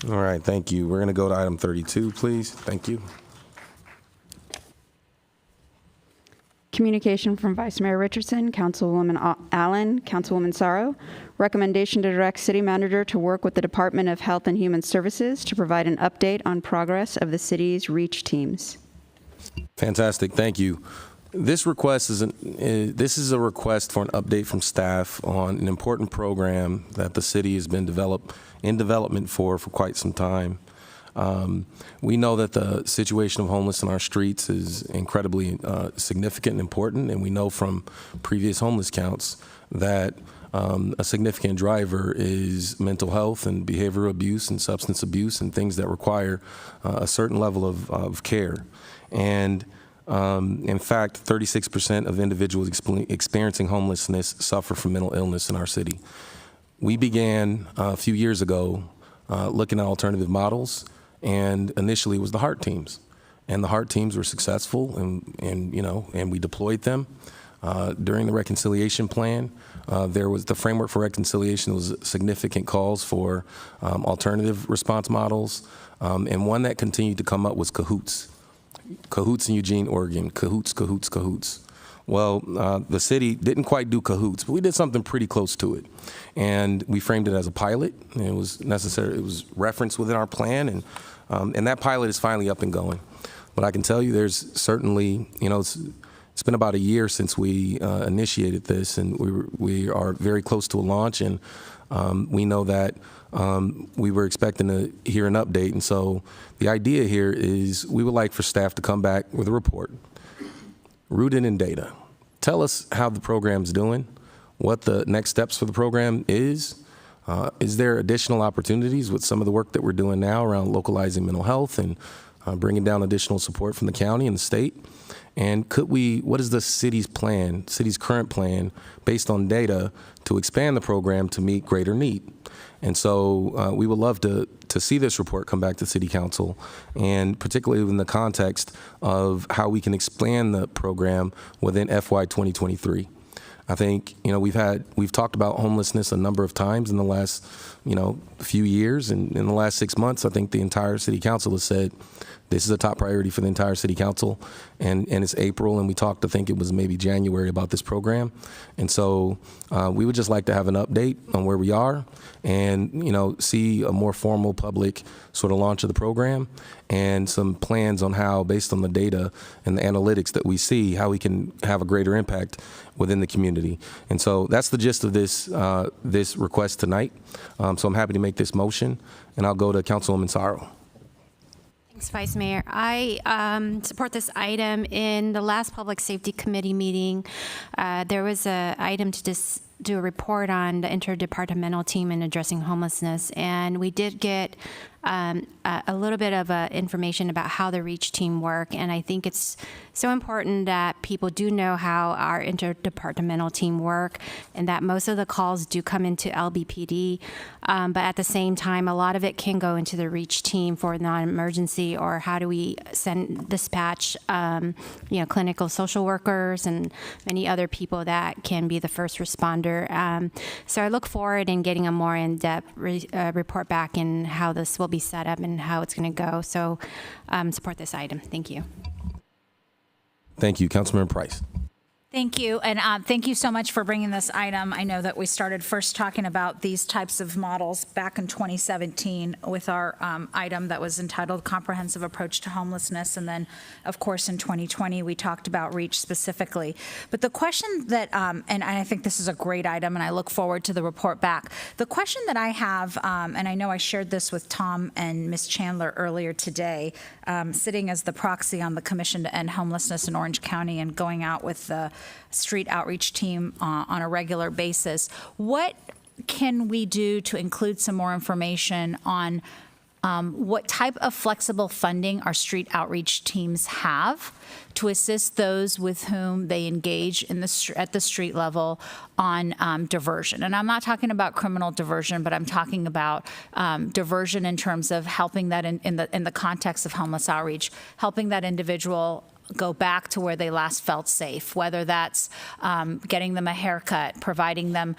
All right, thank you. We're going to go to item 32, please. Thank you. Communication from Vice Mayor Richardson, Councilwoman Allen, Councilwoman Sorrow. Recommendation to direct City Manager to work with the Department of Health and Human Services to provide an update on progress of the city's REACH teams. Fantastic, thank you. This request this is a request for an update from staff on an important program that the city has been in development for quite some time. We know that the situation of homeless in our streets is incredibly significant and important, and we know from previous homeless counts that a significant driver is mental health and behavioral abuse and substance abuse and things that require a certain level of care. And in fact, 36% of individuals experiencing homelessness suffer from mental illness in our city. We began a few years ago looking at alternative models, and initially it was the HEART teams. And the HEART teams were successful, and we deployed them. During the reconciliation plan, there was the framework for reconciliation. There was significant calls for alternative response models, and one that continued to come up was Cahoots. Cahoots in Eugene, Oregon. Cahoots. Well, the city didn't quite do Cahoots, but we did something pretty close to it. And we framed it as a pilot, and it was necessary. It was referenced within our plan, and that pilot is finally up and going. But I can tell you there's certainly, it's been about a year since we initiated this, and we are very close to a launch. And We know that we were expecting to hear an update, and so the idea here is we would like for staff to come back with a report rooted in data. Tell us how the program's doing, what the next steps for the program is there additional opportunities with some of the work that we're doing now around localizing mental health and bringing down additional support from the county and the state? And what is the city's current plan based on data to expand the program to meet greater need? And so we would love to see this report come back to City Council, and particularly in the context of how we can expand the program within FY 2023. I think, we've talked about homelessness a number of times in the last, few years, and in the last 6 months, I think the entire City Council has said this is a top priority for the entire City Council, and it's April, and we talked, I think it was maybe January, about this program. And so we would just like to have an update on where we are and, see a more formal public sort of launch of the program and some plans on how, based on the data and the analytics that we see, how we can have a greater impact within the community. And so that's the gist of this request tonight. So I'm happy to make this motion, and I'll go to Councilwoman Sorrow. Thanks, Vice Mayor. I support this item. In the last Public Safety Committee meeting, there was an item to do a report on the interdepartmental team in addressing homelessness, and we did get a little bit of information about how the REACH team work, and I think it's so important that people do know how our interdepartmental team work, and that most of the calls do come into LBPD, but at the same time, a lot of it can go into the REACH team for non-emergency, or how do we dispatch clinical social workers and many other people that can be the first responder. So I look forward in getting a more in-depth report back in how this will be set up and how it's going to go. So support this item. Thank you. Thank you. Councilmember Price. Thank you, and thank you so much for bringing this item. I know that we started first talking about these types of models back in 2017 with our item that was entitled Comprehensive Approach to Homelessness, and then, of course, in 2020, we talked about REACH specifically. But the question that, and I think this is a great item, and I look forward to the report back. The question that I have, and I know I shared this with Tom and Ms. Chandler earlier today, sitting as the proxy on the Commission to End Homelessness in Orange County and going out with the street outreach team on a regular basis. What can we do to include some more information on what type of flexible funding our street outreach teams have to assist those with whom they engage at the street level on diversion? And I'm not talking about criminal diversion, but I'm talking about diversion in terms of helping that in the context of homeless outreach, helping that individual go back to where they last felt safe, whether that's getting them a haircut, providing them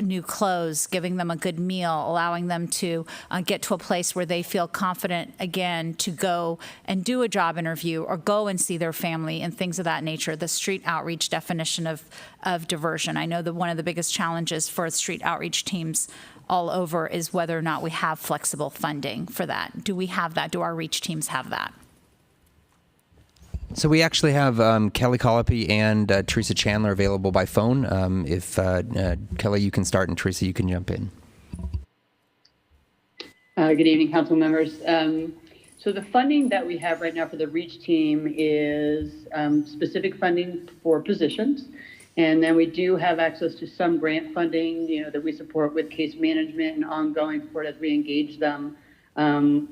new clothes, giving them a good meal, allowing them to get to a place where they feel confident again to go and do a job interview or go and see their family and things of that nature. The street outreach definition of diversion. I know that one of the biggest challenges for street outreach teams all over is whether or not we have flexible funding for that. Do we have that? Do our REACH teams have that? So we actually have Kelly Colopy and Teresa Chandler available by phone. If Kelly, you can start, and Teresa, you can jump in. Good evening, council members. So the funding that we have right now for the REACH team is specific funding for positions. And then we do have access to some grant funding, that we support with case management and ongoing support as we engage them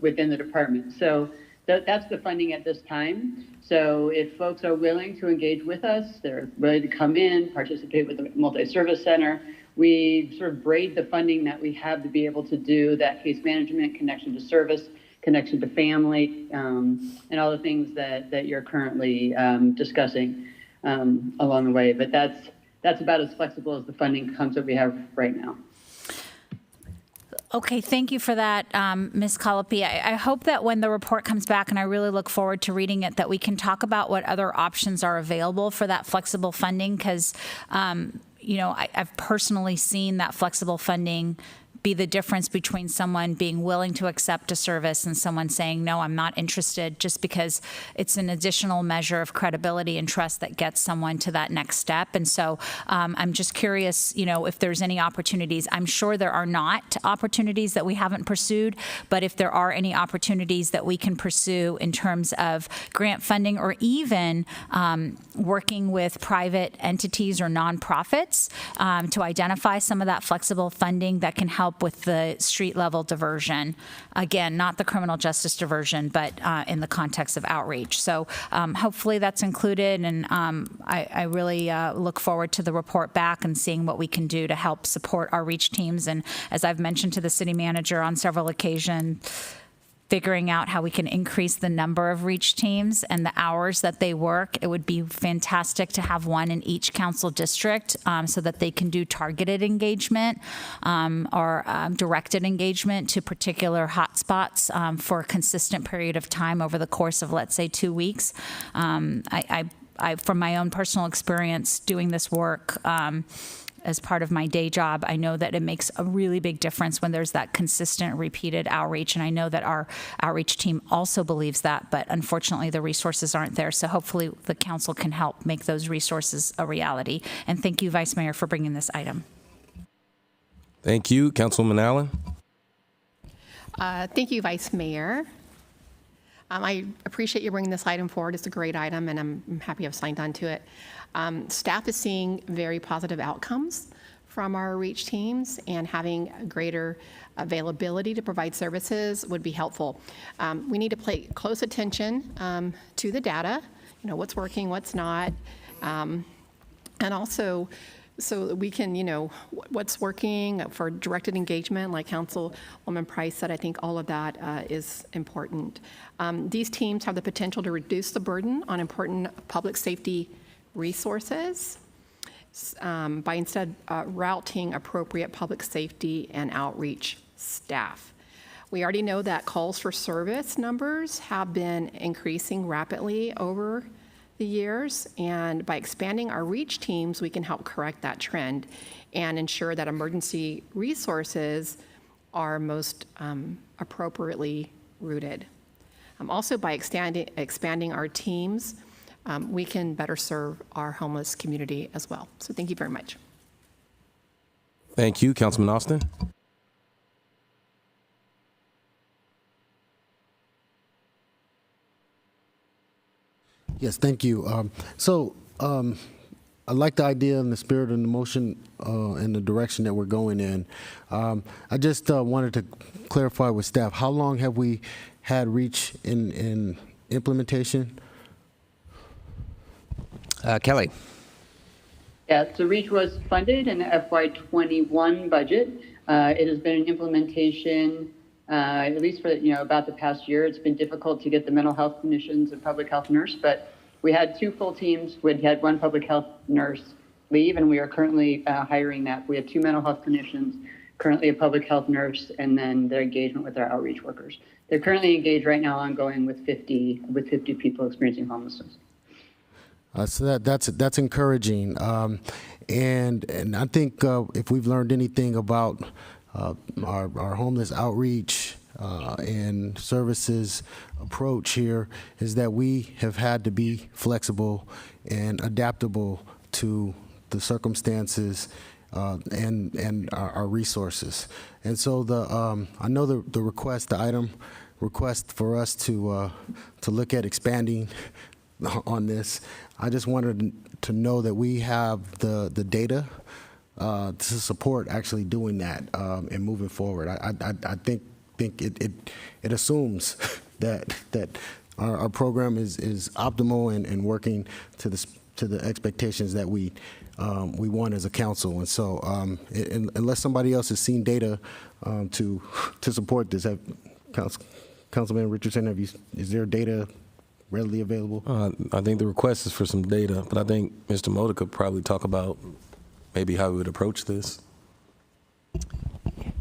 within the department. So that's the funding at this time. So if folks are willing to engage with us, they're ready to come in, participate with the multi-service center, we sort of braid the funding that we have to be able to do that case management, connection to service, connection to family, and all the things that you're currently discussing along the way. But that's about as flexible as the funding comes that we have right now. Okay, thank you for that, Ms. Colopy. I hope that when the report comes back, and I really look forward to reading it, that we can talk about what other options are available for that flexible funding, because, I've personally seen that flexible funding be the difference between someone being willing to accept a service and someone saying, no, I'm not interested, just because it's an additional measure of credibility and trust that gets someone to that next step. And so I'm just curious, if there's any opportunities. I'm sure there are not opportunities that we haven't pursued, but if there are any opportunities that we can pursue in terms of grant funding or even working with private entities or nonprofits to identify some of that flexible funding that can help with the street level diversion. Again, not the criminal justice diversion, but in the context of outreach. So hopefully that's included, and I really look forward to the report back and seeing what we can do to help support our reach teams. And as I've mentioned to the city manager on several occasions, figuring out how we can increase the number of reach teams and the hours that they work. It would be fantastic to have one in each council district so that they can do targeted engagement or directed engagement to particular hotspots for a consistent period of time over the course of, let's say, 2 weeks. I, from my own personal experience doing this work, as part of my day job, I know that it makes a really big difference when there's that consistent, repeated outreach. And I know that our outreach team also believes that, but unfortunately the resources aren't there. So hopefully the council can help make those resources a reality. And thank you, Vice Mayor, for bringing this item. Thank you. Councilwoman Allen. Thank you, Vice Mayor. I appreciate you bringing this item forward. It's a great item, and I'm happy I've signed on to it. Staff is seeing very positive outcomes from our reach teams, and having greater availability to provide services would be helpful. We need to pay close attention to the data, what's working, what's not, and also so that we can, what's working for directed engagement, like Councilwoman Price said. I think all of that is important. These teams have the potential to reduce the burden on important public safety resources by instead routing appropriate public safety and outreach staff. We already know that calls for service numbers have been increasing rapidly over the years, and by expanding our reach teams, we can help correct that trend and ensure that emergency resources are most appropriately routed. Also, by expanding our teams, we can better serve our homeless community as well. So thank you very much. Thank you. Councilman Austin. Yes, thank you. I like the idea and the spirit and the motion and the direction that we're going in. I just wanted to clarify with staff, how long have we had REACH in implementation? Kelly. Yeah, so REACH was funded in the FY21 budget. It has been in implementation at least for about the past year. It's been difficult to get the mental health clinicians and public health nurse, but we had 2 full teams. We had 1 public health nurse leave, and we are currently hiring that. We have 2 mental health clinicians, currently a public health nurse, and then their engagement with our outreach workers. They're currently engaged right now ongoing with 50 people experiencing homelessness. So that's encouraging, and I think if we've learned anything about our homeless outreach and services approach here, is that we have had to be flexible and adaptable to the circumstances and our resources. And so I know the item request for us to look at expanding on this. I just wanted to know that we have the data to support actually doing that and moving forward. I think it assumes that our program is optimal and working to the expectations that we want as a council. And so unless somebody else has seen data to support this, Councilman Richardson, is there data readily available? I think the request is for some data, but I think Mr. Mota could probably talk about maybe how we would approach this.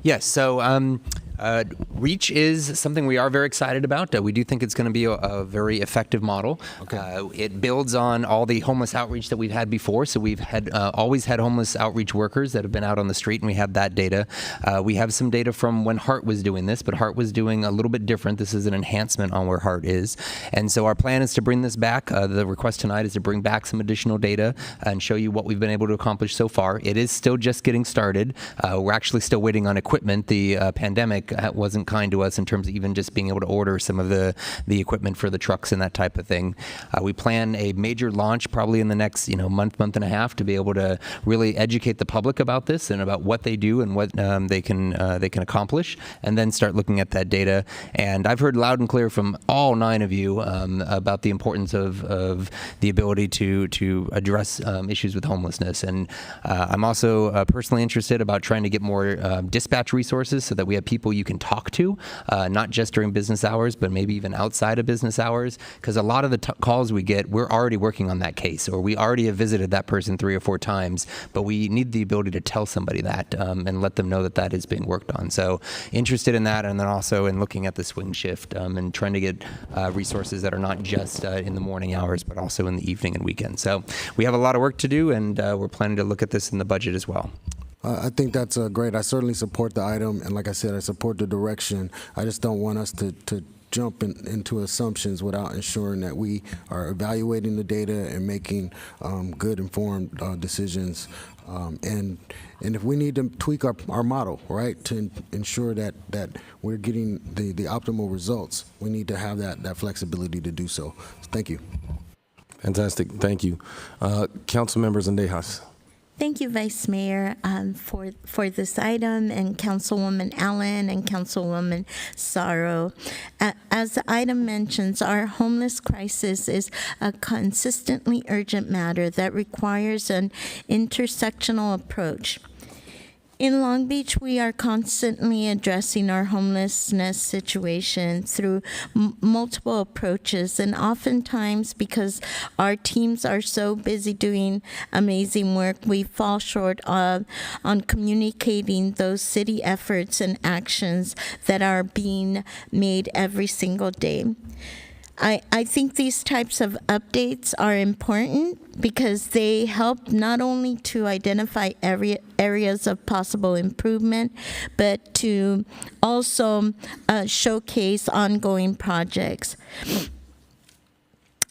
Yes, so Reach is something we are very excited about. We do think it's going to be a very effective model. It builds on all the homeless outreach that we've had before. So we've had always had homeless outreach workers that have been out on the street, and we have that data. We have some data from when Hart was doing this, but Hart was doing a little bit different. This is an enhancement on where Hart is. And so our plan is to bring this back. The request tonight is to bring back some additional data and show you what we've been able to accomplish so far. It is still just getting started. We're actually still waiting on equipment. The pandemic wasn't kind to us in terms of even just being able to order some of the equipment for the trucks and that type of thing. We plan a major launch probably in the next month and a half to be able to really educate the public about this and about what they do and what they can accomplish, and then start looking at that data. And I've heard loud and clear from all 9 of you about the importance of the ability to address issues with homelessness. And I'm also personally interested about trying to get more dispatch resources so that we have people you can talk to, not just during business hours, but maybe even outside of business hours. Because a lot of the calls we get, we're already working on that case, or we already have visited that person 3 or 4 times, but we need the ability to tell somebody that and let them know that that is being worked on. So interested in that, and then also in looking at the swing shift and trying to get resources that are not just in the morning hours, but also in the evening and weekends. So we have a lot of work to do, and we're planning to look at this in the budget as well. I think that's great. I certainly support the item, and like I said, I support the direction. I just don't want us to jump into assumptions without ensuring that we are evaluating the data and making good, informed decisions. And if we need to tweak our model, right, to ensure that we're getting the optimal results, we need to have that flexibility to do so. Thank you. Fantastic. Thank you. Council members Andejas. Thank you, Vice Mayor, for this item, and Councilwoman Allen and Councilwoman Sorrow. As the item mentions, our homeless crisis is a consistently urgent matter that requires an intersectional approach. In Long Beach, we are constantly addressing our homelessness situation through multiple approaches, and oftentimes, because our teams are so busy doing amazing work, we fall short on communicating those city efforts and actions that are being made every single day. I think these types of updates are important because they help not only to identify areas of possible improvement, but to also showcase ongoing projects.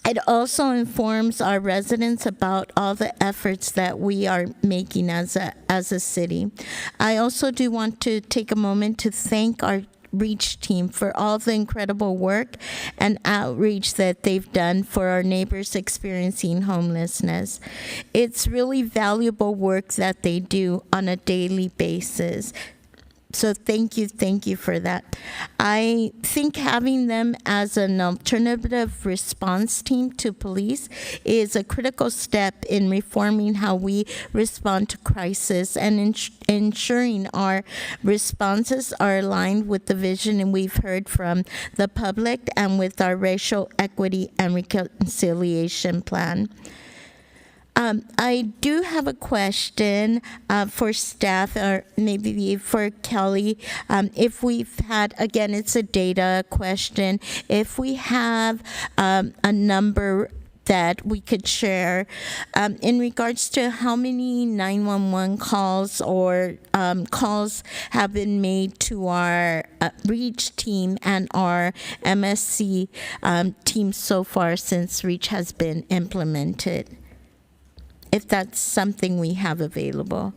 It also informs our residents about all the efforts that we are making as a city. I also do want to take a moment to thank our Reach team for all the incredible work and outreach that they've done for our neighbors experiencing homelessness. It's really valuable work that they do on a daily basis. So thank you for that. I think having them as an alternative response team to police is a critical step in reforming how we respond to crisis and ensuring our responses are aligned with the vision we've heard from the public and with our racial equity and reconciliation plan. I do have a question for staff, or maybe for Kelly. If we've had, again, it's a data question, if we have a number that we could share in regards to how many 911 calls or calls have been made to our Reach team and our MSC team so far since Reach has been implemented, if that's something we have available.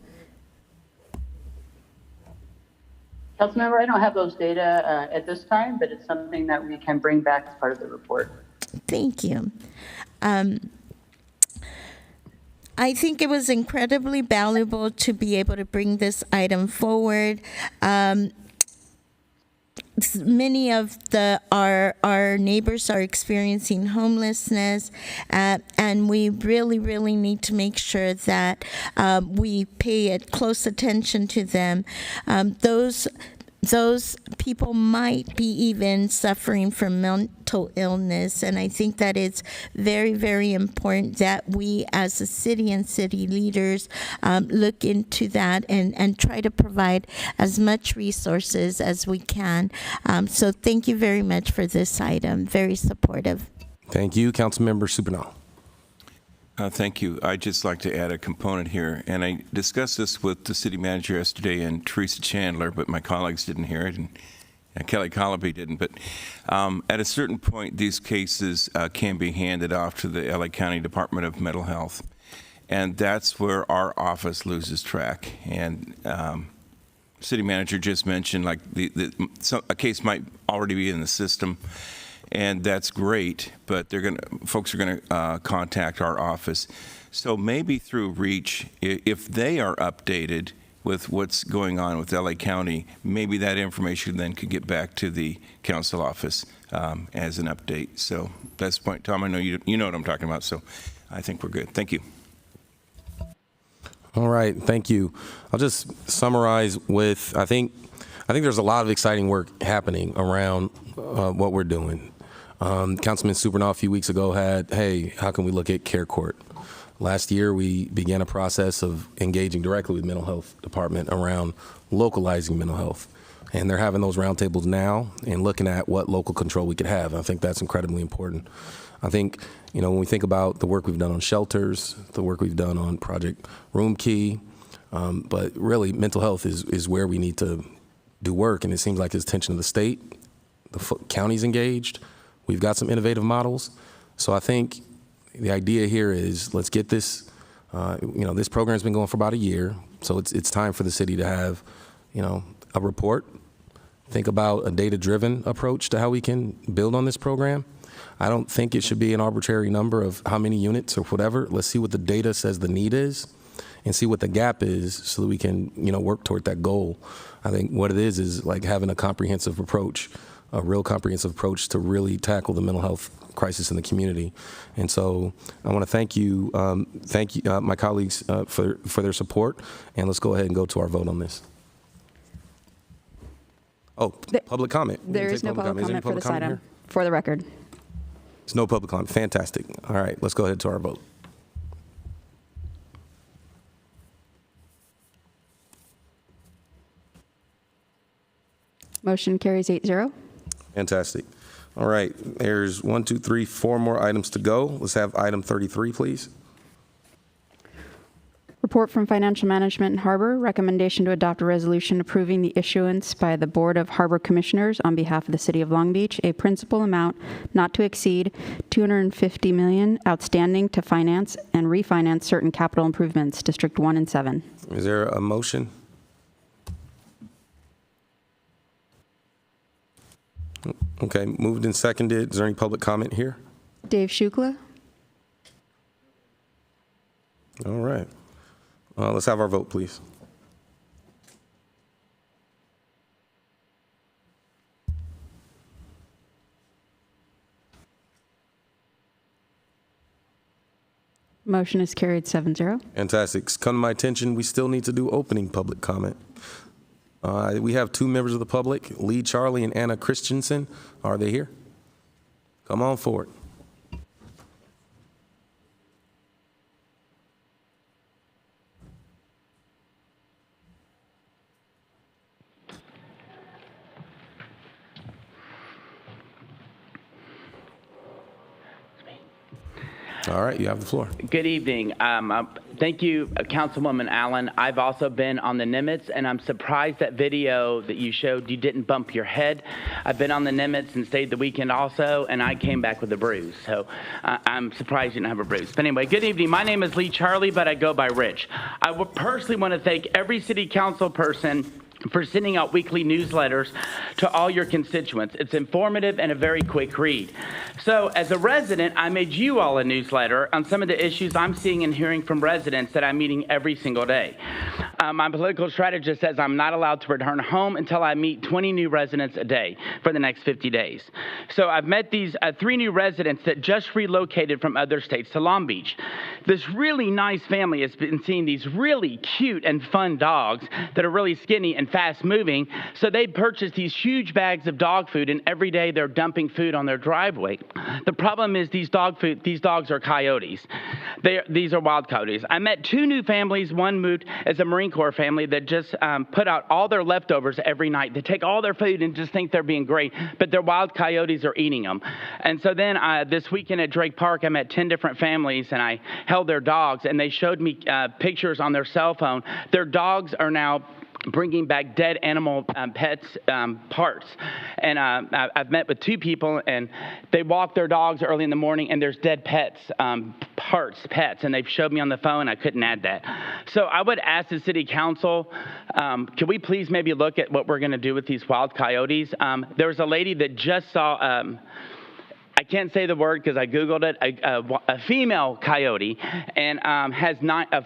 Councilmember, I don't have those data at this time, but it's something that we can bring back as part of the report. Thank you. I think it was incredibly valuable to be able to bring this item forward. Many of our neighbors are experiencing homelessness, and we really need to make sure that we pay close attention to them. those people might be even suffering from mental illness. And I think that it's very, very important that we as a city and city leaders look into that and try to provide as much resources as we can. So thank you very much for this item. Very supportive. Thank you. Councilmember Supernal. Thank you. I'd just like to add a component here, and I discussed this with the city manager yesterday and Teresa Chandler, but my colleagues didn't hear it, and Kelly Colopy didn't. But at a certain point, these cases can be handed off to the LA County Department of Mental Health, and that's where our office loses track. And city manager just mentioned, like, a case might already be in the system, and that's great, but folks are gonna contact our office. So maybe through Reach, if they are updated with what's going on with LA County, maybe that information then could get back to the council office as an update. So that's the point. Tom, I know you know what I'm talking about, so I think we're good. Thank you. All right, thank you. I'll just summarize with, I think there's a lot of exciting work happening around what we're doing. Councilman Supernal a few weeks ago had, hey, how can we look at care court? Last year, we began a process of engaging directly with mental health department around localizing mental health. And they're having those roundtables now and looking at what local control we could have. I think that's incredibly important. I think, when we think about the work we've done on shelters, the work we've done on Project Room Key, but really mental health is where we need to do work. And it seems like it's attention of the state, the county's engaged. We've got some innovative models. So I think the idea here is let's get this, this program's been going for about a year. So it's time for the city to have, a report, think about a data-driven approach to how we can build on this program. I don't think it should be an arbitrary number of how many units or whatever. Let's see what the data says the need is and see what the gap is so that we can, work toward that goal. I think what it is like having a comprehensive approach, a real comprehensive approach to really tackle the mental health crisis in the community. And so I want to thank you, my colleagues for their support, and let's go ahead and go to our vote on this. Oh, public comment. There is no public comment for this item, for the record. There's no public comment. Fantastic. All right, let's go ahead to our vote. Motion carries 8-0. Fantastic. All right, there's 1, 2, 3, 4 more items to go. Let's have item 33, please. Report from Financial Management and Harbor, recommendation to adopt a resolution approving the issuance by the Board of Harbor Commissioners on behalf of the City of Long Beach, a principal amount not to exceed $250 million outstanding to finance and refinance certain capital improvements, District 1 and 7. Is there a motion? Okay, moved and seconded. Is there any public comment here? Dave Shukla. All right. Let's have our vote, please. Motion is carried 7-0. Fantastic. It's come to my attention, we still need to do opening public comment. We have 2 members of the public, Lee Charlie and Anna Christensen. Are they here? Come on forward. All right, you have the floor. Good evening. Thank you, Councilwoman Allen. I've also been on the Nimitz, and I'm surprised that video that you showed, you didn't bump your head. I've been on the Nimitz and stayed the weekend also, and I came back with a bruise. So I'm surprised you didn't have a bruise. But anyway, good evening. My name is Lee Charlie, but I go by Rich. I would personally want to thank every city council person for sending out weekly newsletters to all your constituents. It's informative and a very quick read. So as a resident, I made you all a newsletter on some of the issues I'm seeing and hearing from residents that I'm meeting every single day. My political strategist says I'm not allowed to return home until I meet 20 new residents a day for the next 50 days. So I've met these 3 new residents that just relocated from other states to Long Beach. This really nice family has been seeing these really cute and fun dogs that are really skinny and and fast moving. So they purchase these huge bags of dog food, and every day they're dumping food on their driveway. The problem is these dogs are coyotes. These are wild coyotes. I met 2 new families. One moved as a Marine Corps family that just put out all their leftovers every night. They take all their food and just think they're being great, but their wild coyotes are eating them. And so then this weekend at Drake Park, I met 10 different families, and I held their dogs, and they showed me pictures on their cell phone. Their dogs are now bringing back dead animal pets parts. And I've met with 2 people, and they walk their dogs early in the morning, and there's dead pets, pets, and they've showed me on the phone. I couldn't add that. So I would ask the city council, can we please maybe look at what we're going to do with these wild coyotes? There was a lady that just saw I can't say the word because I Googled it, a female coyote, and has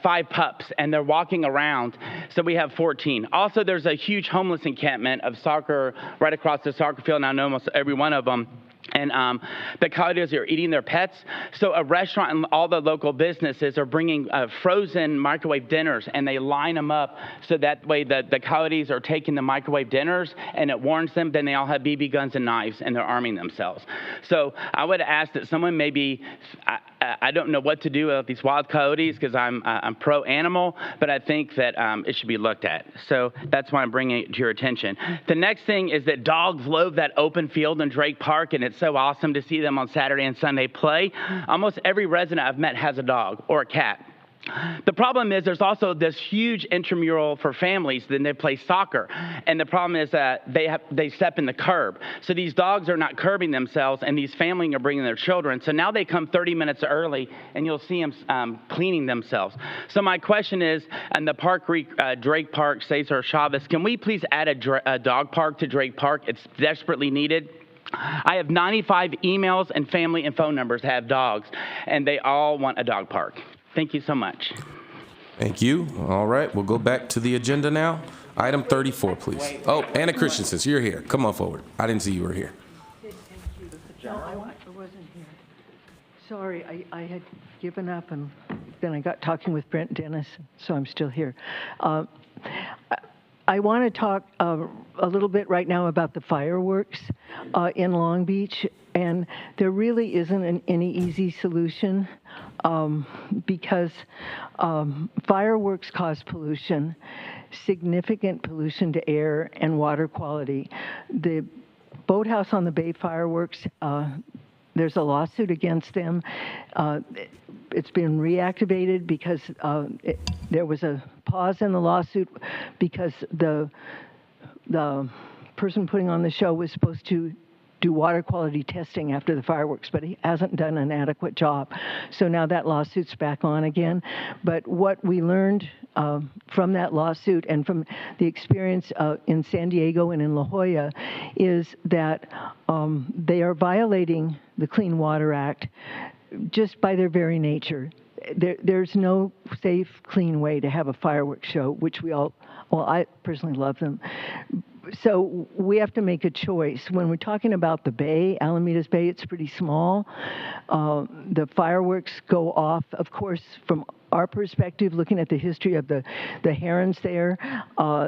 5 pups, and they're walking around, so we have 14. Also, there's a huge homeless encampment of soccer right across the soccer field, and I know almost every one of them. And the coyotes are eating their pets. So a restaurant and all the local businesses are bringing frozen microwave dinners, and they line them up so that way the coyotes are taking the microwave dinners, and it warns them. Then they all have BB guns and knives, and they're arming themselves. So I would ask that someone maybe, I don't know what to do with these wild coyotes because I'm pro-animal, but I think that it should be looked at. So that's why I'm bringing it to your attention. The next thing is that dogs love that open field in Drake Park, and it's so awesome to see them on Saturday and Sunday play. Almost every resident I've met has a dog or a cat. The problem is there's also this huge intramural for families. Then they play soccer, and the problem is that they step in the curb. So these dogs are not curbing themselves, and these families are bringing their children. So now they come 30 minutes early, and you'll see them cleaning themselves. So my question is, and the Drake Park, Cesar Chavez, can we please add a dog park to Drake Park? It's desperately needed. I have 95 emails and family and phone numbers that have dogs, and they all want a dog park. Thank you so much. Thank you. All right, we'll go back to the agenda now. Item 34, please. Oh, Anna Christensen, you're here. Come on forward. I didn't see you were here. No, I wasn't here. Sorry, I had given up, and then I got talking with Brent Dennis, so I'm still here. I want to talk a little bit right now about the fireworks in Long Beach, and there really isn't any easy solution because fireworks cause pollution, significant pollution to air and water quality. The Boathouse on the Bay fireworks, there's a lawsuit against them. It's been reactivated because there was a pause in the lawsuit because the person putting on the show was supposed to do water quality testing after the fireworks, but he hasn't done an adequate job. So now that lawsuit's back on again. But what we learned from that lawsuit and from the experience in San Diego and in La Jolla is that they are violating the Clean Water Act just by their very nature. There's no safe, clean way to have a fireworks show, which we all, well, I personally love them. So we have to make a choice. When we're talking about the bay, Alameda's Bay, it's pretty small. The fireworks go off, of course, from our perspective, looking at the history of the herons there,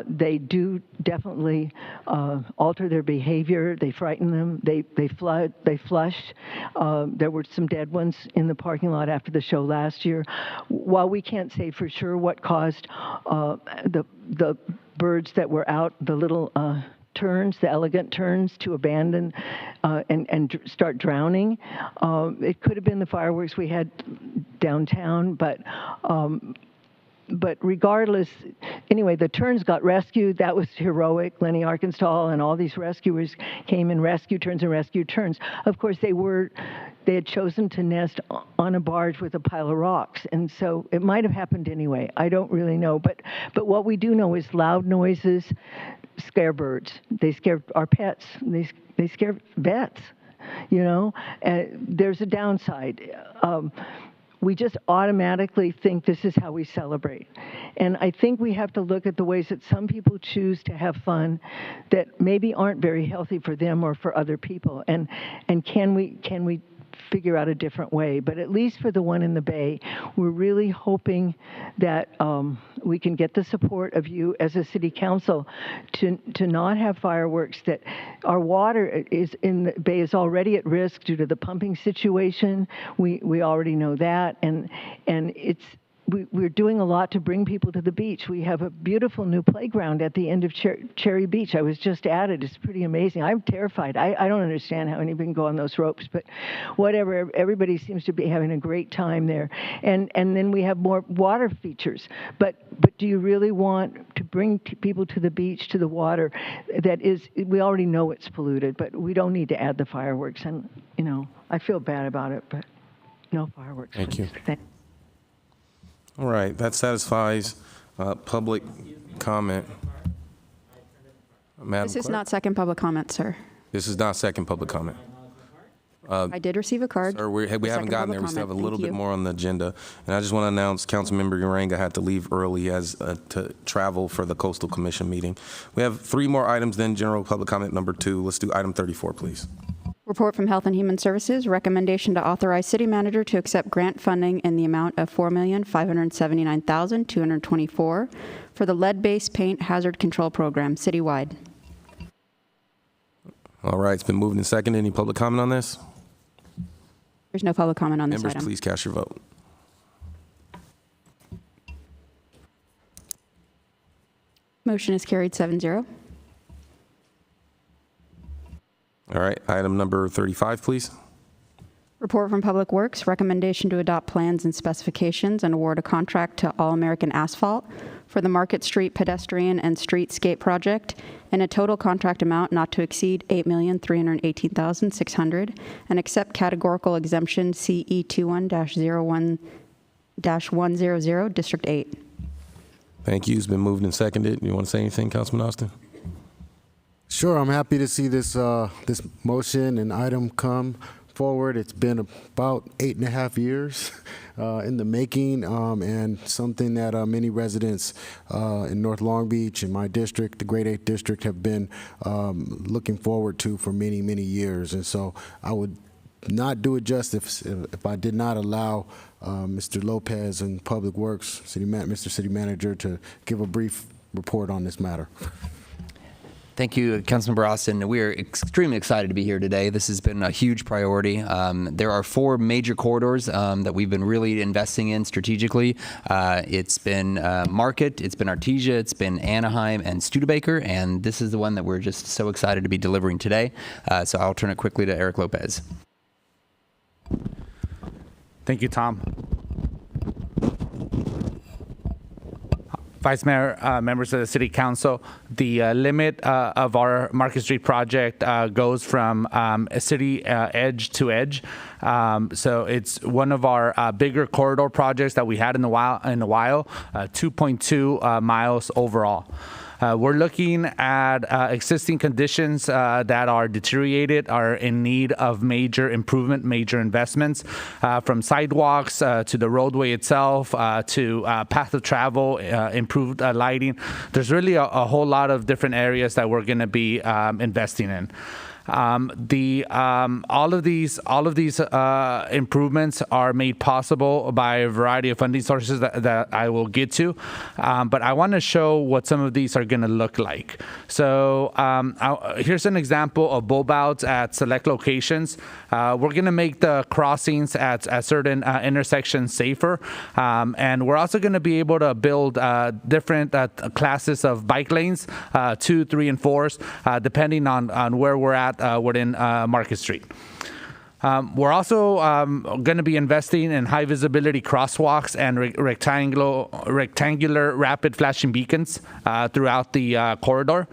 they do definitely alter their behavior. They frighten them. They flush. There were some dead ones in the parking lot after the show last year. While we can't say for sure what caused the birds that were out, the little terns, the elegant terns, to abandon and start drowning. It could have been the fireworks we had downtown, but regardless, anyway, the terns got rescued. That was heroic. Lenny Arkansas and all these rescuers came and rescued terns and rescued terns. Of course, they had chosen to nest on a barge with a pile of rocks, and so it might have happened anyway. I don't really know, but what we do know is loud noises scare birds. They scare our pets. They scare vets. You know, there's a downside. We just automatically think this is how we celebrate. And I think we have to look at the ways that some people choose to have fun that maybe aren't very healthy for them or for other people. And can we figure out a different way. But at least for the one in the Bay, we're really hoping that we can get the support of you as a city council to not have fireworks. That our water is in the Bay is already at risk due to the pumping situation. We already know that, and we're doing a lot to bring people to the beach. We have a beautiful new playground at the end of Cherry Beach. I was just at it. It's pretty amazing. I'm terrified. I don't understand how anybody can go on those ropes, but whatever. Everybody seems to be having a great time there. And then we have more water features. But do you really want to bring people to the beach, to the water that is, we already know it's polluted, but we don't need to add the fireworks. And, I feel bad about it, but no fireworks. Thank you. Thank All right, that satisfies public comment. Madam This is Clerk? not second public comment, sir. This is not second public comment. I did receive a card. Sir, we haven't Second gotten there. public We still have a comment. little Thank bit you. more on the agenda. And I just want to announce Councilmember Uranga had to leave early as to travel for the Coastal Commission meeting. We have 3 more items, then general public comment number 2. Let's do item 34, please. Report from Health and Human Services, recommendation to authorize city manager to accept grant funding in the amount of $4,579,224 for the lead-based paint hazard control program citywide. All right, it's been moved and seconded. Any public comment on this? There's no public comment on this Members, item. please cast your vote. Motion is carried 7-0. All right, item number 35, please. Report from Public Works, recommendation to adopt plans and specifications and award a contract to All American Asphalt for the Market Street pedestrian and streetscape project in a total contract amount not to exceed $8,318,600 and accept categorical exemption CE 21-01-100, District 8. Thank you. It's been moved and seconded. You want to say anything, Councilman Austin? Sure, I'm happy to see this this motion and item come forward. It's been about 8.5 years in the making, and something that many residents in North Long Beach, in my district, the Grade 8 district, have been looking forward to for many, many years. And so I would not do it justice if I did not allow Mr. Lopez and Public Works, Mr. City Manager, to give a brief report on this matter. Thank you, Councilmember Austin. We are extremely excited to be here today. This has been a huge priority. There are 4 major corridors that we've been really investing in strategically. It's been Market, it's been Artesia, it's been Anaheim and Studebaker, and this is the one that we're just so excited to be delivering today. So I'll turn it quickly to Eric Lopez. Thank you, Tom. Vice Mayor, members of the City Council, the limit of our Market Street project goes from city edge to edge. So it's one of our bigger corridor projects that we had in a while, 2.2 miles overall. We're looking at existing conditions that are deteriorated, are in need of major improvement, major investments, from sidewalks to the roadway itself, to path of travel, improved lighting. There's really a whole lot of different areas that we're going to be investing in. All of these improvements are made possible by a variety of funding sources that I will get to, but I want to show what some of these are going to look like. So here's an example of bulb outs at select locations. We're going to make the crossings at certain intersections safer, and we're also going to be able to build different classes of bike lanes, 2, 3, and 4s, depending on where we're at within Market Street. We're also going to be investing in high visibility crosswalks and rectangular rapid flashing beacons throughout the corridor.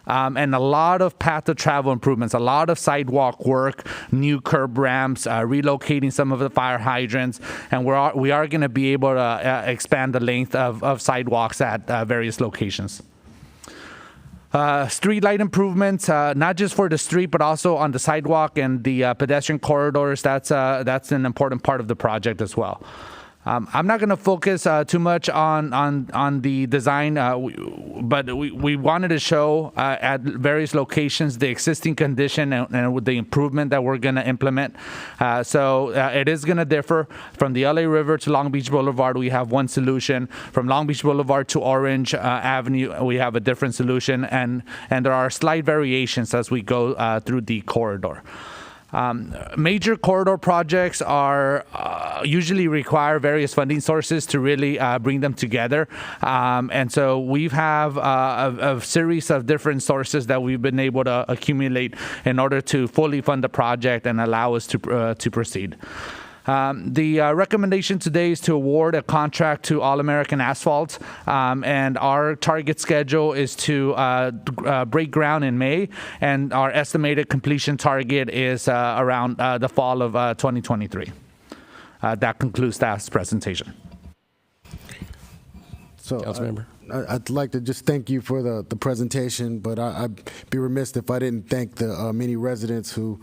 And a lot of path of travel improvements, a lot of sidewalk work, new curb ramps, relocating some of the fire hydrants, and we are going to be able to expand the length of sidewalks at various locations. Street light improvements, not just for the street, but also on the sidewalk and the pedestrian corridors. That's an important part of the project as well. I'm not going to focus too much on the design, but we wanted to show at various locations the existing condition and with the improvement that we're going to implement. So it is going to differ from the LA River to Long Beach Boulevard. We have one solution. From Long Beach Boulevard to Orange Avenue, we have a different solution, and there are slight variations as we go through the corridor. Major corridor projects are usually require various funding sources to really bring them together, and so we have a series of different sources that we've been able to accumulate in order to fully fund the project and allow us to proceed. The recommendation today is to award a contract to All American Asphalt, and our target schedule is to break ground in May, and our estimated completion target is around the fall of 2023. That concludes staff's presentation. So, Councilmember. I'd like to just thank you for the presentation, but I'd be remiss if I didn't thank the many residents who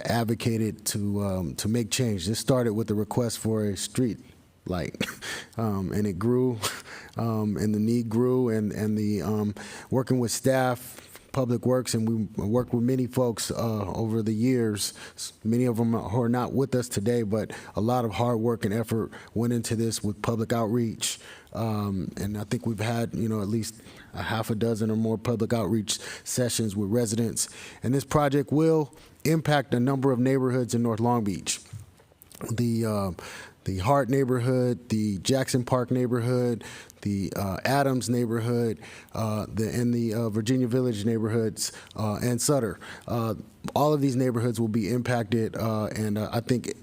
advocated to make change. This started with the request for a street light, and it grew, and the need grew, and the working with staff, Public Works, and we worked with many folks over the years. Many of them who are not with us today, but a lot of hard work and effort went into this with public outreach, and I think we've had at least a half a dozen or more public outreach sessions with residents, and this project will impact a number of neighborhoods in North Long Beach. The Hart neighborhood, the Jackson Park neighborhood, the Adams neighborhood, and the Virginia Village neighborhoods, and Sutter. All of these neighborhoods will be impacted, and I think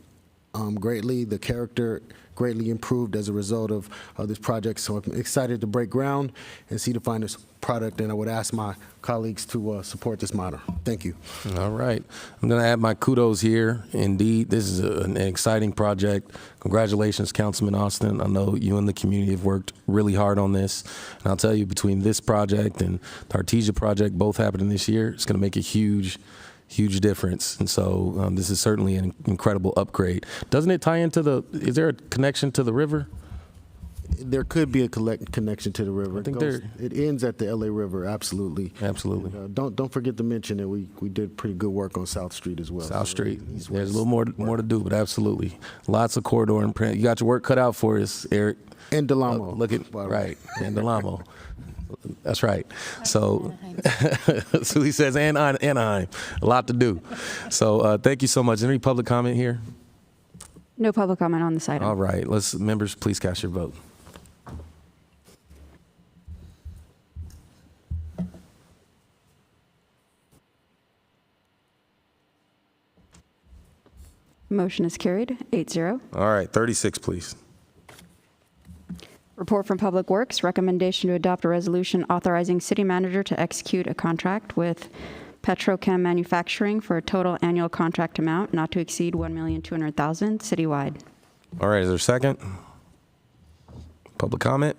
greatly the character greatly improved as a result of this project. So I'm excited to break ground and see the final product, and I would ask my colleagues to support this matter. Thank you. All right. I'm going to add my kudos here. Indeed, this is an exciting project. Congratulations, Councilman Austin. I know you and the community have worked really hard on this. And I'll tell you, between this project and the Artesia project, both happening this year, it's going to make a huge difference. And so this is certainly an incredible upgrade. Doesn't it tie into is there a connection to the river? There could be a connection to the river. I think it ends at the LA River, absolutely. Absolutely. And, don't forget to mention that we did pretty good work on South Street as well. South Street. There's a little more to do, but absolutely. Lots of corridor and print. You got your work cut out for us, Eric. And Delamo. Look at, right, and Delamo. That's right. So, so he says, and Anaheim, a lot to do. So thank you so much. Any public comment here? No public comment on this item. All right. Members, please cast your vote. Motion is carried, 8-0. All right. 36, please. Report from Public Works, recommendation to adopt a resolution authorizing city manager to execute a contract with Petrochem Manufacturing for a total annual contract amount not to exceed $1,200,000 citywide. All right. Is there a second? Public comment?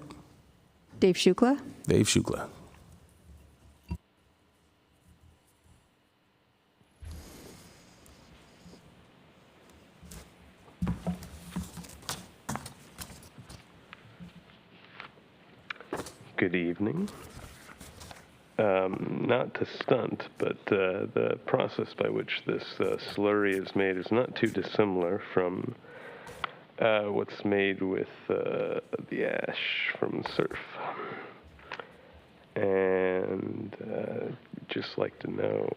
Dave Shukla. Dave Shukla. Good evening. Not to stunt, but the process by which this slurry is made is not too dissimilar from what's made with the ash from surf. And just like to know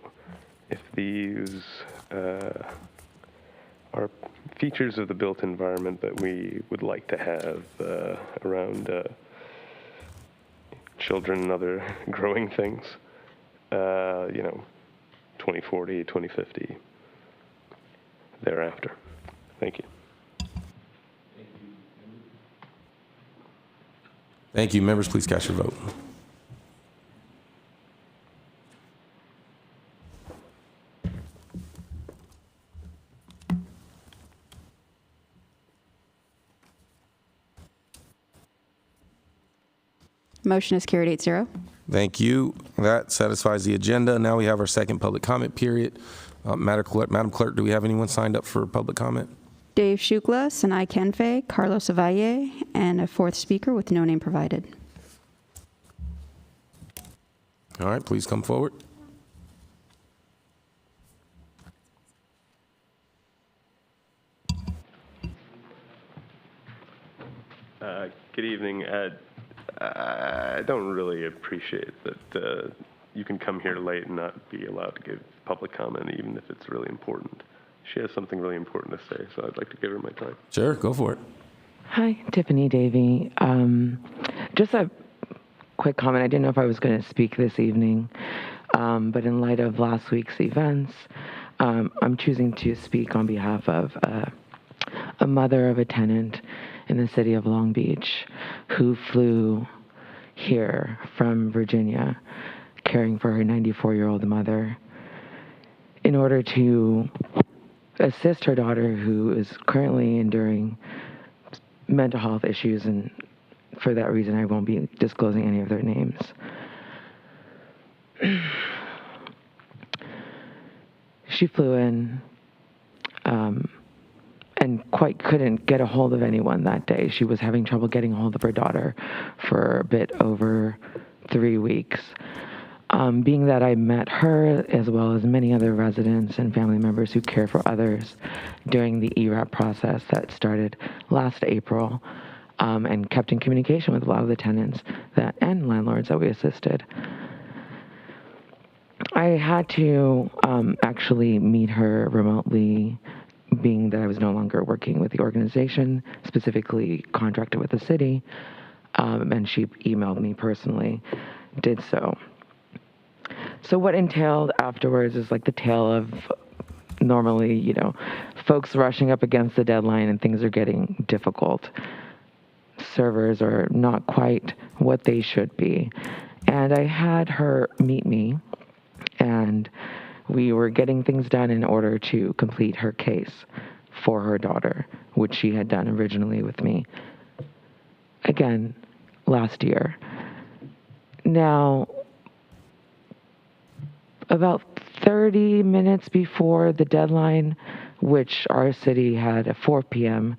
if these are features of the built environment that we would like to have around children and other growing things, 2040, 2050, thereafter. Thank you. Thank you. Members, please cast your vote. Motion is carried, 8-0. Thank you. That satisfies the agenda. Now we have our second public comment period. Madam Clerk, do we have anyone signed up for public comment? Dave Shukla, Sanai Kenfe, Carlos Avalle, and a fourth speaker with no name provided. All right, please come forward. Good evening. I don't really appreciate that you can come here late and not be allowed to give public comment, even if it's really important. She has something really important to say, so I'd like to give her my time. Sure, go for it. Hi, Tiffany Davey. Just a quick comment. I didn't know if I was going to speak this evening, but in light of last week's events, I'm choosing to speak on behalf of a mother of a tenant in the city of Long Beach who flew here from Virginia caring for her 94-year-old mother in order to assist her daughter who is currently enduring mental health issues, and for that reason I won't be disclosing any of their names. She flew in and quite couldn't get a hold of anyone that day. She was having trouble getting a hold of her daughter for a bit over 3 weeks. Being that I met her as well as many other residents and family members who care for others during the ERAP process that started last April, and kept in communication with a lot of the tenants and landlords that we assisted. I had to actually meet her remotely, being that I was no longer working with the organization, specifically contracted with the city, and she emailed me personally, did so. So what entailed afterwards is like the tale of normally, folks rushing up against the deadline and things are getting difficult. Servers are not quite what they should be. And I had her meet me, and we were getting things done in order to complete her case for her daughter, which she had done originally with me, again, last year. Now, about 30 minutes before the deadline, which our city had at 4 p.m.,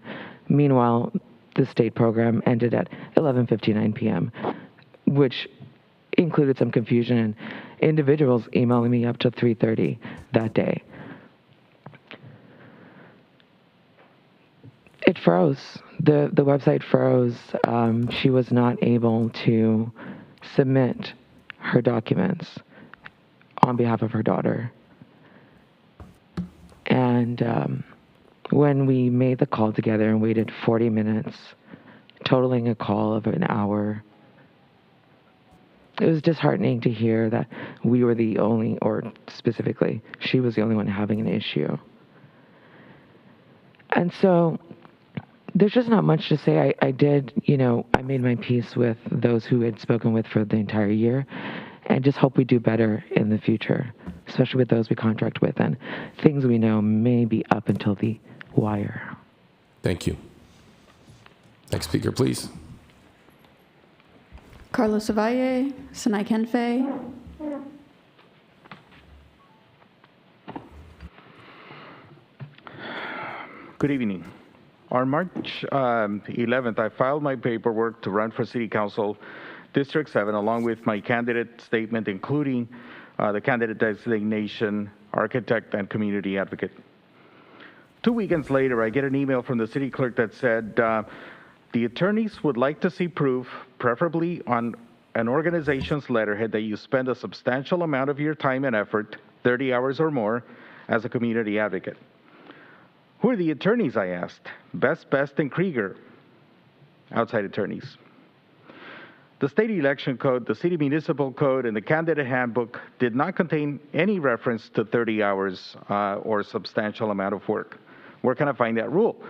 meanwhile, the state program ended at 11:59 p.m., which included some confusion and individuals emailing me up to 3:30 that day. It froze. The website froze. She was not able to submit her documents on behalf of her daughter. And when we made the call together and waited 40 minutes, totaling a call of an hour, it was disheartening to hear that we were the only, or specifically, she was the only one having an issue. And so there's just not much to say. I did, I made my peace with those who had spoken with for the entire year, and just hope we do better in the future, especially with those we contract with and things we know may be up until the wire. Thank you. Next speaker, please. Carlos Avalle, Sanai Kenfe. Good evening. On March 11th, I filed my paperwork to run for City Council District 7, along with my candidate statement, including the candidate designation, architect, and community advocate. 2 weekends later, I get an email from the city clerk that said, the attorneys would like to see proof, preferably on an organization's letterhead, that you spend a substantial amount of your time and effort, 30 hours or more, as a community advocate. Who are the attorneys, I asked. Best, and Krieger, outside attorneys. The state election code, the city municipal code, and the candidate handbook did not contain any reference to 30 hours or substantial amount of work. Where can I find that rule?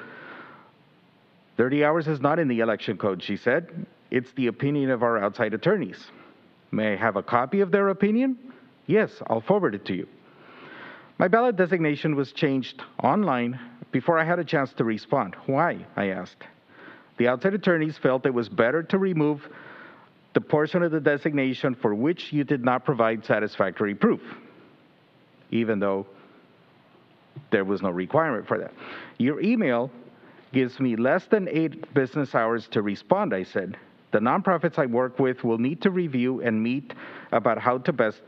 30 hours is not in the election code, she said. It's the opinion of our outside attorneys. May I have a copy of their opinion? Yes, I'll forward it to you. My ballot designation was changed online before I had a chance to respond. Why? I asked. The outside attorneys felt it was better to remove the portion of the designation for which you did not provide satisfactory proof, even though there was no requirement for that. Your email gives me less than 8 business hours to respond, I said. The nonprofits I work with will need to review and meet about how to best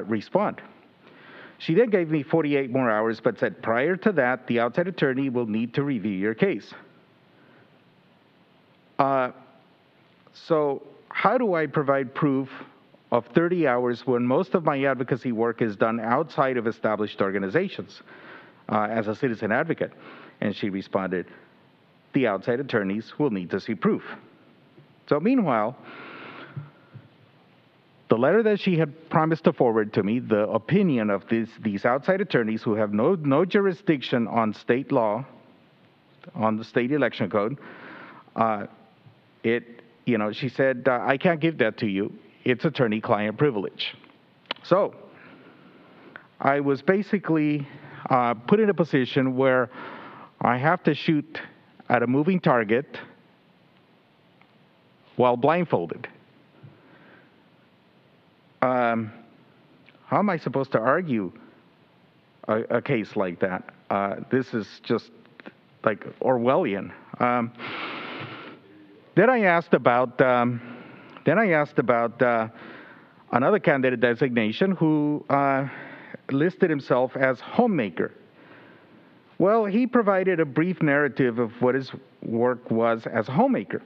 respond. She then gave me 48 more hours, but said prior to that, the outside attorney will need to review your case. So how do I provide proof of 30 hours when most of my advocacy work is done outside of established organizations as a citizen advocate? And she responded, the outside attorneys will need to see proof. So meanwhile, the letter that she had promised to forward to me, the opinion of these outside attorneys who have no jurisdiction on state law, on the state election code, she said, I can't give that to you. It's attorney-client privilege. So I was basically put in a position where I have to shoot at a moving target while blindfolded. How am I supposed to argue a case like that? This is just like Orwellian. Then I asked about another candidate designation who listed himself as homemaker. Well, he provided a brief narrative of what his work was as a homemaker.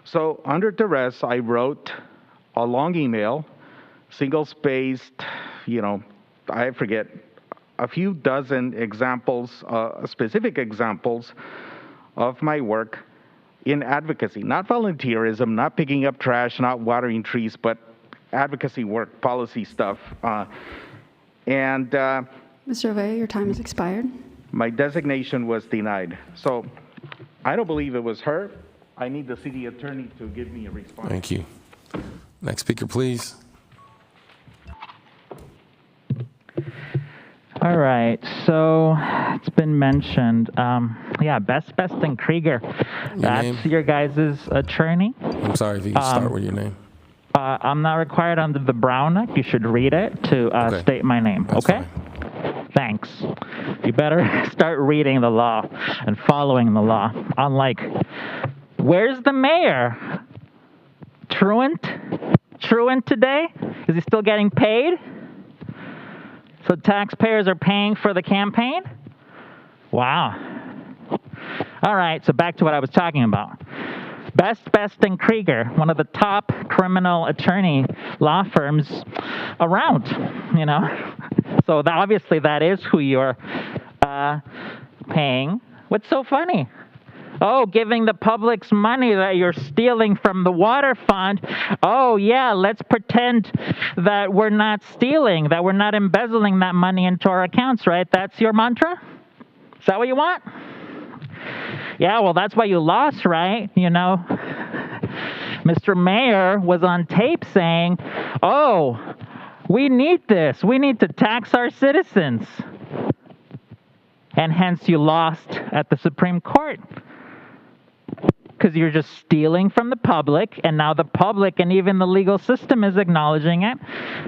So under duress, I wrote a long email, single-spaced, I forget, a few dozen examples, specific examples of my work in advocacy, not volunteerism, not picking up trash, not watering trees, but advocacy work, policy stuff. Mr. Ovea, your time has expired. My designation was denied. So I don't believe it was her. I need the city attorney to give me a response. Thank you. Next speaker, please. All right, so it's been mentioned. Best and Krieger. That's your guys' attorney. I'm sorry, if you could start with your name. I'm not required under the Brown Act. You should read it to state my name, That's okay? Thanks. You better start reading the law and following the law. Unlike, where's the mayor? Truant today? Is he still getting paid? So taxpayers are paying for the campaign? Wow. All right, so back to what I was talking about. Best and Krieger, one of the top criminal attorney law firms around, So obviously that is who you're paying. What's so funny? Oh, giving the public's money that you're stealing from the water fund. Oh, yeah, let's pretend that we're not stealing, that we're not embezzling that money into our accounts, right? That's your mantra? Is that what you want? Yeah, well, that's why you lost, right? Mr. Mayor was on tape saying, oh, we need this. We need to tax our citizens. And hence you lost at the Supreme Court. Because you're just stealing from the public, and now the public and even the legal system is acknowledging it,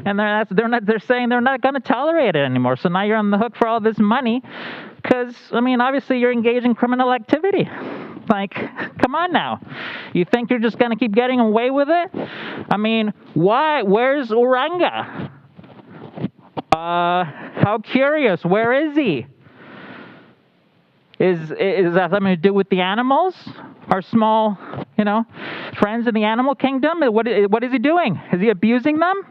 and they're saying they're not going to tolerate it anymore. So now you're on the hook for all this money, because obviously you're engaged in criminal activity. Like, come on now, you think you're just going to keep getting away with it? Why? Where's Uranga? How curious? Where is he? Is that something to do with the animals? Our small, friends in the animal kingdom? What is he doing? Is he abusing them?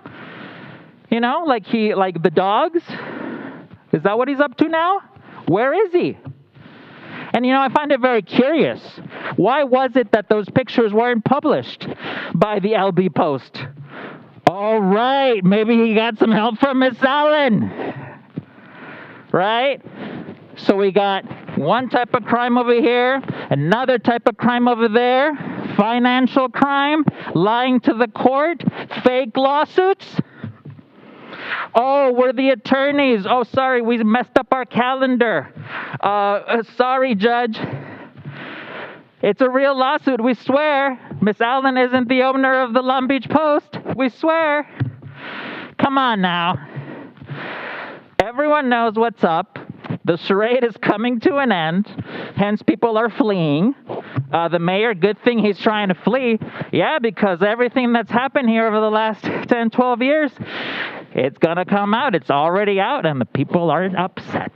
Like the dogs? Is that what he's up to now? Where is he? And I find it very curious. Why was it that those pictures weren't published by the LB Post? All right, maybe he got some help from Miss Allen. Right? So we got one type of crime over here, another type of crime over there, financial crime, lying to the court, fake lawsuits. Oh, we're the attorneys. Oh, sorry, we messed up our calendar. Sorry, Judge. It's a real lawsuit, we swear. Miss Allen isn't the owner of the Long Beach Post. We swear. Come on now. Everyone knows what's up. The charade is coming to an end, hence people are fleeing. The mayor, good thing he's trying to flee. Yeah, because everything that's happened here over the last 10, 12 years, it's going to come out. It's already out, and the people are upset.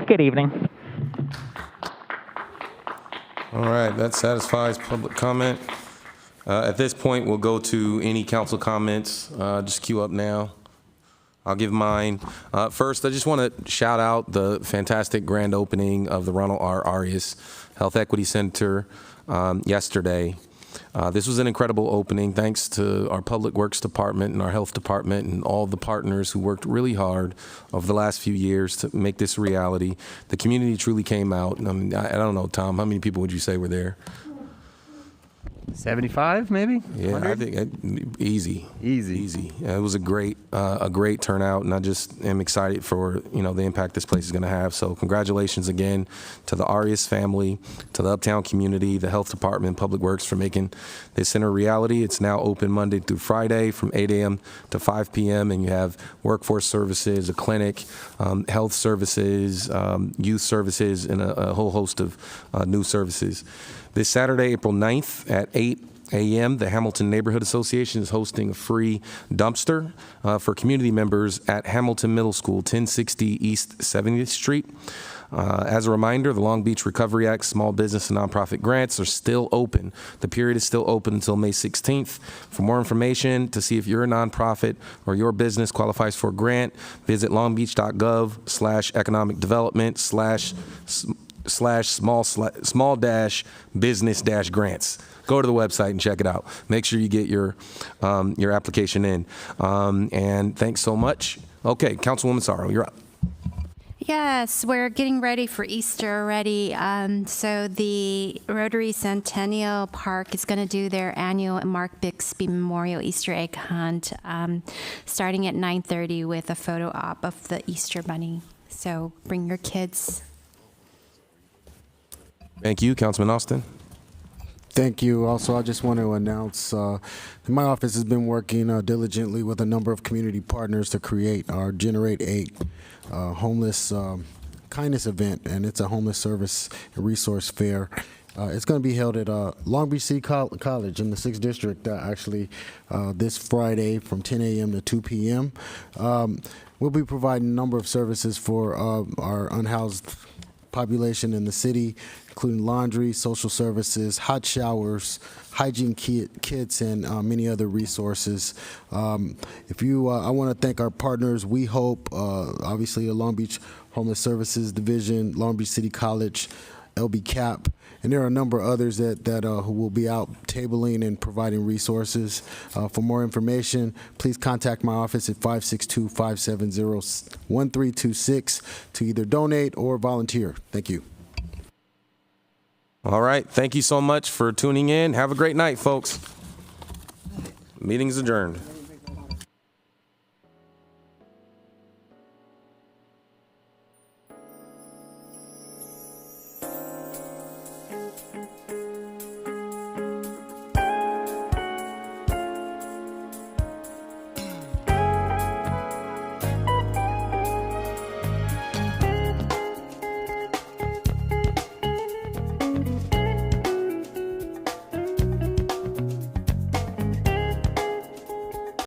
Good evening. All right, that satisfies public comment. At this point, we'll go to any council comments. Just queue up now. I'll give mine. First, I just want to shout out the fantastic grand opening of the Ronald R. Arias Health Equity Center yesterday. This was an incredible opening. Thanks to our Public Works Department and our Health Department and all the partners who worked really hard over the last few years to make this a reality. The community truly came out. I mean, I don't know, Tom, how many people would you say were there? 75, maybe? Yeah, 100? I think easy. It was a great turnout, and I just am excited for the impact this place is going to have. So congratulations again to the Arias family, to the Uptown community, the Health Department, Public Works for making this center a reality. It's now open Monday through Friday from 8 a.m. to 5 p.m. and you have workforce services, a clinic, health services, youth services, and a whole host of new services. This Saturday, April 9th at 8 a.m., the Hamilton Neighborhood Association is hosting a free dumpster for community members at Hamilton Middle School, 1060 East 70th Street. As a reminder, the Long Beach Recovery Act small business and nonprofit grants are still open. The period is still open until May 16th. For more information, to see if your nonprofit or your business qualifies for a grant, visit longbeach.gov/economic development/ small dash business dash grants. Go to the website and check it out. Make sure you get your application in. And thanks so much. Okay, Councilwoman Sorrow, you're up. Yes, we're getting ready for Easter already. So the Rotary Centennial Park is going to do their annual Mark Bixby Memorial Easter egg hunt starting at 9:30 with a photo op of the Easter Bunny. So bring your kids. Thank you, Councilman Austin. Thank you. Also, I just want to announce that my office has been working diligently with a number of community partners to create our Generate 8 homeless kindness event, and it's a homeless service and resource fair. It's going to be held at Long Beach City College in the 6th District, actually, this Friday from 10 a.m. to 2 p.m. We'll be providing a number of services for our unhoused population in the city, including laundry, social services, hot showers, hygiene kits, and many other resources. I want to thank our partners. We Hope, obviously, a Long Beach Homeless Services Division, Long Beach City College, LBCAP, and there are a number of others that who will be out tabling and providing resources. For more information, please contact my office at 562-570-1326 to either donate or volunteer. Thank you. All right. Thank you so much for tuning in. Have a great night, folks. Meeting's adjourned.